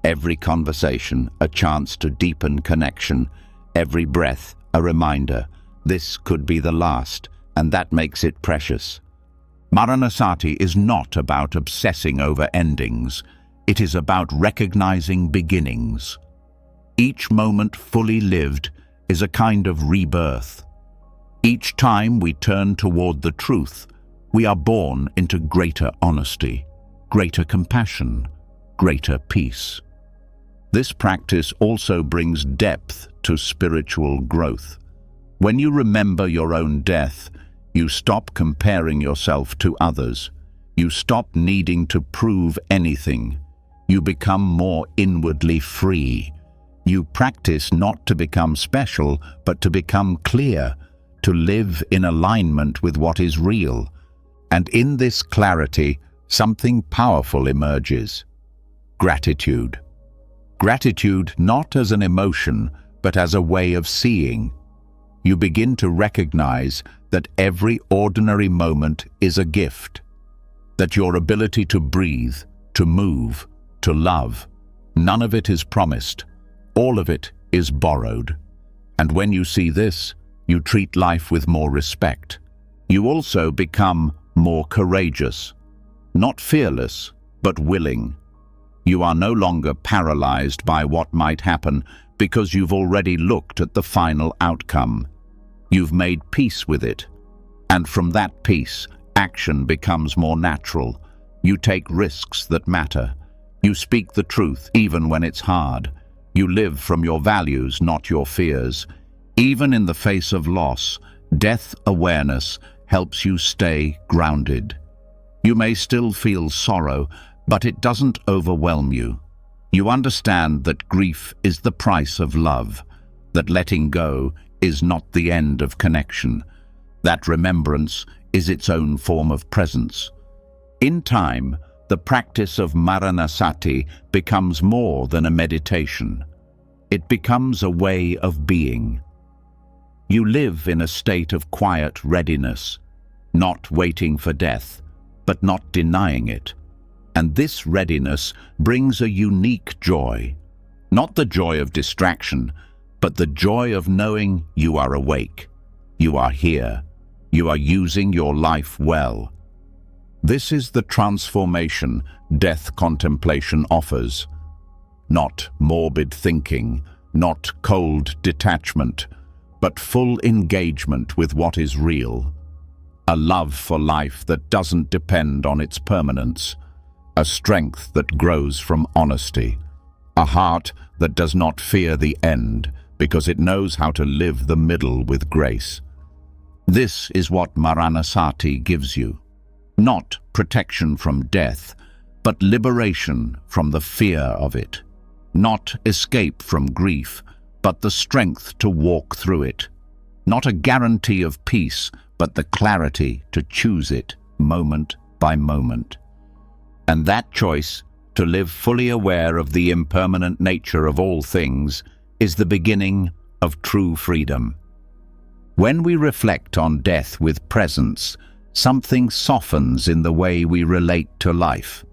Every conversation a chance to deepen connection. Every breath a reminder. This could be the last, and that makes it precious. Maranasati is not about obsessing over endings. It is about recognizing beginnings. Each moment fully lived is a kind of rebirth. Each time we turn toward the truth, we are born into greater honesty, greater compassion, greater peace. This practice also brings depth to spiritual growth. When you remember your own death, you stop comparing yourself to others. You stop needing to prove anything. You become more inwardly free. You practice not to become special, but to become clear, to live in alignment with what is real. And in this clarity, something powerful emerges. Gratitude. Gratitude not as an emotion, but as a way of seeing. You begin to recognize that every ordinary moment is a gift, that your ability to breathe, to move, to love, none of it is promised, all of it is borrowed. And when you see this, you treat life with more respect. You also become more courageous, not fearless, but willing. You are no longer paralyzed by what might happen because you've already looked at the final outcome. You've made peace with it. And from that peace, action becomes more natural. You take risks that matter. You speak the truth even when it's hard. You live from your values, not your fears. Even in the face of loss, death awareness helps you stay grounded. You may still feel sorrow, but it doesn't overwhelm you. You understand that grief is the price of love, that letting go is not the end of connection, that remembrance is its own form of presence. In time, the practice of Maranasati becomes more than a meditation. It becomes a way of being. You live in a state of quiet readiness, not waiting for death, but not denying it. And this readiness brings a unique joy, not the joy of distraction, but the joy of knowing you are awake, you are here, you are using your life well. This is the transformation death contemplation offers. Not morbid thinking, not cold detachment, but full engagement with what is real. A love for life that doesn't depend on its permanence. A strength that grows from honesty. A heart that does not fear the end because it knows how to live the middle with grace. This is what Maranasati gives you. Not protection from death, but liberation from the fear of it. Not escape from grief, but the strength to walk through it. Not a guarantee of peace, but the clarity to choose it moment by moment. And that choice, to live fully aware of the impermanent nature of all things, is the beginning of true freedom. When we reflect on death with presence, something softens in the way we relate to life.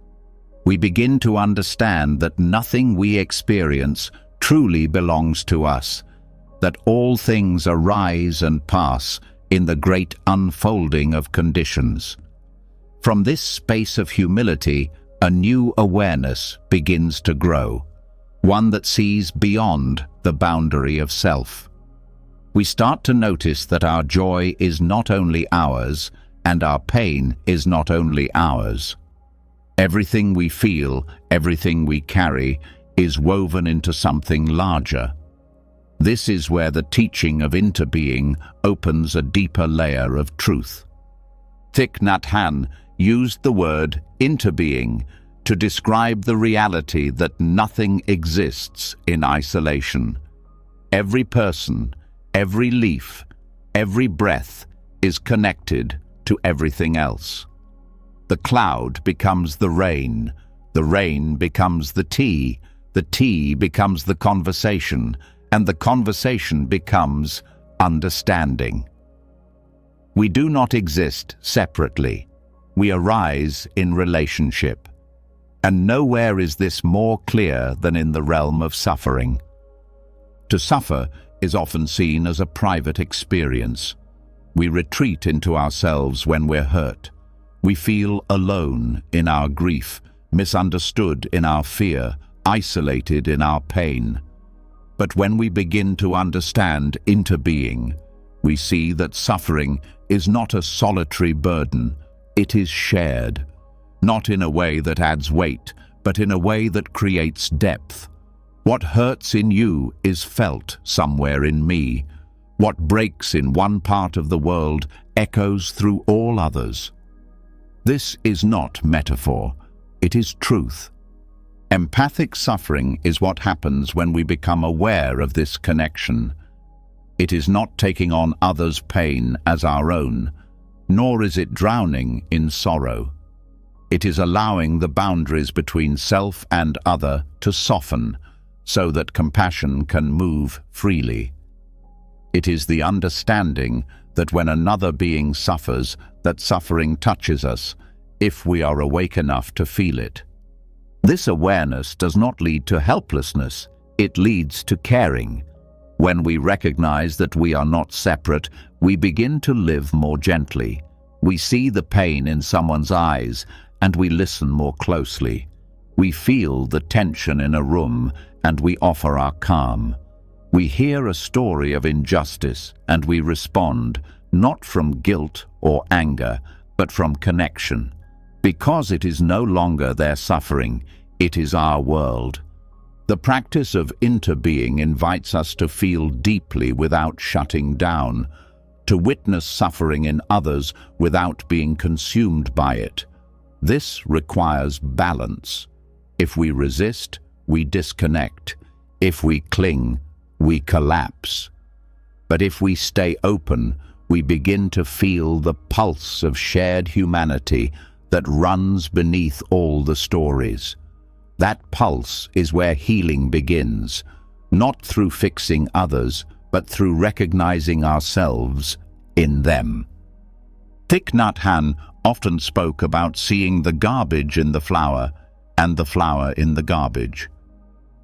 We begin to understand that nothing we experience truly belongs to us, that all things arise and pass in the great unfolding of conditions. From this space of humility, a new awareness begins to grow, one that sees beyond the boundary of self. We start to notice that our joy is not only ours, and our pain is not only ours. Everything we feel, everything we carry, is woven into something larger. This is where the teaching of Interbeing opens a deeper layer of truth. Thich Nhat Hanh used the word interbeing to describe the reality that nothing exists in isolation. Every person, every leaf, every breath is connected to everything else. The cloud becomes the rain becomes the tea becomes the conversation, and the conversation becomes understanding. We do not exist separately. We arise in relationship. And nowhere is this more clear than in the realm of suffering. To suffer is often seen as a private experience. We retreat into ourselves when we're hurt. We feel alone in our grief, misunderstood in our fear, isolated in our pain. But when we begin to understand Interbeing, we see that suffering is not a solitary burden. It is shared, not in a way that adds weight, but in a way that creates depth. What hurts in you is felt somewhere in me. What breaks in one part of the world echoes through all others. This is not metaphor, it is truth. Empathic suffering is what happens when we become aware of this connection. It is not taking on others' pain as our own, nor is it drowning in sorrow. It is allowing the boundaries between self and other to soften, so that compassion can move freely. It is the understanding that when another being suffers, that suffering touches us, if we are awake enough to feel it. This awareness does not lead to helplessness, it leads to caring. When we recognize that we are not separate, we begin to live more gently. We see the pain in someone's eyes, and we listen more closely. We feel the tension in a room, and we offer our calm. We hear a story of injustice, and we respond, not from guilt or anger, but from connection. Because it is no longer their suffering, it is our world. The practice of Interbeing invites us to feel deeply without shutting down, to witness suffering in others without being consumed by it. This requires balance. If we resist, we disconnect. If we cling, we collapse. But if we stay open, we begin to feel the pulse of shared humanity that runs beneath all the stories. That pulse is where healing begins, not through fixing others, but through recognizing ourselves in them. Thich Nhat Hanh often spoke about seeing the garbage in the flower and the flower in the garbage.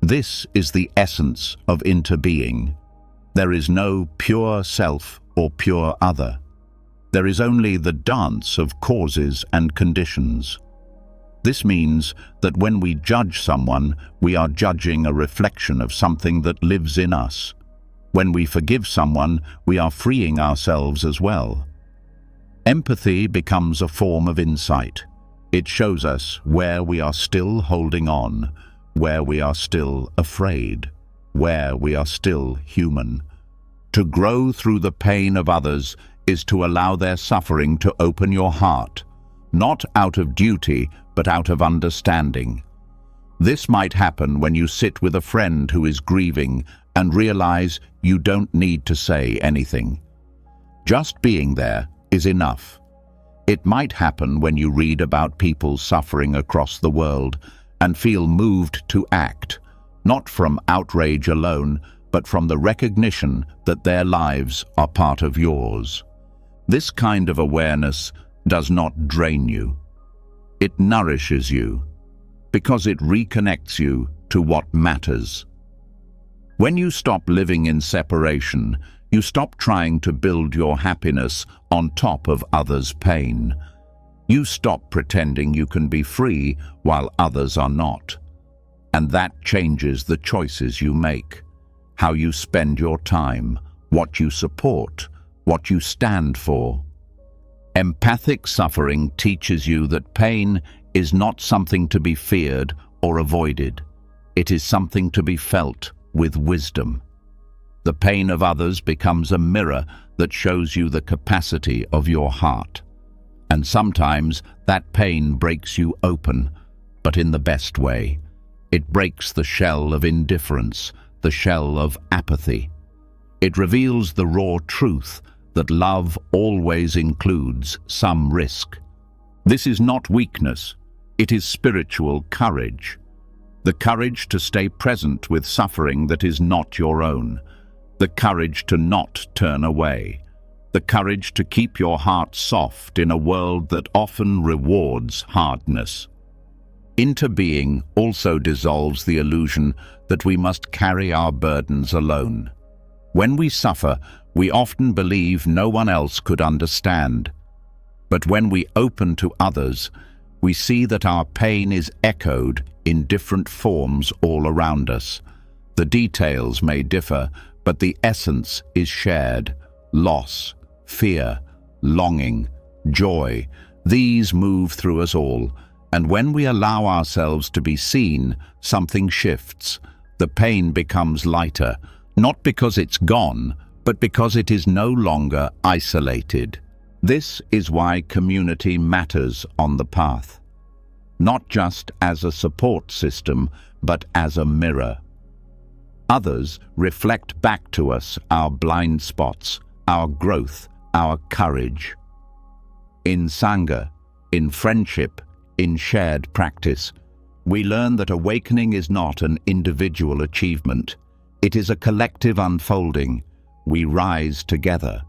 This is the essence of Interbeing. There is no pure self or pure other. There is only the dance of causes and conditions. This means that when we judge someone, we are judging a reflection of something that lives in us. When we forgive someone, we are freeing ourselves as well. Empathy becomes a form of insight. It shows us where we are still holding on, where we are still afraid, where we are still human. To grow through the pain of others is to allow their suffering to open your heart, not out of duty, but out of understanding. This might happen when you sit with a friend who is grieving and realize you don't need to say anything. Just being there is enough. It might happen when you read about people suffering across the world and feel moved to act, not from outrage alone, but from the recognition that their lives are part of yours. This kind of awareness does not drain you. It nourishes you, because it reconnects you to what matters. When you stop living in separation, you stop trying to build your happiness on top of others' pain. You stop pretending you can be free while others are not. And that changes the choices you make, how you spend your time, what you support, what you stand for. Empathic suffering teaches you that pain is not something to be feared or avoided. It is something to be felt with wisdom. The pain of others becomes a mirror that shows you the capacity of your heart. And sometimes that pain breaks you open, but in the best way. It breaks the shell of indifference, the shell of apathy. It reveals the raw truth that love always includes some risk. This is not weakness, it is spiritual courage. The courage to stay present with suffering that is not your own. The courage to not turn away. The courage to keep your heart soft in a world that often rewards hardness. Interbeing also dissolves the illusion that we must carry our burdens alone. When we suffer, we often believe no one else could understand. But when we open to others, we see that our pain is echoed in different forms all around us. The details may differ, but the essence is shared. Loss, fear, longing, joy, these move through us all, and when we allow ourselves to be seen, something shifts. The pain becomes lighter, not because it's gone, but because it is no longer isolated. This is why community matters on the path. Not just as a support system, but as a mirror. Others reflect back to us our blind spots, our growth, our courage. In Sangha, in friendship, in shared practice, we learn that awakening is not an individual achievement. It is a collective unfolding. We rise together.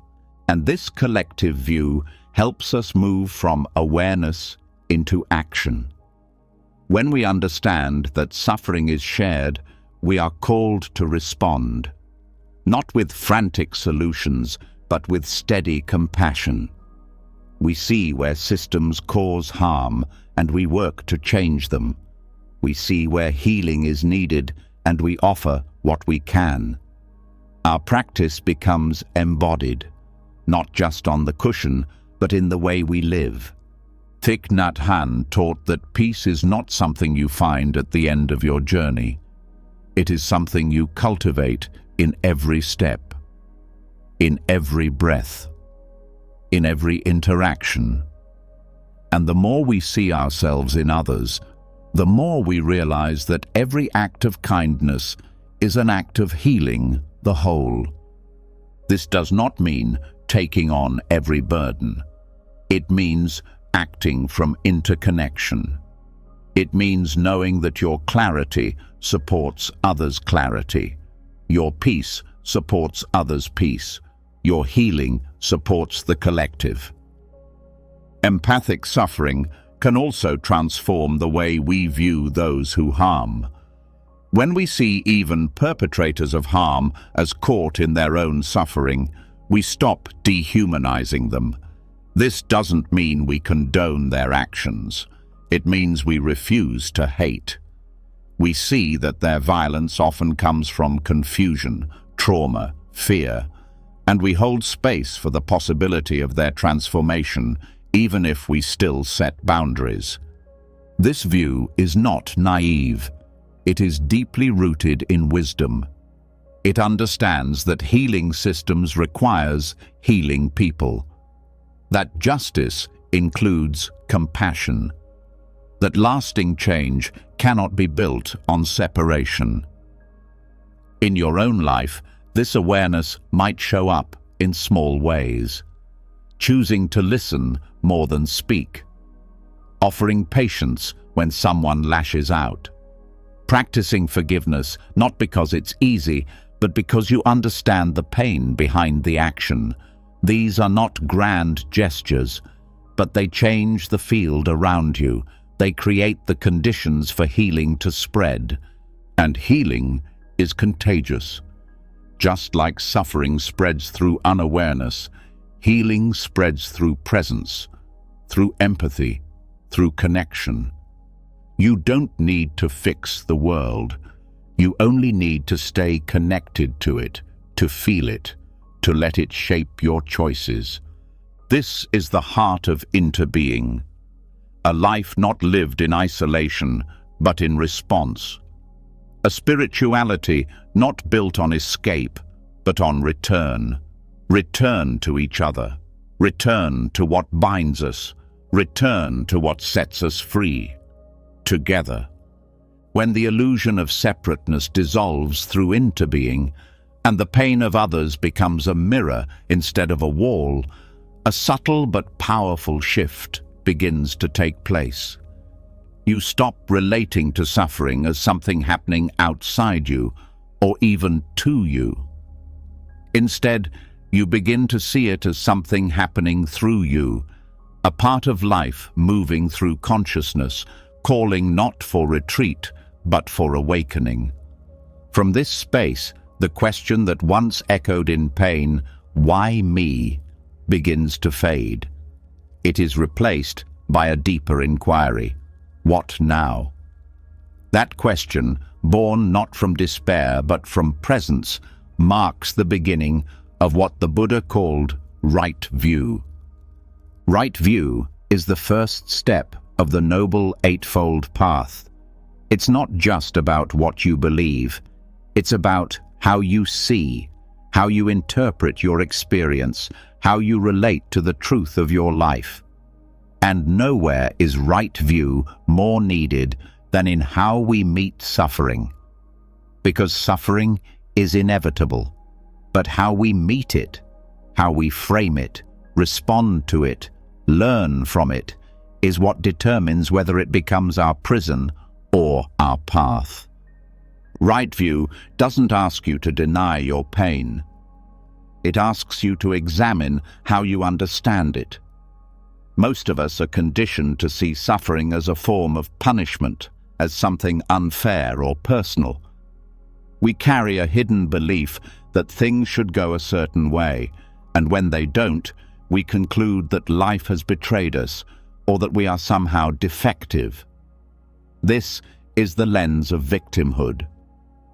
And this collective view helps us move from awareness into action. When we understand that suffering is shared, we are called to respond, not with frantic solutions, but with steady compassion. We see where systems cause harm, and we work to change them. We see where healing is needed, and we offer what we can. Our practice becomes embodied, not just on the cushion, but in the way we live. Thich Nhat Hanh taught that peace is not something you find at the end of your journey. It is something you cultivate in every step, in every breath, in every interaction. And the more we see ourselves in others, the more we realize that every act of kindness is an act of healing the whole. This does not mean taking on every burden. It means acting from interconnection. It means knowing that your clarity supports others' clarity. Your peace supports others' peace. Your healing supports the collective. Empathic suffering can also transform the way we view those who harm. When we see even perpetrators of harm as caught in their own suffering, we stop dehumanizing them. This doesn't mean we condone their actions. It means we refuse to hate. We see that their violence often comes from confusion, trauma, fear, and we hold space for the possibility of their transformation, even if we still set boundaries. This view is not naive. It is deeply rooted in wisdom. It understands that healing systems requires healing people, that justice includes compassion, that lasting change cannot be built on separation. In your own life, this awareness might show up in small ways. Choosing to listen more than speak. Offering patience when someone lashes out. Practicing forgiveness not because it's easy, but because you understand the pain behind the action. These are not grand gestures, but they change the field around you. They create the conditions for healing to spread. And healing is contagious. Just like suffering spreads through unawareness, healing spreads through presence, through empathy, through connection. You don't need to fix the world. You only need to stay connected to it, to feel it, to let it shape your choices. This is the heart of Interbeing. A life not lived in isolation, but in response. A spirituality not built on escape, but on return. Return to each other. Return to what binds us. Return to what sets us free. Together. When the illusion of separateness dissolves through interbeing, and the pain of others becomes a mirror instead of a wall, a subtle but powerful shift begins to take place. You stop relating to suffering as something happening outside you, or even to you. Instead, you begin to see it as something happening through you, a part of life moving through consciousness, calling not for retreat, but for awakening. From this space, the question that once echoed in pain, "Why me?" begins to fade. It is replaced by a deeper inquiry. What now? That question, born not from despair but from presence, marks the beginning of what the Buddha called right view. Right view is the first step of the Noble Eightfold Path. It's not just about what you believe, it's about how you see, how you interpret your experience, how you relate to the truth of your life. And nowhere is right view more needed than in how we meet suffering. Because suffering is inevitable, but how we meet it, how we frame it, respond to it, learn from it, is what determines whether it becomes our prison or our path. Right view doesn't ask you to deny your pain. It asks you to examine how you understand it. Most of us are conditioned to see suffering as a form of punishment, as something unfair or personal. We carry a hidden belief that things should go a certain way, and when they don't, we conclude that life has betrayed us, or that we are somehow defective. This is the lens of victimhood.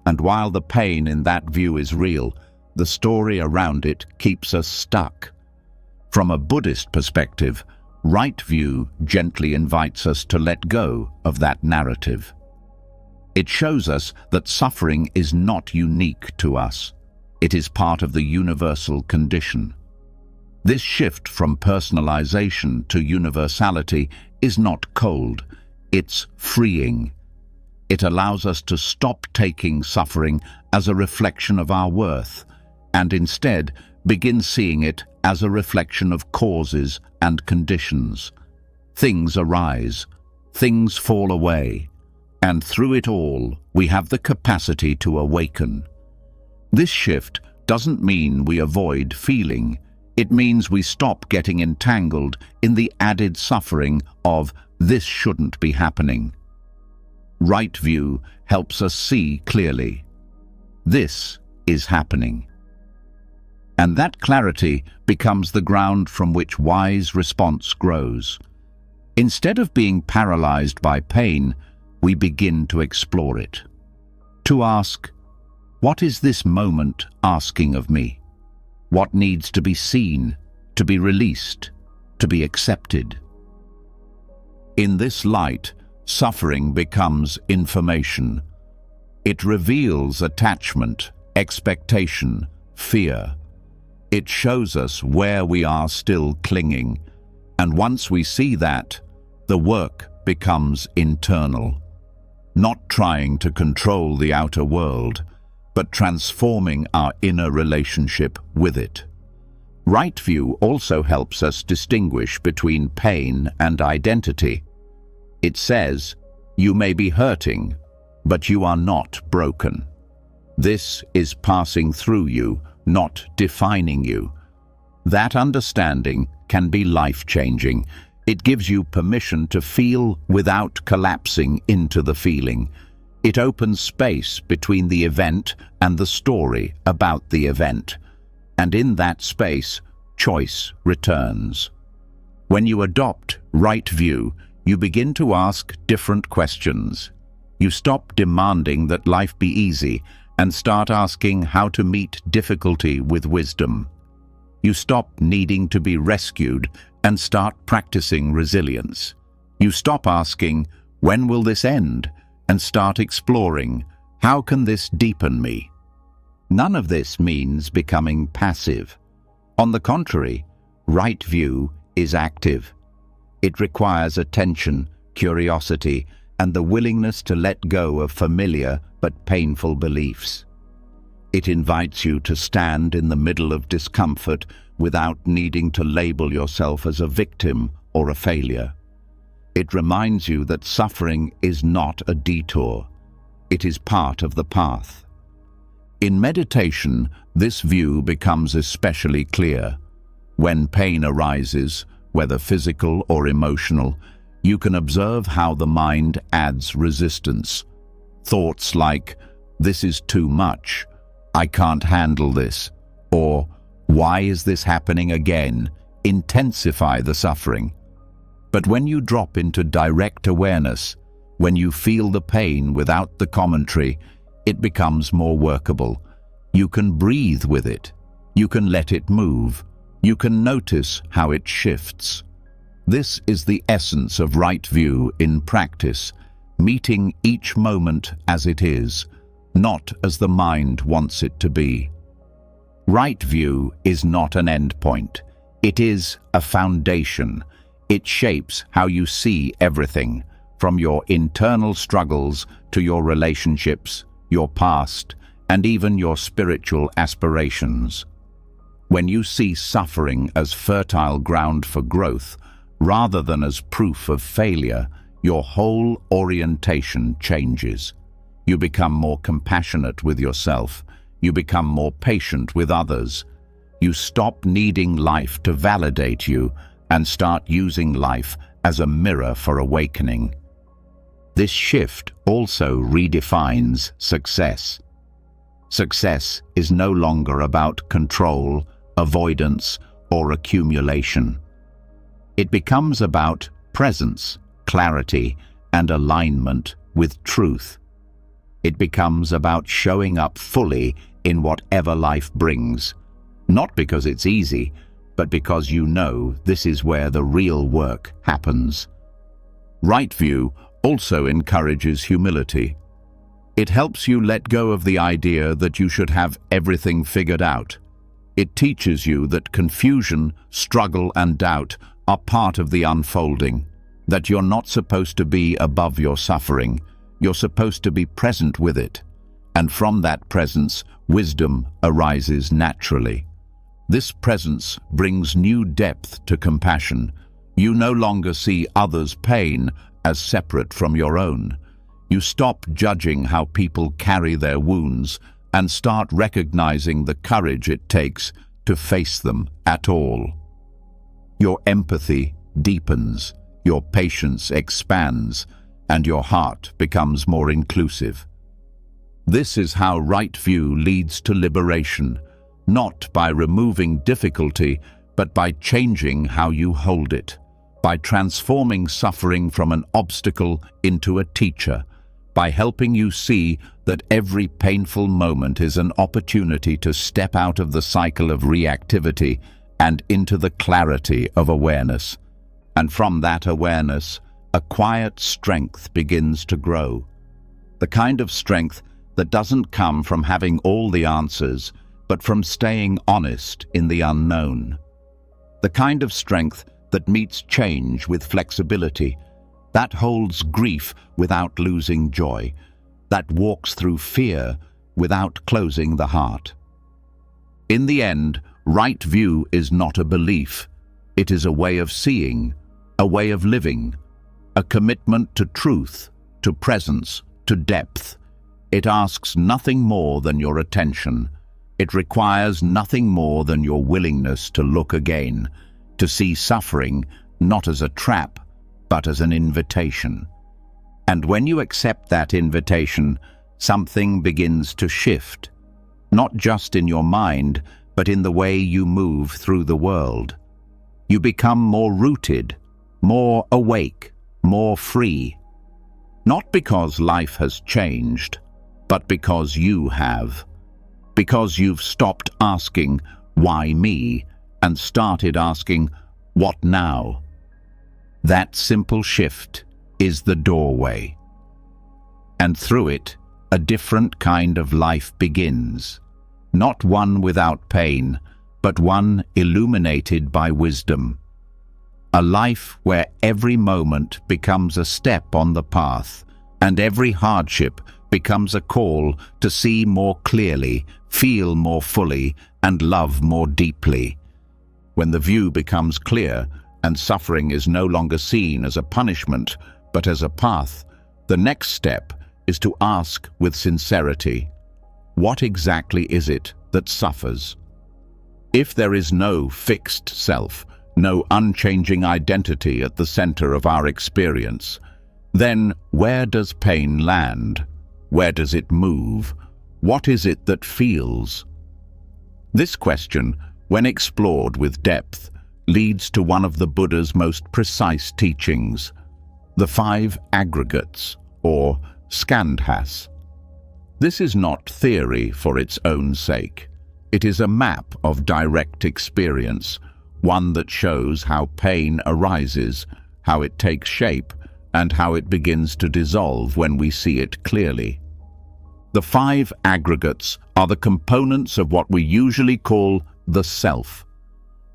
And while the pain in that view is real, the story around it keeps us stuck. From a Buddhist perspective, right view gently invites us to let go of that narrative. It shows us that suffering is not unique to us. It is part of the universal condition. This shift from personalization to universality is not cold, it's freeing. It allows us to stop taking suffering as a reflection of our worth, and instead begin seeing it as a reflection of causes and conditions. Things arise, things fall away, and through it all, we have the capacity to awaken. This shift doesn't mean we avoid feeling. It means we stop getting entangled in the added suffering of "this shouldn't be happening." Right view helps us see clearly. This is happening. And that clarity becomes the ground from which wise response grows. Instead of being paralyzed by pain, we begin to explore it. To ask, what is this moment asking of me? What needs to be seen, to be released, to be accepted? In this light, suffering becomes information. It reveals attachment, expectation, fear. It shows us where we are still clinging, and once we see that, the work becomes internal. Not trying to control the outer world, but transforming our inner relationship with it. Right view also helps us distinguish between pain and identity. It says, you may be hurting, but you are not broken. This is passing through you, not defining you. That understanding can be life-changing. It gives you permission to feel without collapsing into the feeling. It opens space between the event and the story about the event. And in that space, choice returns. When you adopt right view, you begin to ask different questions. You stop demanding that life be easy and start asking how to meet difficulty with wisdom. You stop needing to be rescued and start practicing resilience. You stop asking, when will this end? And start exploring, How can this deepen me? None of this means becoming passive. On the contrary, right view is active. It requires attention, curiosity, and the willingness to let go of familiar but painful beliefs. It invites you to stand in the middle of discomfort without needing to label yourself as a victim or a failure. It reminds you that suffering is not a detour. It is part of the path. In meditation, this view becomes especially clear. When pain arises, whether physical or emotional, you can observe how the mind adds resistance. Thoughts like, "This is too much," "I can't handle this," or "Why is this happening again?" intensify the suffering. But when you drop into direct awareness, when you feel the pain without the commentary, it becomes more workable. You can breathe with it. You can let it move. You can notice how it shifts. This is the essence of right view in practice, meeting each moment as it is, not as the mind wants it to be. Right view is not an endpoint. It is a foundation. It shapes how you see everything, from your internal struggles to your relationships, your past, and even your spiritual aspirations. When you see suffering as fertile ground for growth, rather than as proof of failure, your whole orientation changes. You become more compassionate with yourself. You become more patient with others. You stop needing life to validate you and start using life as a mirror for awakening. This shift also redefines success. Success is no longer about control, avoidance, or accumulation. It becomes about presence, clarity, and alignment with truth. It becomes about showing up fully in whatever life brings, not because it's easy, but because you know this is where the real work happens. Right view also encourages humility. It helps you let go of the idea that you should have everything figured out. It teaches you that confusion, struggle, and doubt are part of the unfolding, that you're not supposed to be above your suffering, you're supposed to be present with it, and from that presence, wisdom arises naturally. This presence brings new depth to compassion. You no longer see others' pain as separate from your own. You stop judging how people carry their wounds and start recognizing the courage it takes to face them at all. Your empathy deepens, your patience expands, and your heart becomes more inclusive. This is how right view leads to liberation, not by removing difficulty, but by changing how you hold it, by transforming suffering from an obstacle into a teacher, by helping you see that every painful moment is an opportunity to step out of the cycle of reactivity and into the clarity of awareness. And from that awareness, a quiet strength begins to grow. The kind of strength that doesn't come from having all the answers, but from staying honest in the unknown. The kind of strength that meets change with flexibility, that holds grief without losing joy, that walks through fear without closing the heart. In the end, right view is not a belief. It is a way of seeing, a way of living, a commitment to truth, to presence, to depth. It asks nothing more than your attention. It requires nothing more than your willingness to look again, to see suffering not as a trap, but as an invitation. And when you accept that invitation, something begins to shift, not just in your mind, but in the way you move through the world. You become more rooted, more awake, more free. Not because life has changed, but because you have. Because you've stopped asking, "Why me?" and started asking, "What now?" That simple shift is the doorway. And through it, a different kind of life begins. Not one without pain, but one illuminated by wisdom. A life where every moment becomes a step on the path, and every hardship becomes a call to see more clearly, feel more fully, and love more deeply. When the view becomes clear, and suffering is no longer seen as a punishment, but as a path, the next step is to ask with sincerity, what exactly is it that suffers? If there is no fixed self, no unchanging identity at the center of our experience, then where does pain land? Where does it move? What is it that feels? This question, when explored with depth, leads to one of the Buddha's most precise teachings, the 5 aggregates, or skandhas. This is not theory for its own sake. It is a map of direct experience, one that shows how pain arises, how it takes shape, and how it begins to dissolve when we see it clearly. The 5 aggregates are the components of what we usually call the self.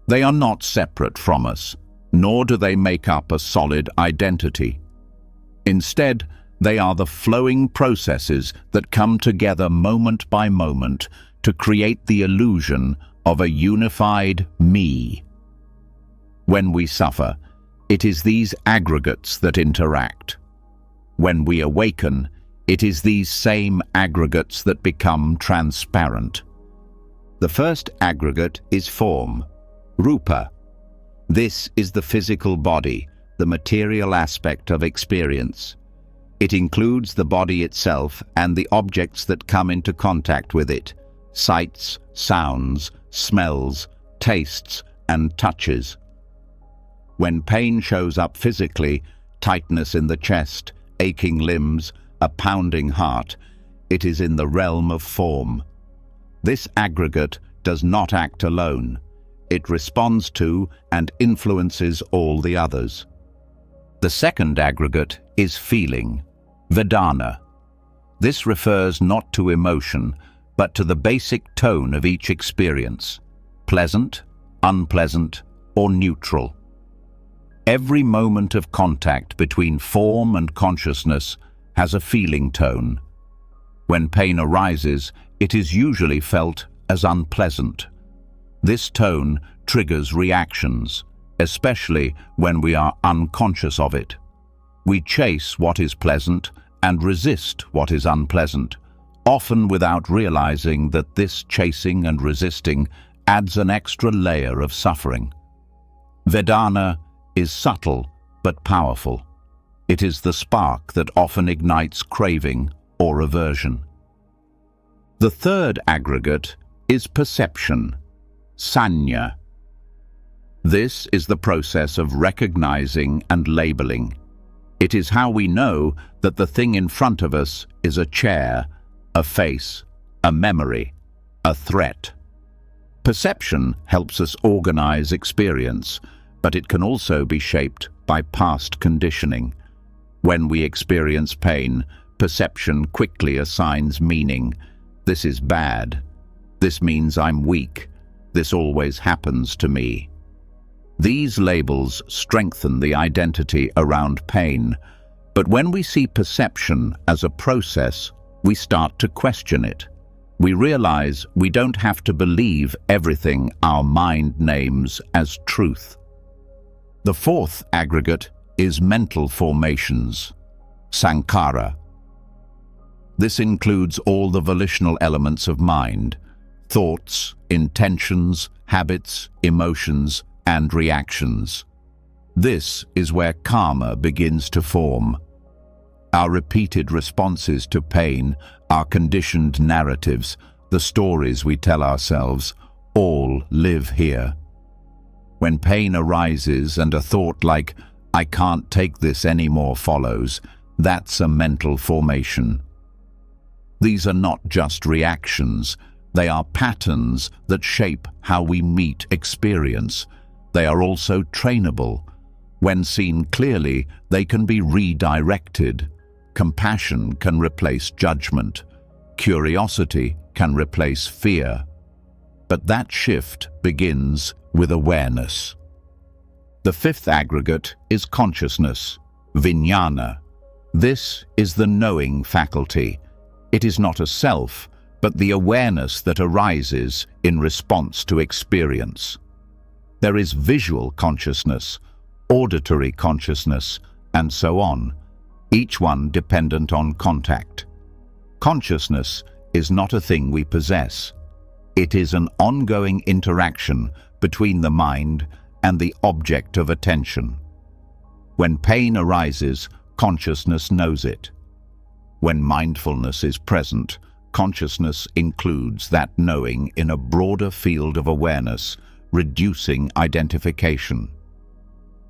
They are not separate from us, nor do they make up a solid identity. Instead, they are the flowing processes that come together moment by moment to create the illusion of a unified me. When we suffer, it is these aggregates that interact. When we awaken, it is these same aggregates that become transparent. The first aggregate is form, rupa. This is the physical body, the material aspect of experience. It includes the body itself and the objects that come into contact with it, sights, sounds, smells, tastes, and touches. When pain shows up physically, tightness in the chest, aching limbs, a pounding heart, it is in the realm of form. This aggregate does not act alone. It responds to and influences all the others. The second aggregate is feeling, vedana. This refers not to emotion, but to the basic tone of each experience, pleasant, unpleasant, or neutral. Every moment of contact between form and consciousness has a feeling tone. When pain arises, it is usually felt as unpleasant. This tone triggers reactions, especially when we are unconscious of it. We chase what is pleasant and resist what is unpleasant, often without realizing that this chasing and resisting adds an extra layer of suffering. Vedana is subtle but powerful. It is the spark that often ignites craving or aversion. The third aggregate is perception, sanya. This is the process of recognizing and labeling. It is how we know that the thing in front of us is a chair, a face, a memory, a threat. Perception helps us organize experience, but it can also be shaped by past conditioning. When we experience pain, perception quickly assigns meaning. This is bad. This means I'm weak. This always happens to me. These labels strengthen the identity around pain, but when we see perception as a process, we start to question it. We realize we don't have to believe everything our mind names as truth. The fourth aggregate is mental formations, sankhara. This includes all the volitional elements of mind, thoughts, intentions, habits, emotions, and reactions. This is where karma begins to form. Our repeated responses to pain, our conditioned narratives, the stories we tell ourselves, all live here. When pain arises and a thought like, "I can't take this anymore," follows, that's a mental formation. These are not just reactions, they are patterns that shape how we meet experience. They are also trainable. When seen clearly, they can be redirected. Compassion can replace judgment. Curiosity can replace fear. But that shift begins with awareness. The fifth aggregate is consciousness, vijnana. This is the knowing faculty. It is not a self, but the awareness that arises in response to experience. There is visual consciousness, auditory consciousness, and so on, each one dependent on contact. Consciousness is not a thing we possess. It is an ongoing interaction between the mind and the object of attention. When pain arises, consciousness knows it. When mindfulness is present, consciousness includes that knowing in a broader field of awareness, reducing identification.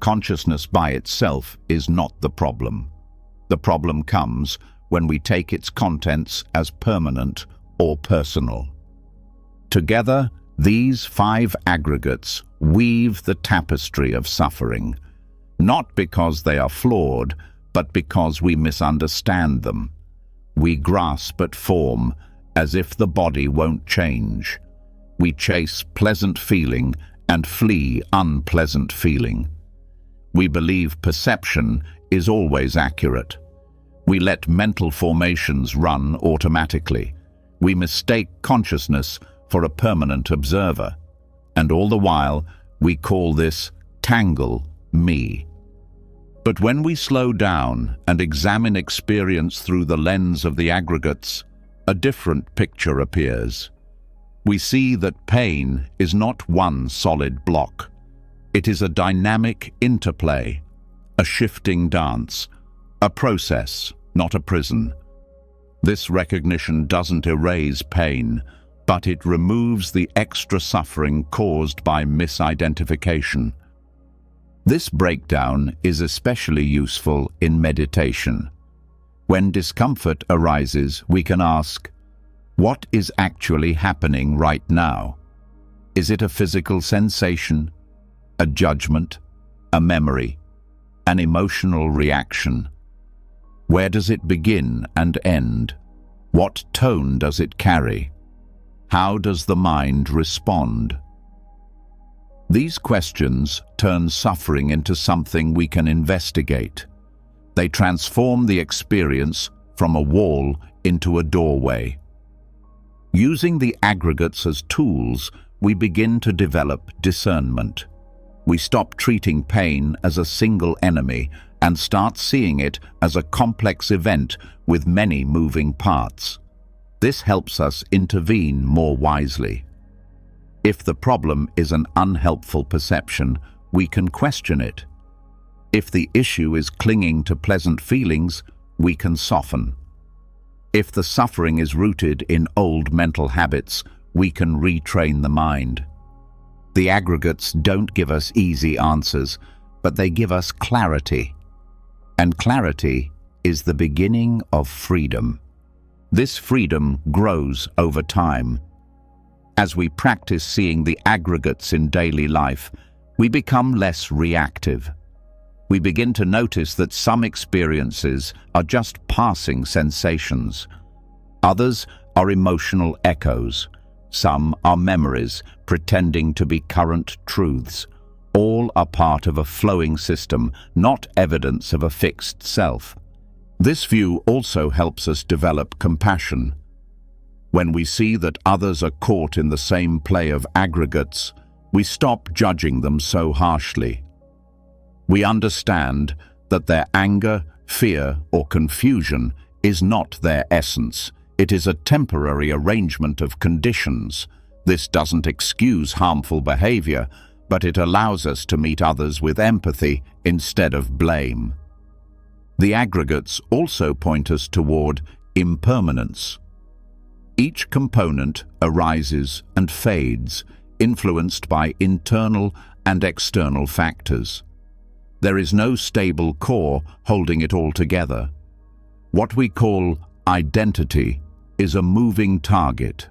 Consciousness by itself is not the problem. The problem comes when we take its contents as permanent or personal. Together, these 5 aggregates weave the tapestry of suffering, not because they are flawed, but because we misunderstand them. We grasp at form as if the body won't change. We chase pleasant feeling and flee unpleasant feeling. We believe perception is always accurate. We let mental formations run automatically. We mistake consciousness for a permanent observer. And all the while, we call this tangle me. But when we slow down and examine experience through the lens of the aggregates, a different picture appears. We see that pain is not one solid block. It is a dynamic interplay, a shifting dance, a process, not a prison. This recognition doesn't erase pain, but it removes the extra suffering caused by misidentification. This breakdown is especially useful in meditation. When discomfort arises, we can ask, what is actually happening right now? Is it a physical sensation, a judgment, a memory, an emotional reaction? Where does it begin and end? What tone does it carry? How does the mind respond? These questions turn suffering into something we can investigate. They transform the experience from a wall into a doorway. Using the aggregates as tools, we begin to develop discernment. We stop treating pain as a single enemy and start seeing it as a complex event with many moving parts. This helps us intervene more wisely. If the problem is an unhelpful perception, we can question it. If the issue is clinging to pleasant feelings, we can soften. If the suffering is rooted in old mental habits, we can retrain the mind. The aggregates don't give us easy answers, but they give us clarity. And clarity is the beginning of freedom. This freedom grows over time. As we practice seeing the aggregates in daily life, we become less reactive. We begin to notice that some experiences are just passing sensations. Others are emotional echoes. Some are memories pretending to be current truths. All are part of a flowing system, not evidence of a fixed self. This view also helps us develop compassion. When we see that others are caught in the same play of aggregates, we stop judging them so harshly. We understand that their anger, fear, or confusion is not their essence. It is a temporary arrangement of conditions. This doesn't excuse harmful behavior, but it allows us to meet others with empathy instead of blame. The aggregates also point us toward impermanence. Each component arises and fades, influenced by internal and external factors. There is no stable core holding it all together. What we call identity is a moving target.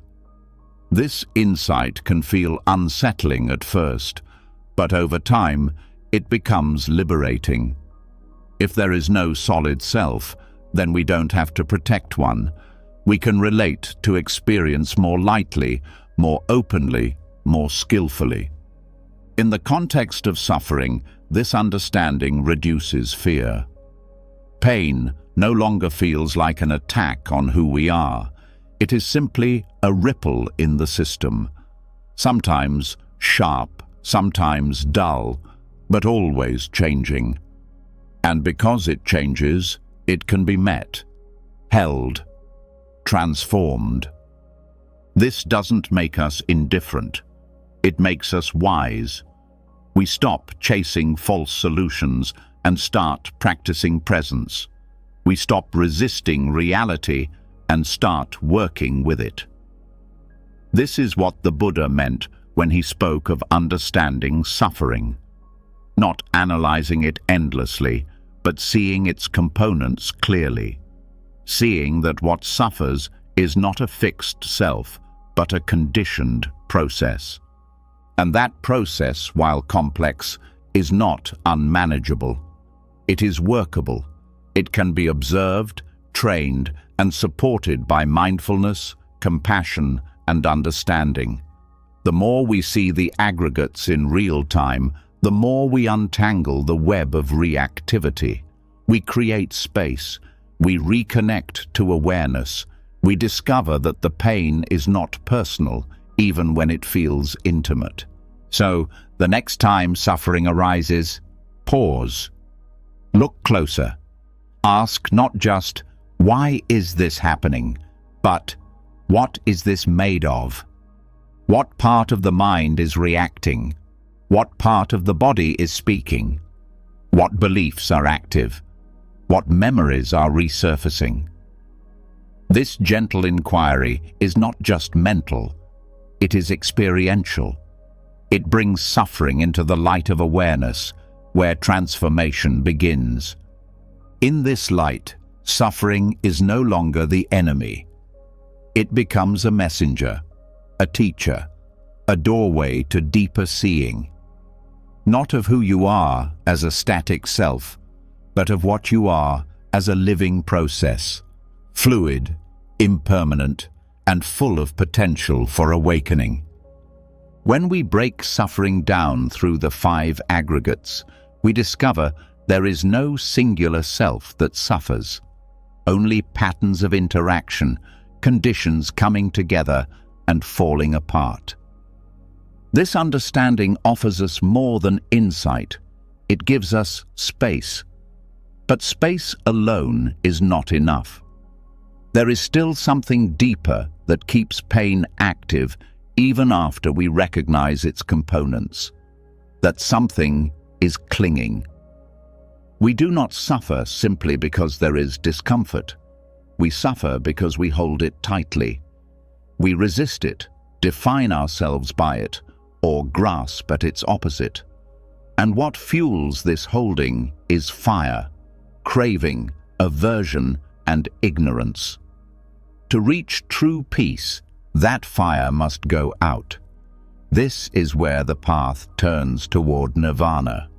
This insight can feel unsettling at first, but over time, it becomes liberating. If there is no solid self, then we don't have to protect one. we can relate to experience more lightly, more openly, more skillfully. In the context of suffering, this understanding reduces fear. Pain no longer feels like an attack on who we are. It is simply a ripple in the system, sometimes sharp, sometimes dull, but always changing. And because it changes, it can be met, held, transformed. This doesn't make us indifferent. It makes us wise. We stop chasing false solutions and start practicing presence. We stop resisting reality and start working with it. This is what the Buddha meant when he spoke of understanding suffering. Not analyzing it endlessly, but seeing its components clearly. Seeing that what suffers is not a fixed self, but a conditioned process. And that process, while complex, is not unmanageable. It is workable. It can be observed, trained, and supported by mindfulness, compassion, and understanding. The more we see the aggregates in real time, the more we untangle the web of reactivity. We create space. We reconnect to awareness. We discover that the pain is not personal, even when it feels intimate. So, the next time suffering arises, pause. Look closer. Ask not just, why is this happening? But, what is this made of? What part of the mind is reacting? What part of the body is speaking? What beliefs are active? What memories are resurfacing? This gentle inquiry is not just mental, it is experiential. It brings suffering into the light of awareness, where transformation begins. In this light, suffering is no longer the enemy. It becomes a messenger, a teacher, a doorway to deeper seeing. Not of who you are as a static self, but of what you are as a living process, fluid, impermanent, and full of potential for awakening. When we break suffering down through the 5 aggregates, we discover there is no singular self that suffers, only patterns of interaction, conditions coming together and falling apart. This understanding offers us more than insight. It gives us space. But space alone is not enough. There is still something deeper that keeps pain active even after we recognize its components. That something is clinging. We do not suffer simply because there is discomfort. We suffer because we hold it tightly. We resist it, define ourselves by it, or grasp at its opposite. And what fuels this holding is fire, craving, aversion, and ignorance. To reach true peace, that fire must go out. This is where the path turns toward nirvana.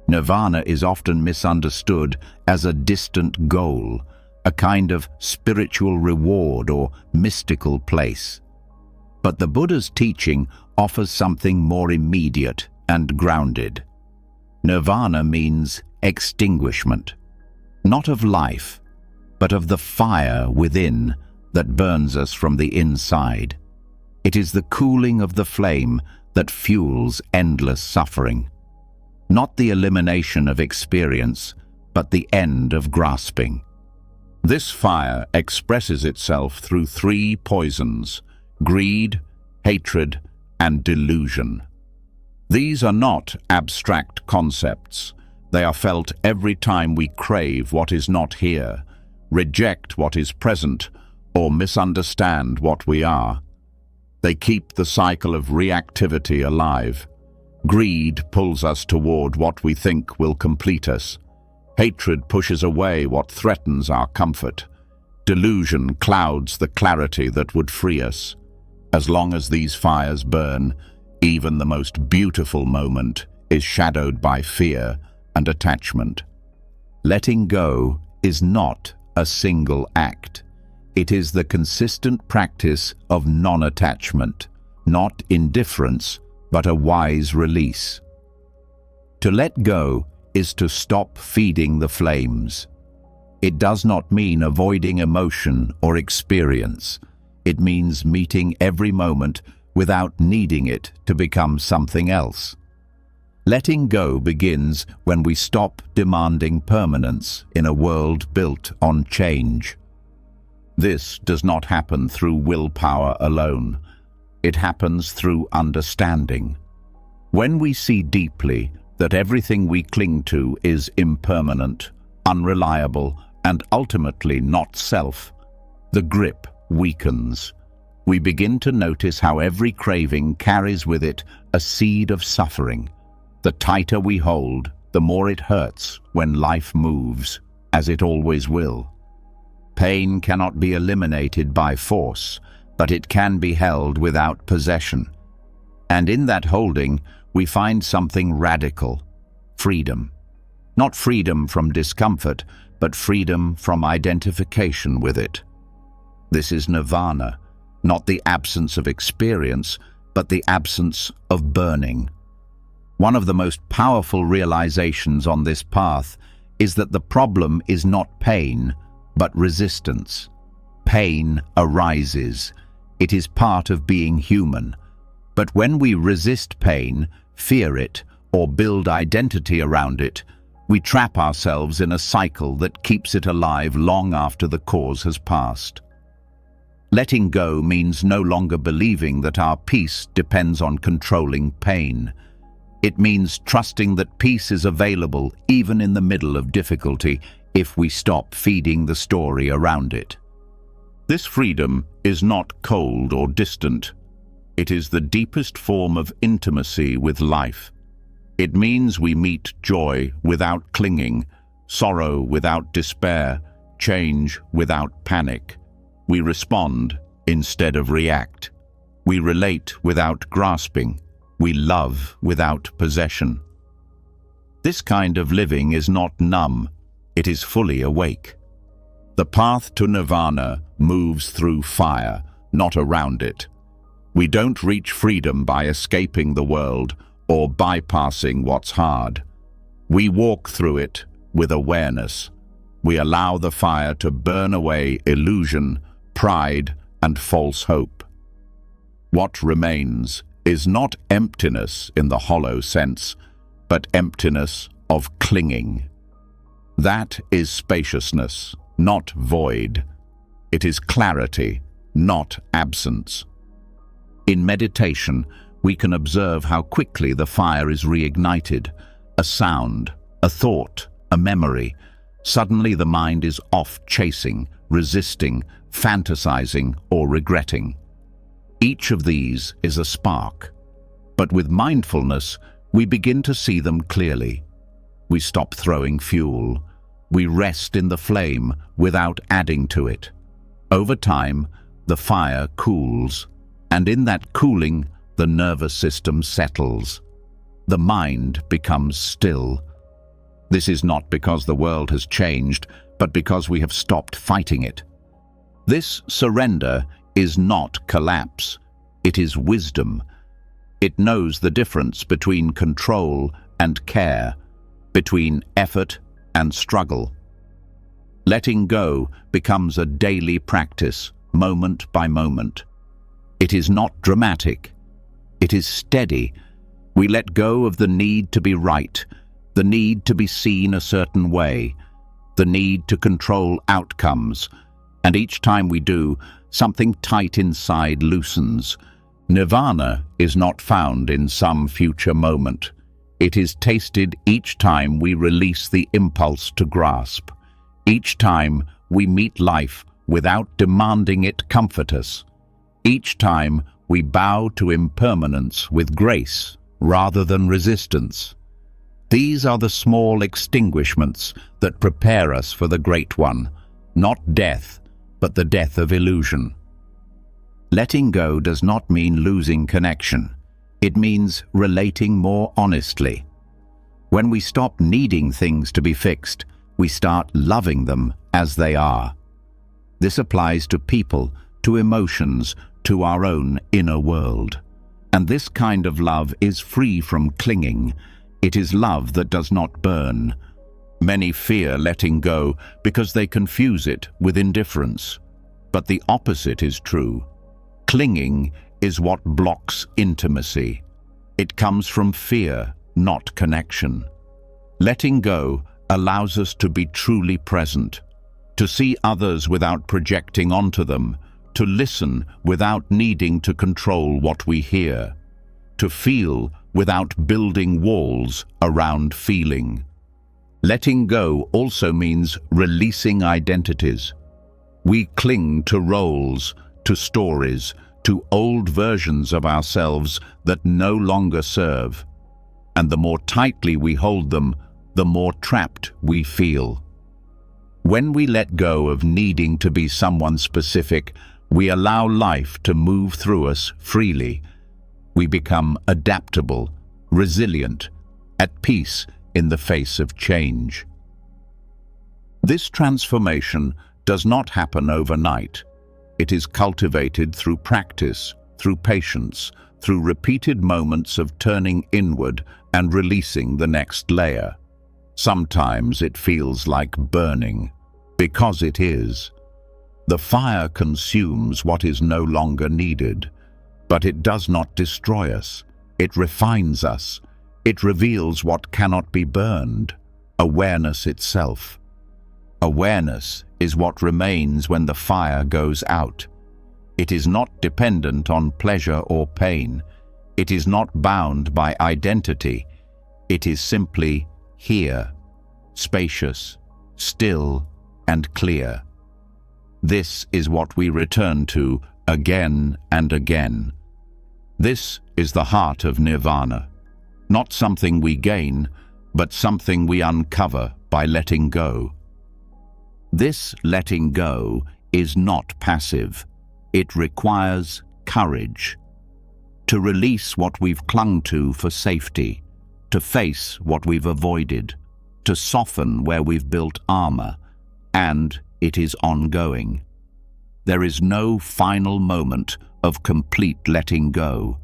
Nirvana is often misunderstood as a distant goal, a kind of spiritual reward or mystical place. But the Buddha's teaching offers something more immediate and grounded. Nirvana means extinguishment, not of life, but of the fire within that burns us from the inside. It is the cooling of the flame that fuels endless suffering. Not the elimination of experience, but the end of grasping. This fire expresses itself through 3 poisons: greed, hatred, and delusion. These are not abstract concepts. They are felt every time we crave what is not here, reject what is present, or misunderstand what we are. They keep the cycle of reactivity alive. Greed pulls us toward what we think will complete us. Hatred pushes away what threatens our comfort. Delusion clouds the clarity that would free us. As long as these fires burn, even the most beautiful moment is shadowed by fear and attachment. Letting go is not a single act. It is the consistent practice of non-attachment, not indifference, but a wise release. To let go is to stop feeding the flames. It does not mean avoiding emotion or experience. It means meeting every moment without needing it to become something else. Letting go begins when we stop demanding permanence in a world built on change. This does not happen through willpower alone. It happens through understanding. When we see deeply that everything we cling to is impermanent, unreliable, and ultimately not self, the grip weakens. We begin to notice how every craving carries with it a seed of suffering. The tighter we hold, the more it hurts when life moves, as it always will. Pain cannot be eliminated by force, but it can be held without possession. And in that holding, we find something radical: freedom. Not freedom from discomfort, but freedom from identification with it. This is nirvana, not the absence of experience, but the absence of burning. One of the most powerful realizations on this path is that the problem is not pain, but resistance. Pain arises. It is part of being human. But when we resist pain, fear it, or build identity around it, we trap ourselves in a cycle that keeps it alive long after the cause has passed. Letting go means no longer believing that our peace depends on controlling pain. It means trusting that peace is available even in the middle of difficulty if we stop feeding the story around it. This freedom is not cold or distant. It is the deepest form of intimacy with life. It means we meet joy without clinging, sorrow without despair, change without panic. We respond instead of react. We relate without grasping. We love without possession. This kind of living is not numb. It is fully awake. The path to nirvana moves through fire, not around it. We don't reach freedom by escaping the world or bypassing what's hard. We walk through it with awareness. We allow the fire to burn away illusion, pride, and false hope. What remains is not emptiness in the hollow sense, but emptiness of clinging. That is spaciousness, not void. It is clarity, not absence. In meditation, we can observe how quickly the fire is reignited. A sound, a thought, a memory. Suddenly the mind is off chasing, resisting, fantasizing, or regretting. Each of these is a spark. But with mindfulness, we begin to see them clearly. We stop throwing fuel. We rest in the flame without adding to it. Over time, the fire cools, and in that cooling, the nervous system settles. The mind becomes still. This is not because the world has changed, but because we have stopped fighting it. This surrender is not collapse. It is wisdom. It knows the difference between control and care, between effort and struggle. Letting go becomes a daily practice, moment by moment. It is not dramatic. It is steady. We let go of the need to be right, the need to be seen a certain way, the need to control outcomes. And each time we do, something tight inside loosens. Nirvana is not found in some future moment. It is tasted each time we release the impulse to grasp. Each time we meet life without demanding it comfort us. Each time we bow to impermanence with grace rather than resistance. These are the small extinguishments that prepare us for the great one, not death, but the death of illusion. Letting go does not mean losing connection. It means relating more honestly. When we stop needing things to be fixed, we start loving them as they are. This applies to people, to emotions, to our own inner world. And this kind of love is free from clinging. It is love that does not burn. Many fear letting go because they confuse it with indifference. But the opposite is true. Clinging is what blocks intimacy. It comes from fear, not connection. Letting go allows us to be truly present, to see others without projecting onto them, to listen without needing to control what we hear, to feel without building walls around feeling. Letting go also means releasing identities. We cling to roles, to stories, to old versions of ourselves that no longer serve. And the more tightly we hold them, the more trapped we feel. When we let go of needing to be someone specific, we allow life to move through us freely. We become adaptable, resilient, at peace in the face of change. This transformation does not happen overnight. It is cultivated through practice, through patience, through repeated moments of turning inward and releasing the next layer. Sometimes it feels like burning, because it is. The fire consumes what is no longer needed, but it does not destroy us. It refines us. It reveals what cannot be burned, awareness itself. Awareness is what remains when the fire goes out. It is not dependent on pleasure or pain. It is not bound by identity. It is simply here, spacious, still, and clear. This is what we return to again and again. This is the heart of nirvana, not something we gain, but something we uncover by letting go. This letting go is not passive. It requires courage. To release what we've clung to for safety, to face what we've avoided, to soften where we've built armor, and it is ongoing. There is no final moment of complete letting go.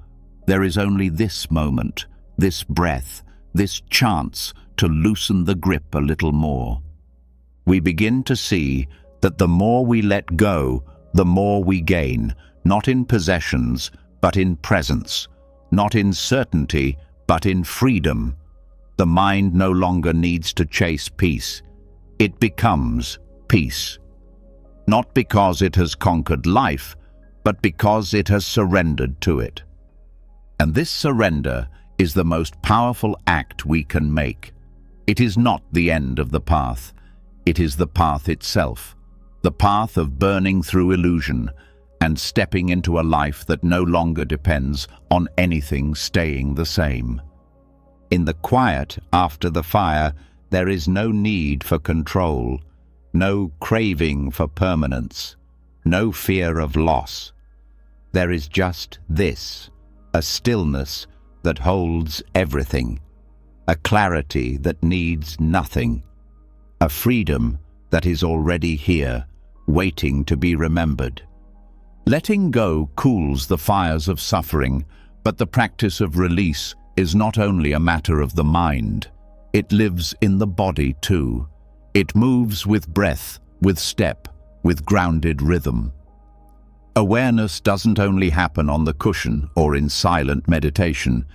There is only this moment, this breath, this chance to loosen the grip a little more. We begin to see that the more we let go, the more we gain, not in possessions, but in presence, not in certainty, but in freedom. The mind no longer needs to chase peace. It becomes peace. Not because it has conquered life, but because it has surrendered to it. And this surrender is the most powerful act we can make. It is not the end of the path. It is the path itself, the path of burning through illusion and stepping into a life that no longer depends on anything staying the same. In the quiet after the fire, there is no need for control, no craving for permanence, no fear of loss. There is just this, a stillness that holds everything, a clarity that needs nothing, a freedom that is already here, waiting to be remembered. Letting go cools the fires of suffering, but the practice of release is not only a matter of the mind. It lives in the body too. It moves with breath, with step, with grounded rhythm. Awareness doesn't only happen on the cushion or in silent meditation.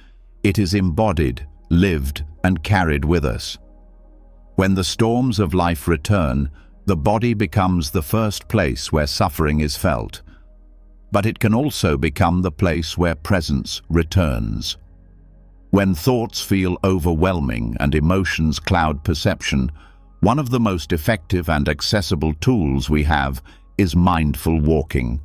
It is embodied, lived, and carried with us. When the storms of life return, the body becomes the first place where suffering is felt. But it can also become the place where presence returns. When thoughts feel overwhelming and emotions cloud perception, one of the most effective and accessible tools we have is mindful walking.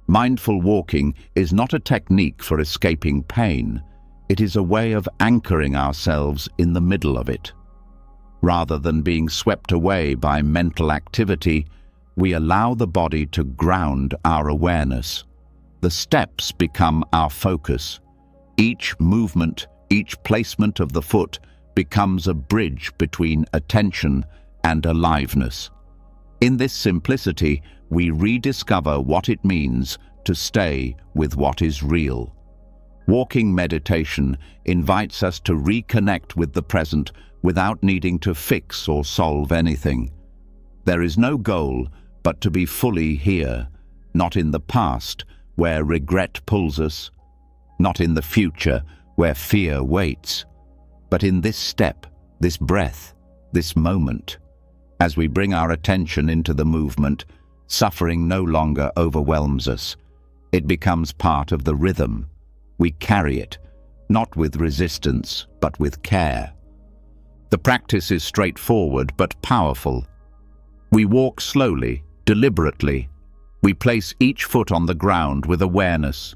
Mindful walking is not a technique for escaping pain. It is a way of anchoring ourselves in the middle of it. Rather than being swept away by mental activity, we allow the body to ground our awareness. The steps become our focus. Each movement, each placement of the foot becomes a bridge between attention and aliveness. In this simplicity, we rediscover what it means to stay with what is real. Walking meditation invites us to reconnect with the present without needing to fix or solve anything. There is no goal but to be fully here, not in the past, where regret pulls us, not in the future, where fear waits, but in this step, this breath, this moment. As we bring our attention into the movement, suffering no longer overwhelms us. It becomes part of the rhythm. We carry it, not with resistance, but with care. The practice is straightforward but powerful. We walk slowly, deliberately. We place each foot on the ground with awareness.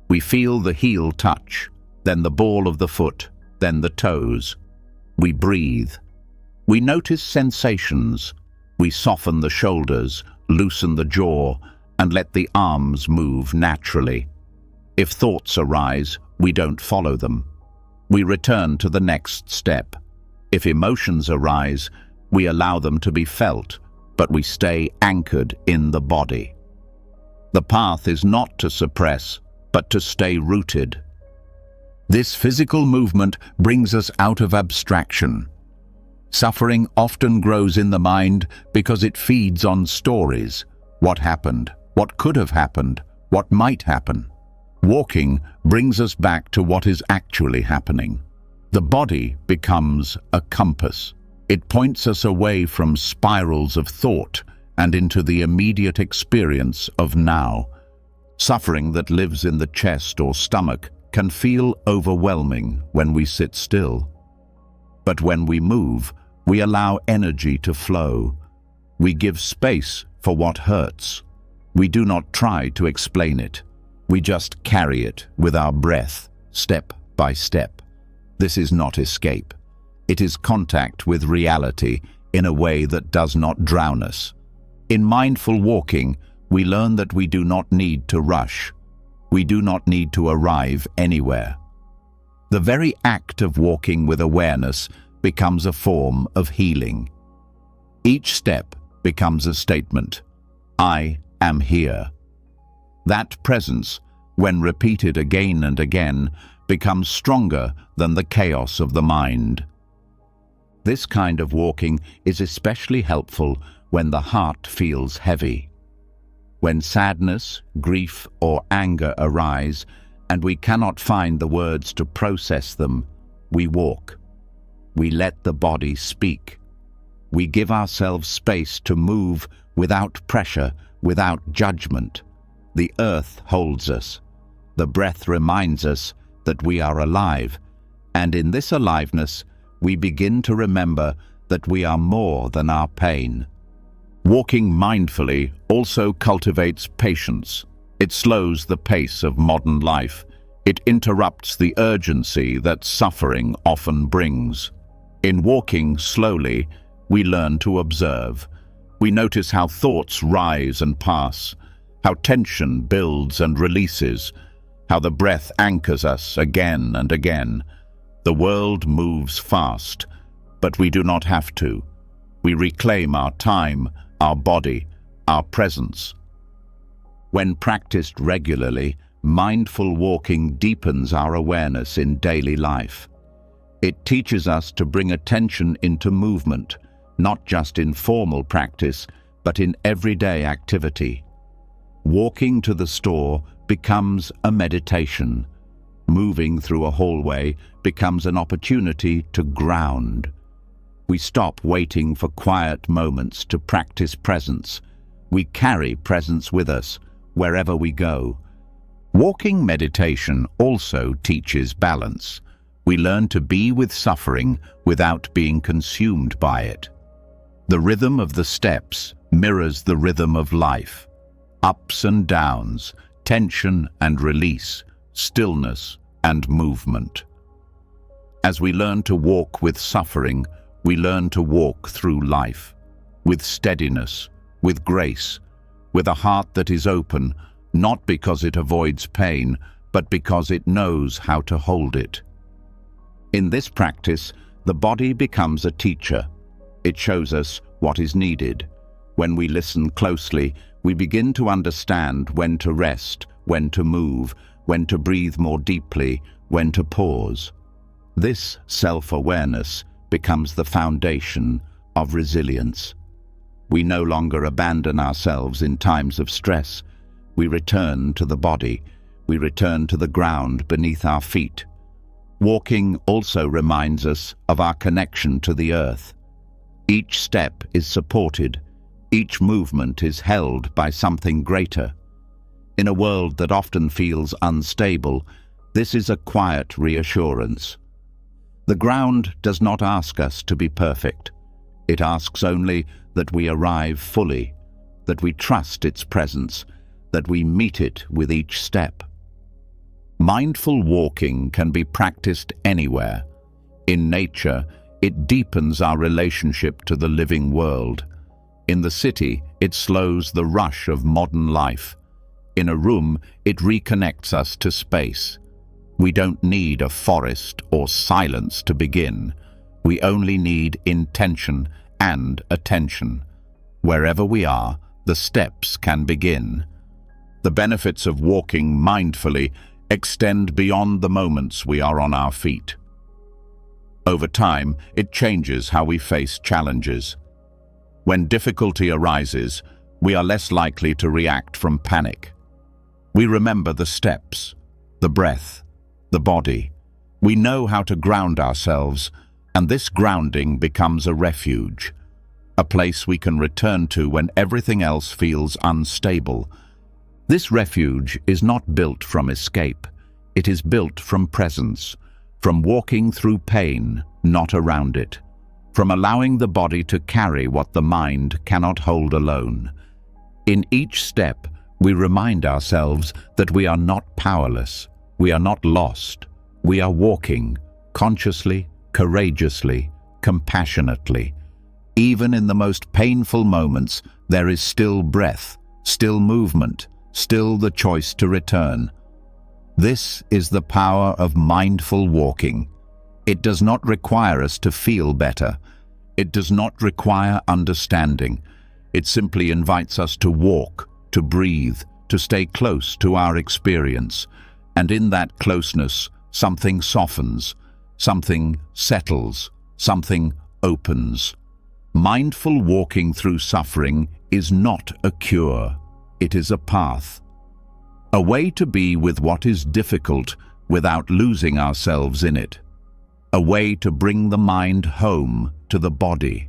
We feel the heel touch, then the ball of the foot, then the toes. We breathe. We notice sensations. We soften the shoulders, loosen the jaw, and let the arms move naturally. If thoughts arise, we don't follow them. We return to the next step. If emotions arise, we allow them to be felt, but we stay anchored in the body. The path is not to suppress, but to stay rooted. This physical movement brings us out of abstraction. Suffering often grows in the mind because it feeds on stories. What happened? What could have happened? What might happen? Walking brings us back to what is actually happening. The body becomes a compass. It points us away from spirals of thought and into the immediate experience of now. Suffering that lives in the chest or stomach can feel overwhelming when we sit still. But when we move, we allow energy to flow. We give space for what hurts. We do not try to explain it. We just carry it with our breath, step by step. This is not escape. It is contact with reality in a way that does not drown us. In mindful walking, we learn that we do not need to rush. We do not need to arrive anywhere. The very act of walking with awareness becomes a form of healing. Each step becomes a statement. I am here. That presence, when repeated again and again, becomes stronger than the chaos of the mind. This kind of walking is especially helpful when the heart feels heavy. When sadness, grief, or anger arise, and we cannot find the words to process them, we walk. We let the body speak. We give ourselves space to move without pressure, without judgment. The earth holds us. The breath reminds us that we are alive, and in this aliveness, we begin to remember that we are more than our pain. Walking mindfully also cultivates patience. It slows the pace of modern life. It interrupts the urgency that suffering often brings. In walking slowly, we learn to observe. We notice how thoughts rise and pass, how tension builds and releases, how the breath anchors us again and again. The world moves fast, but we do not have to. We reclaim our time, our body, our presence. When practiced regularly, mindful walking deepens our awareness in daily life. It teaches us to bring attention into movement, not just in formal practice, but in everyday activity. Walking to the store becomes a meditation. Moving through a hallway becomes an opportunity to ground. We stop waiting for quiet moments to practice presence. We carry presence with us wherever we go. Walking meditation also teaches balance. We learn to be with suffering without being consumed by it. The rhythm of the steps mirrors the rhythm of life. Ups and downs, tension and release, stillness and movement. As we learn to walk with suffering, we learn to walk through life, with steadiness, with grace, with a heart that is open, not because it avoids pain, but because it knows how to hold it. In this practice, the body becomes a teacher. It shows us what is needed. When we listen closely, We begin to understand when to rest, when to move, when to breathe more deeply, when to pause. This self-awareness becomes the foundation of resilience. We no longer abandon ourselves in times of stress. We return to the body. We return to the ground beneath our feet. Walking also reminds us of our connection to the earth. Each step is supported. Each movement is held by something greater. In a world that often feels unstable, this is a quiet reassurance. The ground does not ask us to be perfect. It asks only that we arrive fully, that we trust its presence, that we meet it with each step. Mindful walking can be practiced anywhere. In nature, it deepens our relationship to the living world. In the city, it slows the rush of modern life. In a room, it reconnects us to space. We don't need a forest or silence to begin. We only need intention and attention. Wherever we are, the steps can begin. The benefits of walking mindfully extend beyond the moments we are on our feet. Over time, it changes how we face challenges. When difficulty arises, we are less likely to react from panic. We remember the steps, the breath, the body. We know how to ground ourselves, and this grounding becomes a refuge, a place we can return to when everything else feels unstable. This refuge is not built from escape. It is built from presence, from walking through pain, not around it, from allowing the body to carry what the mind cannot hold alone. In each step, we remind ourselves that we are not powerless, we are not lost, we are walking consciously, courageously, compassionately. Even in the most painful moments, there is still breath, still movement, still the choice to return. This is the power of mindful walking. It does not require us to feel better. It does not require understanding. It simply invites us to walk, to breathe, to stay close to our experience. And in that closeness, something softens, something settles, something opens. Mindful walking through suffering is not a cure. It is a path. A way to be with what is difficult without losing ourselves in it. A way to bring the mind home to the body.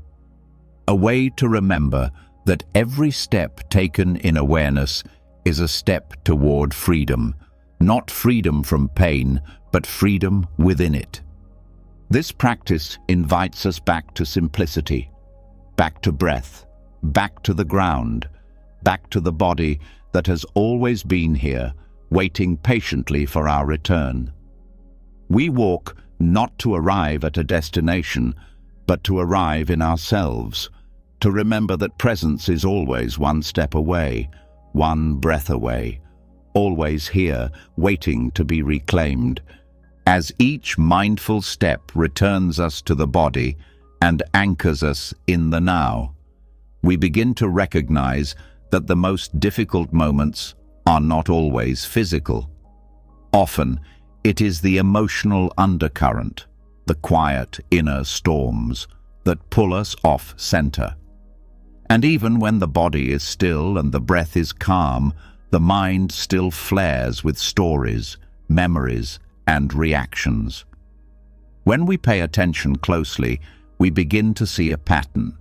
A way to remember that every step taken in awareness is a step toward freedom, not freedom from pain, but freedom within it. This practice invites us back to simplicity, back to breath, back to the ground, back to the body that has always been here, waiting patiently for our return. We walk not to arrive at a destination, but to arrive in ourselves, to remember that presence is always one step away, one breath away, always here, waiting to be reclaimed. As each mindful step returns us to the body and anchors us in the now, we begin to recognize that the most difficult moments are not always physical. Often, it is the emotional undercurrent, the quiet inner storms that pull us off center. And even when the body is still and the breath is calm, the mind still flares with stories, memories, and reactions. When we pay attention closely, we begin to see a pattern.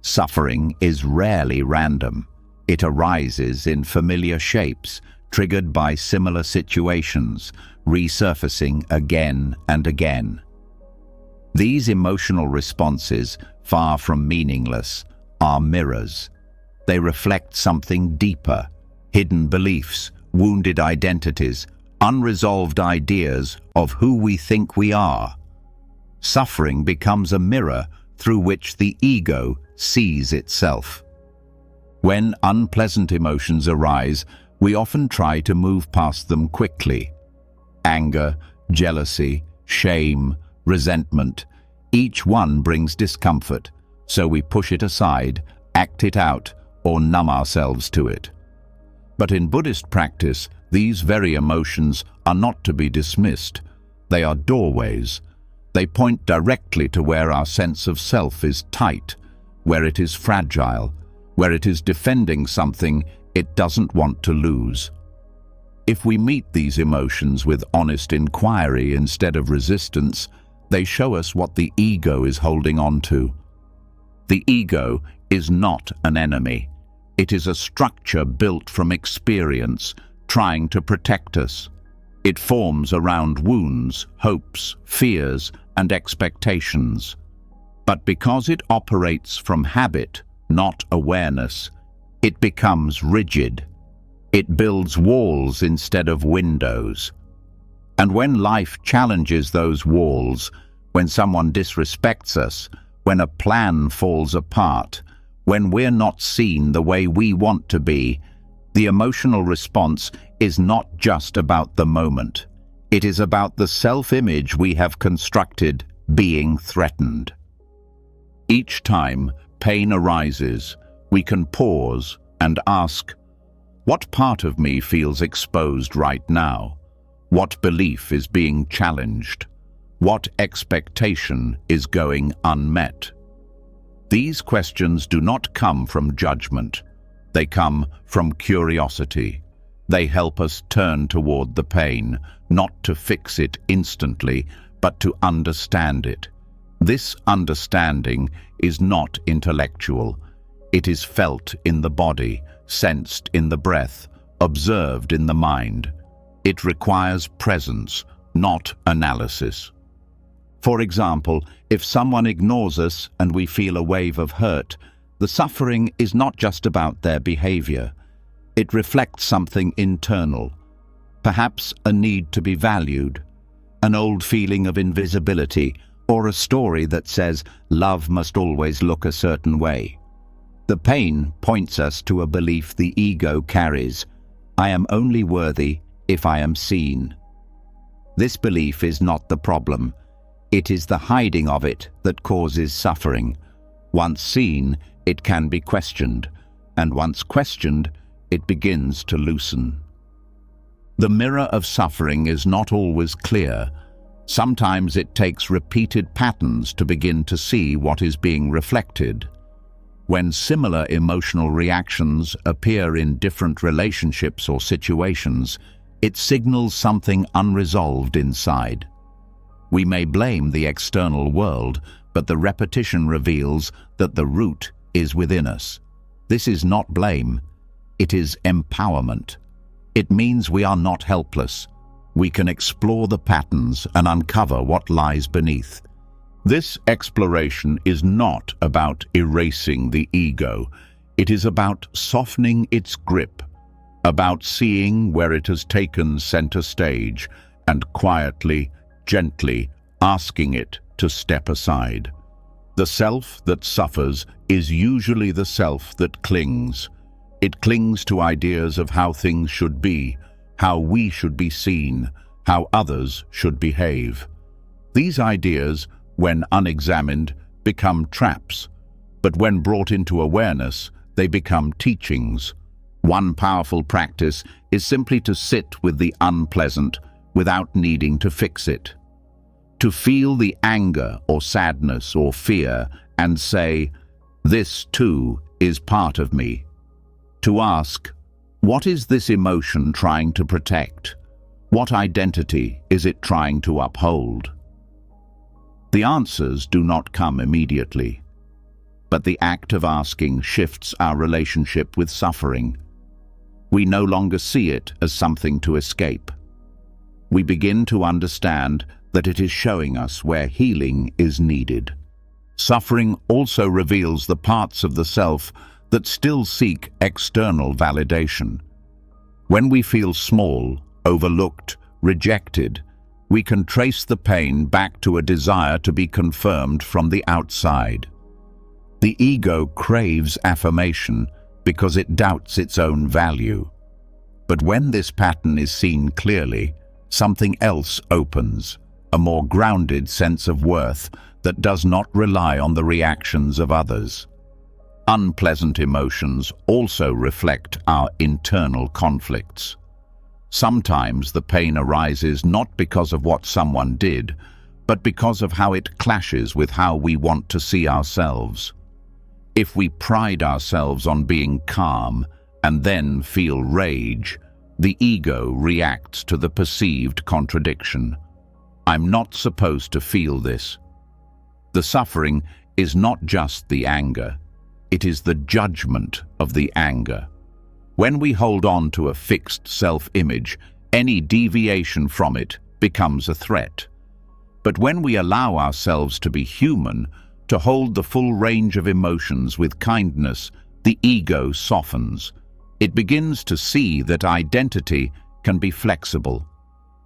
Suffering is rarely random. It arises in familiar shapes, triggered by similar situations, resurfacing again and again. These emotional responses, far from meaningless, are mirrors. They reflect something deeper, hidden beliefs, wounded identities, unresolved ideas of who we think we are. Suffering becomes a mirror through which the ego sees itself. When unpleasant emotions arise, we often try to move past them quickly. Anger, jealousy, shame, resentment, each one brings discomfort, so we push it aside, act it out, or numb ourselves to it. But in Buddhist practice, these very emotions are not to be dismissed. They are doorways. They point directly to where our sense of self is tight, where it is fragile, where it is defending something it doesn't want to lose. If we meet these emotions with honest inquiry instead of resistance, they show us what the ego is holding on to. The ego is not an enemy. It is a structure built from experience, trying to protect us. It forms around wounds, hopes, fears, and expectations. But because it operates from habit, not awareness, it becomes rigid. It builds walls instead of windows. And when life challenges those walls, when someone disrespects us, when a plan falls apart, when we're not seen the way we want to be, the emotional response is not just about the moment. It is about the self-image we have constructed being threatened. Each time pain arises, we can pause and ask, what part of me feels exposed right now? What belief is being challenged? What expectation is going unmet? These questions do not come from judgment. They come from curiosity. They help us turn toward the pain, not to fix it instantly, but to understand it. This understanding is not intellectual. It is felt in the body, sensed in the breath, observed in the mind. It requires presence, not analysis. For example, if someone ignores us and we feel a wave of hurt, the suffering is not just about their behavior. It reflects something internal, perhaps a need to be valued, an old feeling of invisibility, or a story that says love must always look a certain way. The pain points us to a belief the ego carries: I am only worthy if I am seen. This belief is not the problem. It is the hiding of it that causes suffering. Once seen, it can be questioned, and once questioned, it begins to loosen. The mirror of suffering is not always clear. Sometimes it takes repeated patterns to begin to see what is being reflected. When similar emotional reactions appear in different relationships or situations, it signals something unresolved inside. We may blame the external world, but the repetition reveals that the root is within us. This is not blame. It is empowerment. It means we are not helpless. We can explore the patterns and uncover what lies beneath. This exploration is not about erasing the ego. It is about softening its grip, about seeing where it has taken center stage and quietly, gently asking it to step aside. The self that suffers is usually the self that clings. It clings to ideas of how things should be, how we should be seen, how others should behave. These ideas, when unexamined, become traps, but when brought into awareness, they become teachings. One powerful practice is simply to sit with the unpleasant without needing to fix it. To feel the anger or sadness or fear and say, this too is part of me. To ask, what is this emotion trying to protect? What identity is it trying to uphold? The answers do not come immediately, but the act of asking shifts our relationship with suffering. We no longer see it as something to escape. We begin to understand that it is showing us where healing is needed. Suffering also reveals the parts of the self that still seek external validation. When we feel small, overlooked, rejected, we can trace the pain back to a desire to be confirmed from the outside. The ego craves affirmation because it doubts its own value. But when this pattern is seen clearly, something else opens, a more grounded sense of worth that does not rely on the reactions of others. Unpleasant emotions also reflect our internal conflicts. Sometimes the pain arises not because of what someone did, but because of how it clashes with how we want to see ourselves. If we pride ourselves on being calm and then feel rage, the ego reacts to the perceived contradiction. I'm not supposed to feel this. The suffering is not just the anger, it is the judgment of the anger. When we hold on to a fixed self-image, any deviation from it becomes a threat. But when we allow ourselves to be human, to hold the full range of emotions with kindness, the ego softens. It begins to see that identity can be flexible,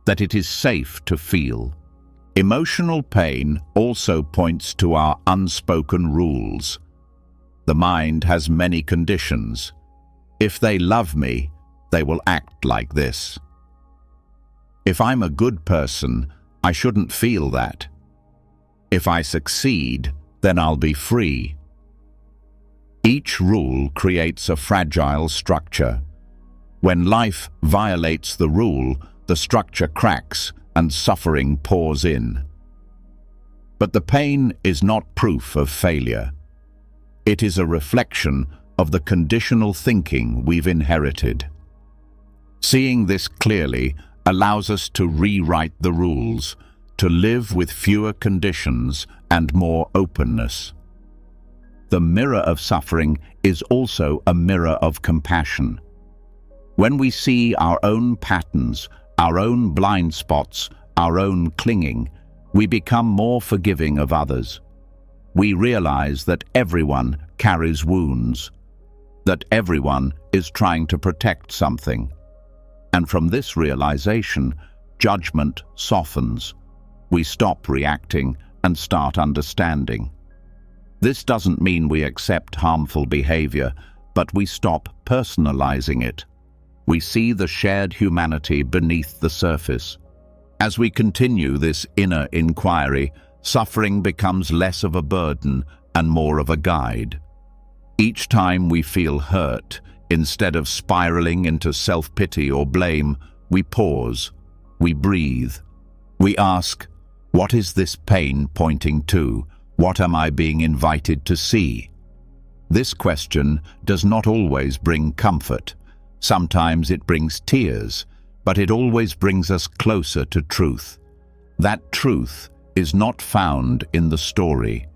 that it is safe to feel. Emotional pain also points to our unspoken rules. The mind has many conditions. If they love me, they will act like this. If I'm a good person, I shouldn't feel that. If I succeed, then I'll be free. Each rule creates a fragile structure. When life violates the rule, the structure cracks and suffering pours in. But the pain is not proof of failure. It is a reflection of the conditional thinking we've inherited. Seeing this clearly allows us to rewrite the rules, to live with fewer conditions and more openness. The mirror of suffering is also a mirror of compassion. When we see our own patterns, our own blind spots, our own clinging, we become more forgiving of others. We realize that everyone carries wounds, that everyone is trying to protect something. And from this realization, judgment softens. We stop reacting and start understanding. This doesn't mean we accept harmful behavior, but we stop personalizing it. We see the shared humanity beneath the surface. As we continue this inner inquiry, suffering becomes less of a burden and more of a guide. Each time we feel hurt, instead of spiraling into self-pity or blame, we pause, we breathe. We ask, what is this pain pointing to? What am I being invited to see? This question does not always bring comfort. Sometimes it brings tears, but it always brings us closer to truth. That truth is not found in the story.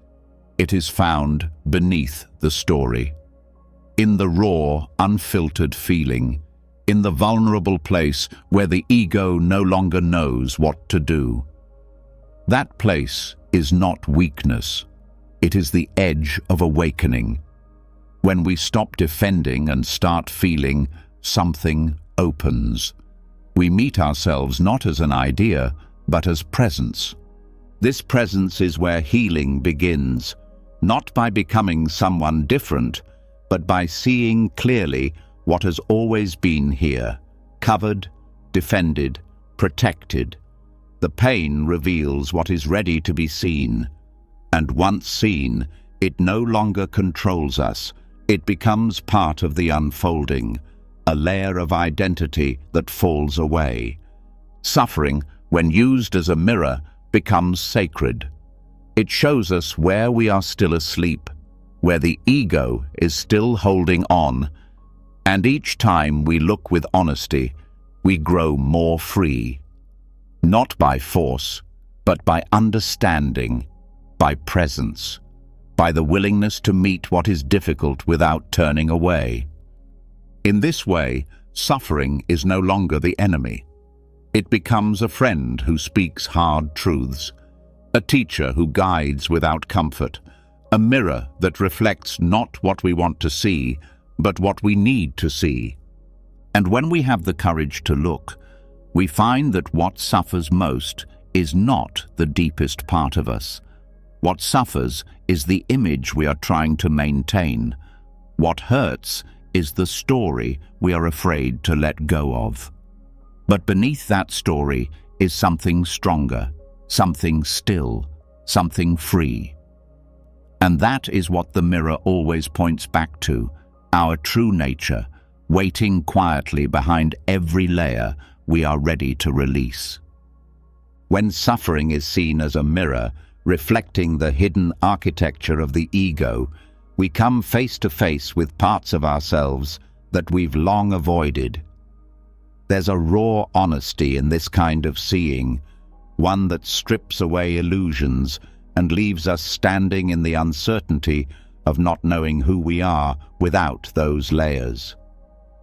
It is found beneath the story. In the raw, unfiltered feeling, in the vulnerable place where the ego no longer knows what to do. That place is not weakness. It is the edge of awakening. When we stop defending and start feeling, something opens. We meet ourselves not as an idea, but as presence. This presence is where healing begins, not by becoming someone different, but by seeing clearly what has always been here, covered, defended, protected. The pain reveals what is ready to be seen, and once seen, it no longer controls us. It becomes part of the unfolding, a layer of identity that falls away. Suffering, when used as a mirror, becomes sacred. It shows us where we are still asleep, where the ego is still holding on, and each time we look with honesty, we grow more free. Not by force, but by understanding, by presence, by the willingness to meet what is difficult without turning away. In this way, suffering is no longer the enemy. It becomes a friend who speaks hard truths, a teacher who guides without comfort, a mirror that reflects not what we want to see, but what we need to see. And when we have the courage to look, we find that what suffers most is not the deepest part of us. What suffers is the image we are trying to maintain. What hurts is the story we are afraid to let go of. But beneath that story is something stronger, something still, something free. And that is what the mirror always points back to, our true nature, waiting quietly behind every layer we are ready to release. When suffering is seen as a mirror, reflecting the hidden architecture of the ego, we come face to face with parts of ourselves that we've long avoided. There's a raw honesty in this kind of seeing, one that strips away illusions and leaves us standing in the uncertainty of not knowing who we are without those layers.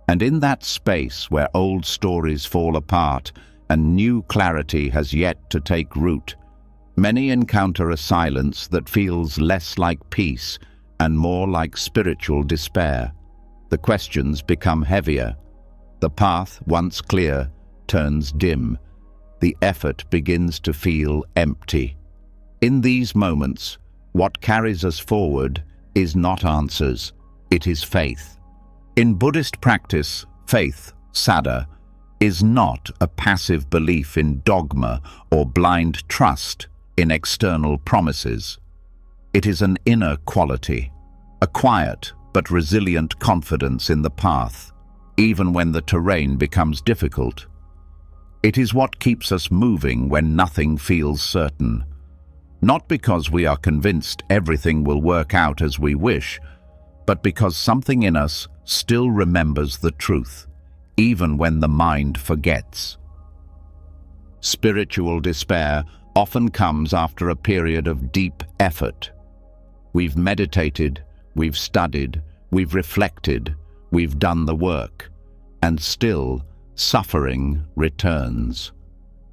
And in that space where old stories fall apart and new clarity has yet to take root, many encounter a silence that feels less like peace and more like spiritual despair. The questions become heavier. The path, once clear, turns dim. The effort begins to feel empty. In these moments, what carries us forward is not answers, it is faith. In Buddhist practice, faith, saddha, is not a passive belief in dogma or blind trust in external promises. It is an inner quality, a quiet but resilient confidence in the path, even when the terrain becomes difficult. It is what keeps us moving when nothing feels certain. Not because we are convinced everything will work out as we wish, but because something in us still remembers the truth, even when the mind forgets. Spiritual despair often comes after a period of deep effort. We've meditated, we've studied, we've reflected, we've done the work, and still suffering returns.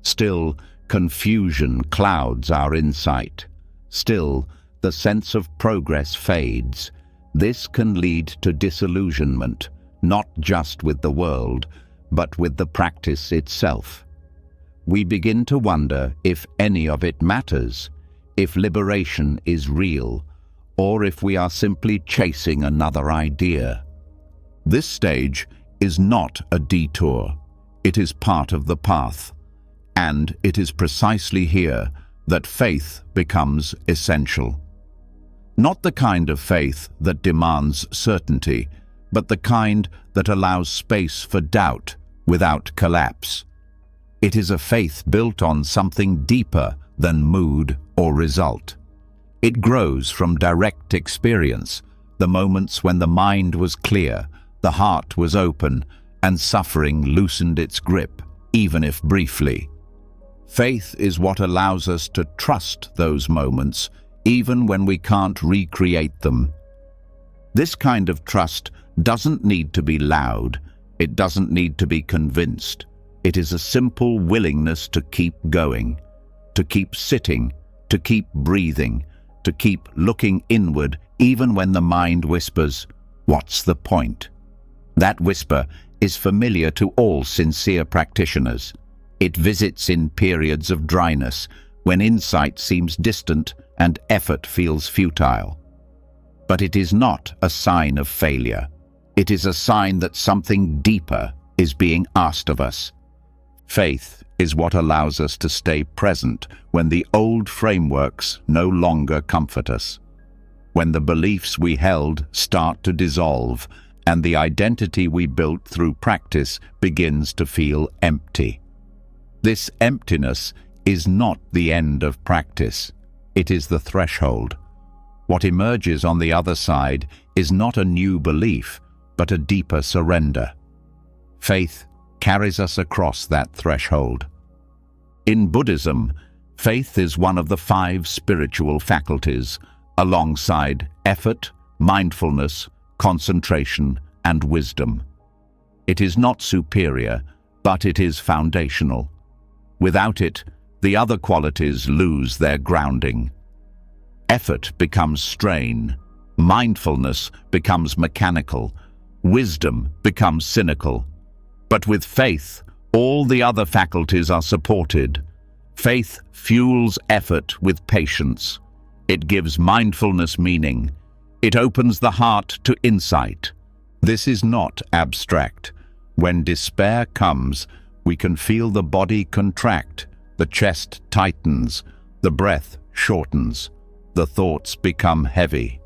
Still, confusion clouds our insight. Still, the sense of progress fades. This can lead to disillusionment, not just with the world, but with the practice itself. We begin to wonder if any of it matters, if liberation is real, or if we are simply chasing another idea. This stage is not a detour. It is part of the path. And it is precisely here that faith becomes essential. Not the kind of faith that demands certainty, but the kind that allows space for doubt without collapse. It is a faith built on something deeper than mood or result. It grows from direct experience, the moments when the mind was clear, the heart was open, and suffering loosened its grip, even if briefly. Faith is what allows us to trust those moments, even when we can't recreate them. This kind of trust doesn't need to be loud. It doesn't need to be convinced. It is a simple willingness to keep going, to keep sitting, to keep breathing, to keep looking inward, even when the mind whispers, "What's the point?" That whisper is familiar to all sincere practitioners. It visits in periods of dryness, when insight seems distant and effort feels futile. But it is not a sign of failure. It is a sign that something deeper is being asked of us. Faith is what allows us to stay present when the old frameworks no longer comfort us. When the beliefs we held start to dissolve and the identity we built through practice begins to feel empty. This emptiness is not the end of practice. It is the threshold. What emerges on the other side is not a new belief, but a deeper surrender. Faith carries us across that threshold. In Buddhism, faith is one of the 5 spiritual faculties, alongside effort, mindfulness, concentration, and wisdom. It is not superior, but it is foundational. Without it, the other qualities lose their grounding. Effort becomes strain, mindfulness becomes mechanical, wisdom becomes cynical. But with faith, all the other faculties are supported. Faith fuels effort with patience. It gives mindfulness meaning. It opens the heart to insight. This is not abstract. When despair comes, we can feel the body contract, the chest tightens, the breath shortens. the thoughts become heavy.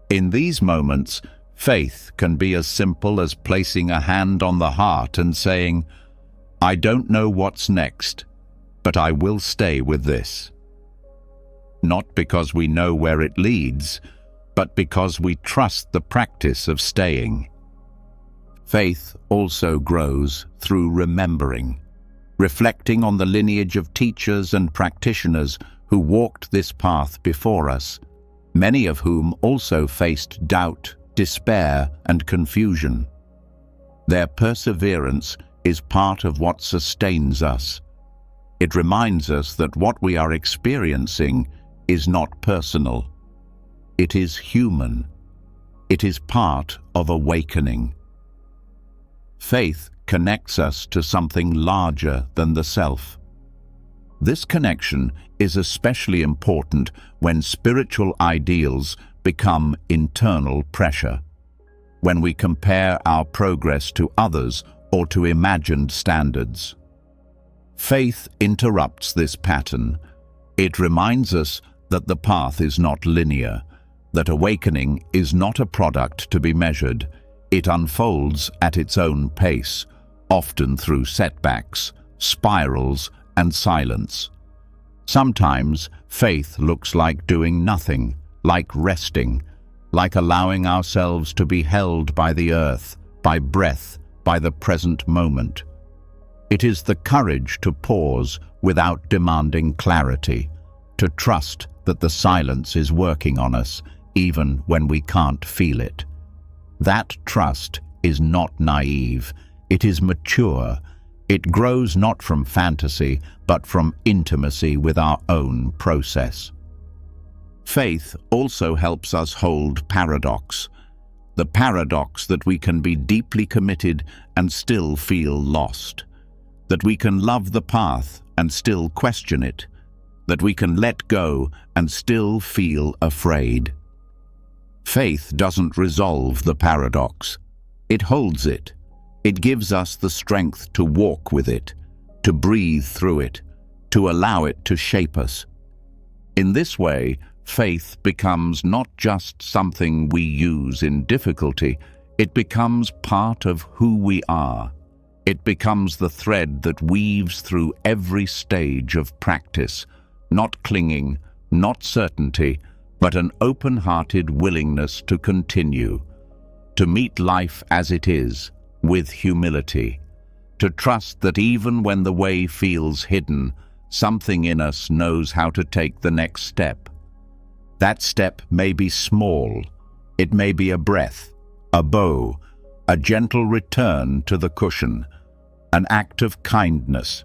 In these moments, faith can be as simple as placing a hand on the heart and saying, "I don't know what's next, but I will stay with this." Not because we know where it leads, but because we trust the practice of staying. Faith also grows through remembering, reflecting on the lineage of teachers and practitioners who walked this path before us, many of whom also faced doubt, despair, and confusion. Their perseverance is part of what sustains us. It reminds us that what we are experiencing is not personal. It is human. It is part of awakening. Faith connects us to something larger than the self. This connection is especially important when spiritual ideals become internal pressure, when we compare our progress to others or to imagined standards. Faith interrupts this pattern. It reminds us that the path is not linear, that awakening is not a product to be measured. It unfolds at its own pace, often through setbacks, spirals, and silence. Sometimes faith looks like doing nothing, like resting, like allowing ourselves to be held by the earth, by breath, by the present moment. It is the courage to pause without demanding clarity, to trust that the silence is working on us, even when we can't feel it. That trust is not naive, it is mature. It grows not from fantasy, but from intimacy with our own process. Faith also helps us hold paradox, the paradox that we can be deeply committed and still feel lost, that we can love the path and still question it, that we can let go and still feel afraid. Faith doesn't resolve the paradox. It holds it. It gives us the strength to walk with it, to breathe through it, to allow it to shape us. In this way, faith becomes not just something we use in difficulty, it becomes part of who we are. It becomes the thread that weaves through every stage of practice, not clinging, not certainty, but an open-hearted willingness to continue, to meet life as it is, with humility, to trust that even when the way feels hidden, something in us knows how to take the next step. That step may be small, it may be a breath, a bow, a gentle return to the cushion, an act of kindness,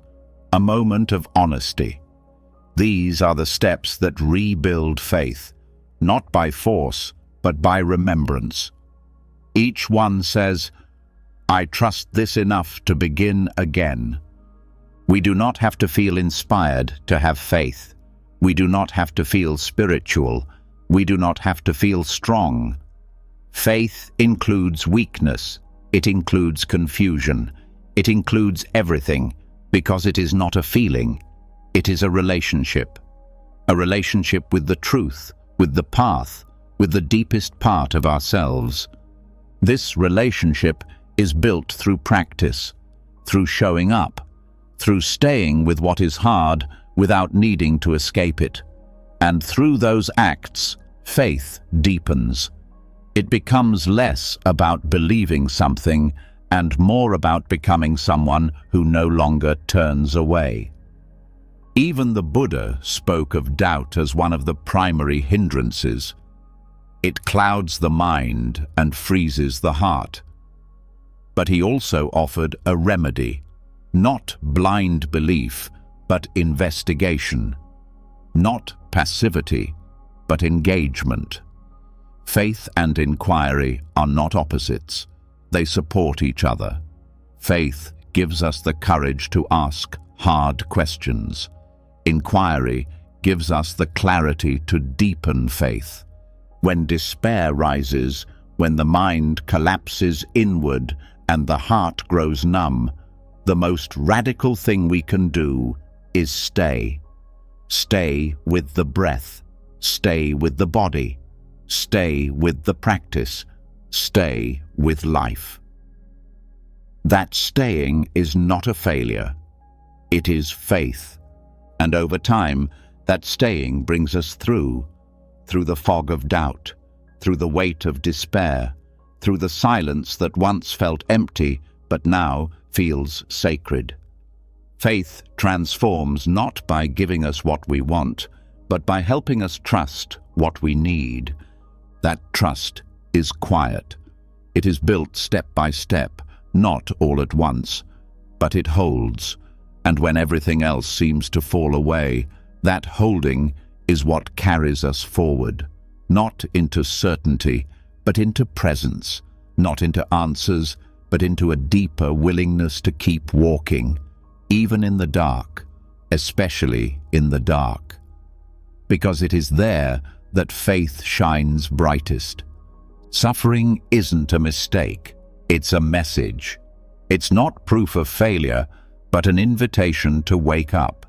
a moment of honesty. These are the steps that rebuild faith, not by force, but by remembrance. Each one says, "I trust this enough to begin again." We do not have to feel inspired to have faith. We do not have to feel spiritual. We do not have to feel strong. Faith includes weakness. It includes confusion. It includes everything, because it is not a feeling. It is a relationship with the truth, with the path, with the deepest part of ourselves. This relationship is built through practice, through showing up, through staying with what is hard without needing to escape it. And through those acts, faith deepens. It becomes less about believing something and more about becoming someone who no longer turns away. Even the Buddha spoke of doubt as one of the primary hindrances. It clouds the mind and freezes the heart. But he also offered a remedy, not blind belief, but investigation, not passivity, but engagement. Faith and inquiry are not opposites. They support each other. Faith gives us the courage to ask hard questions. Inquiry gives us the clarity to deepen faith. When despair rises, when the mind collapses inward and the heart grows numb, the most radical thing we can do is stay. Stay with the breath. Stay with the body. Stay with the practice. Stay with life. That staying is not a failure. It is faith. And over time, that staying brings us through the fog of doubt, through the weight of despair, through the silence that once felt empty but now feels sacred. Faith transforms not by giving us what we want, but by helping us trust what we need. That trust is quiet. It is built step by step, not all at once, but it holds. And when everything else seems to fall away, that holding is what carries us forward, not into certainty, but into presence, not into answers, but into a deeper willingness to keep walking, even in the dark, especially in the dark. Because it is there that faith shines brightest. Suffering isn't a mistake, it's a message. It's not proof of failure, but an invitation to wake up.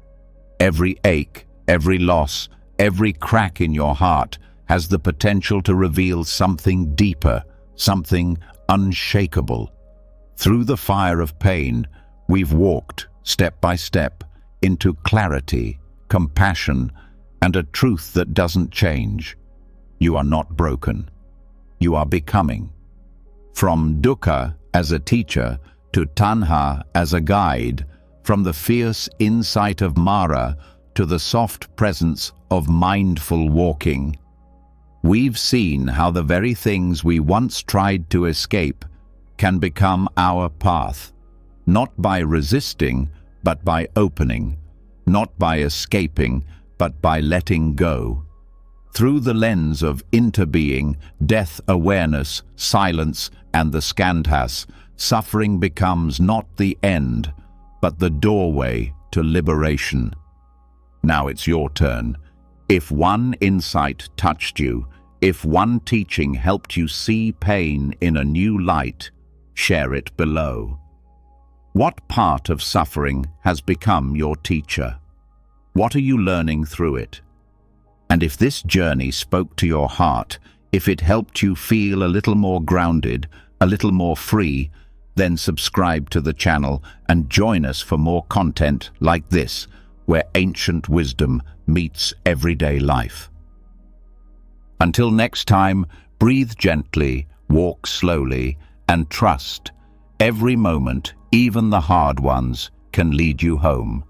Every ache, every loss, every crack in your heart has the potential to reveal something deeper, something unshakable. Through the fire of pain, we've walked, step by step, into clarity, compassion, and a truth that doesn't change. You are not broken. You are becoming. From Dukkha as a teacher to Tanha as a guide, from the fierce insight of Mara to the soft presence of mindful walking, we've seen how the very things we once tried to escape can become our path, not by resisting, but by opening, not by escaping, but by letting go. Through the lens of interbeing, death awareness, silence, and the skandhas, suffering becomes not the end, but the doorway to liberation. Now it's your turn. If one insight touched you, if one teaching helped you see pain in a new light, share it below. What part of suffering has become your teacher? What are you learning through it? And if this journey spoke to your heart, if it helped you feel a little more grounded, a little more free, then subscribe to the channel and join us for more content like this, where ancient wisdom meets everyday life. Until next time, breathe gently, walk slowly, and trust. Every moment, even the hard ones, can lead you home.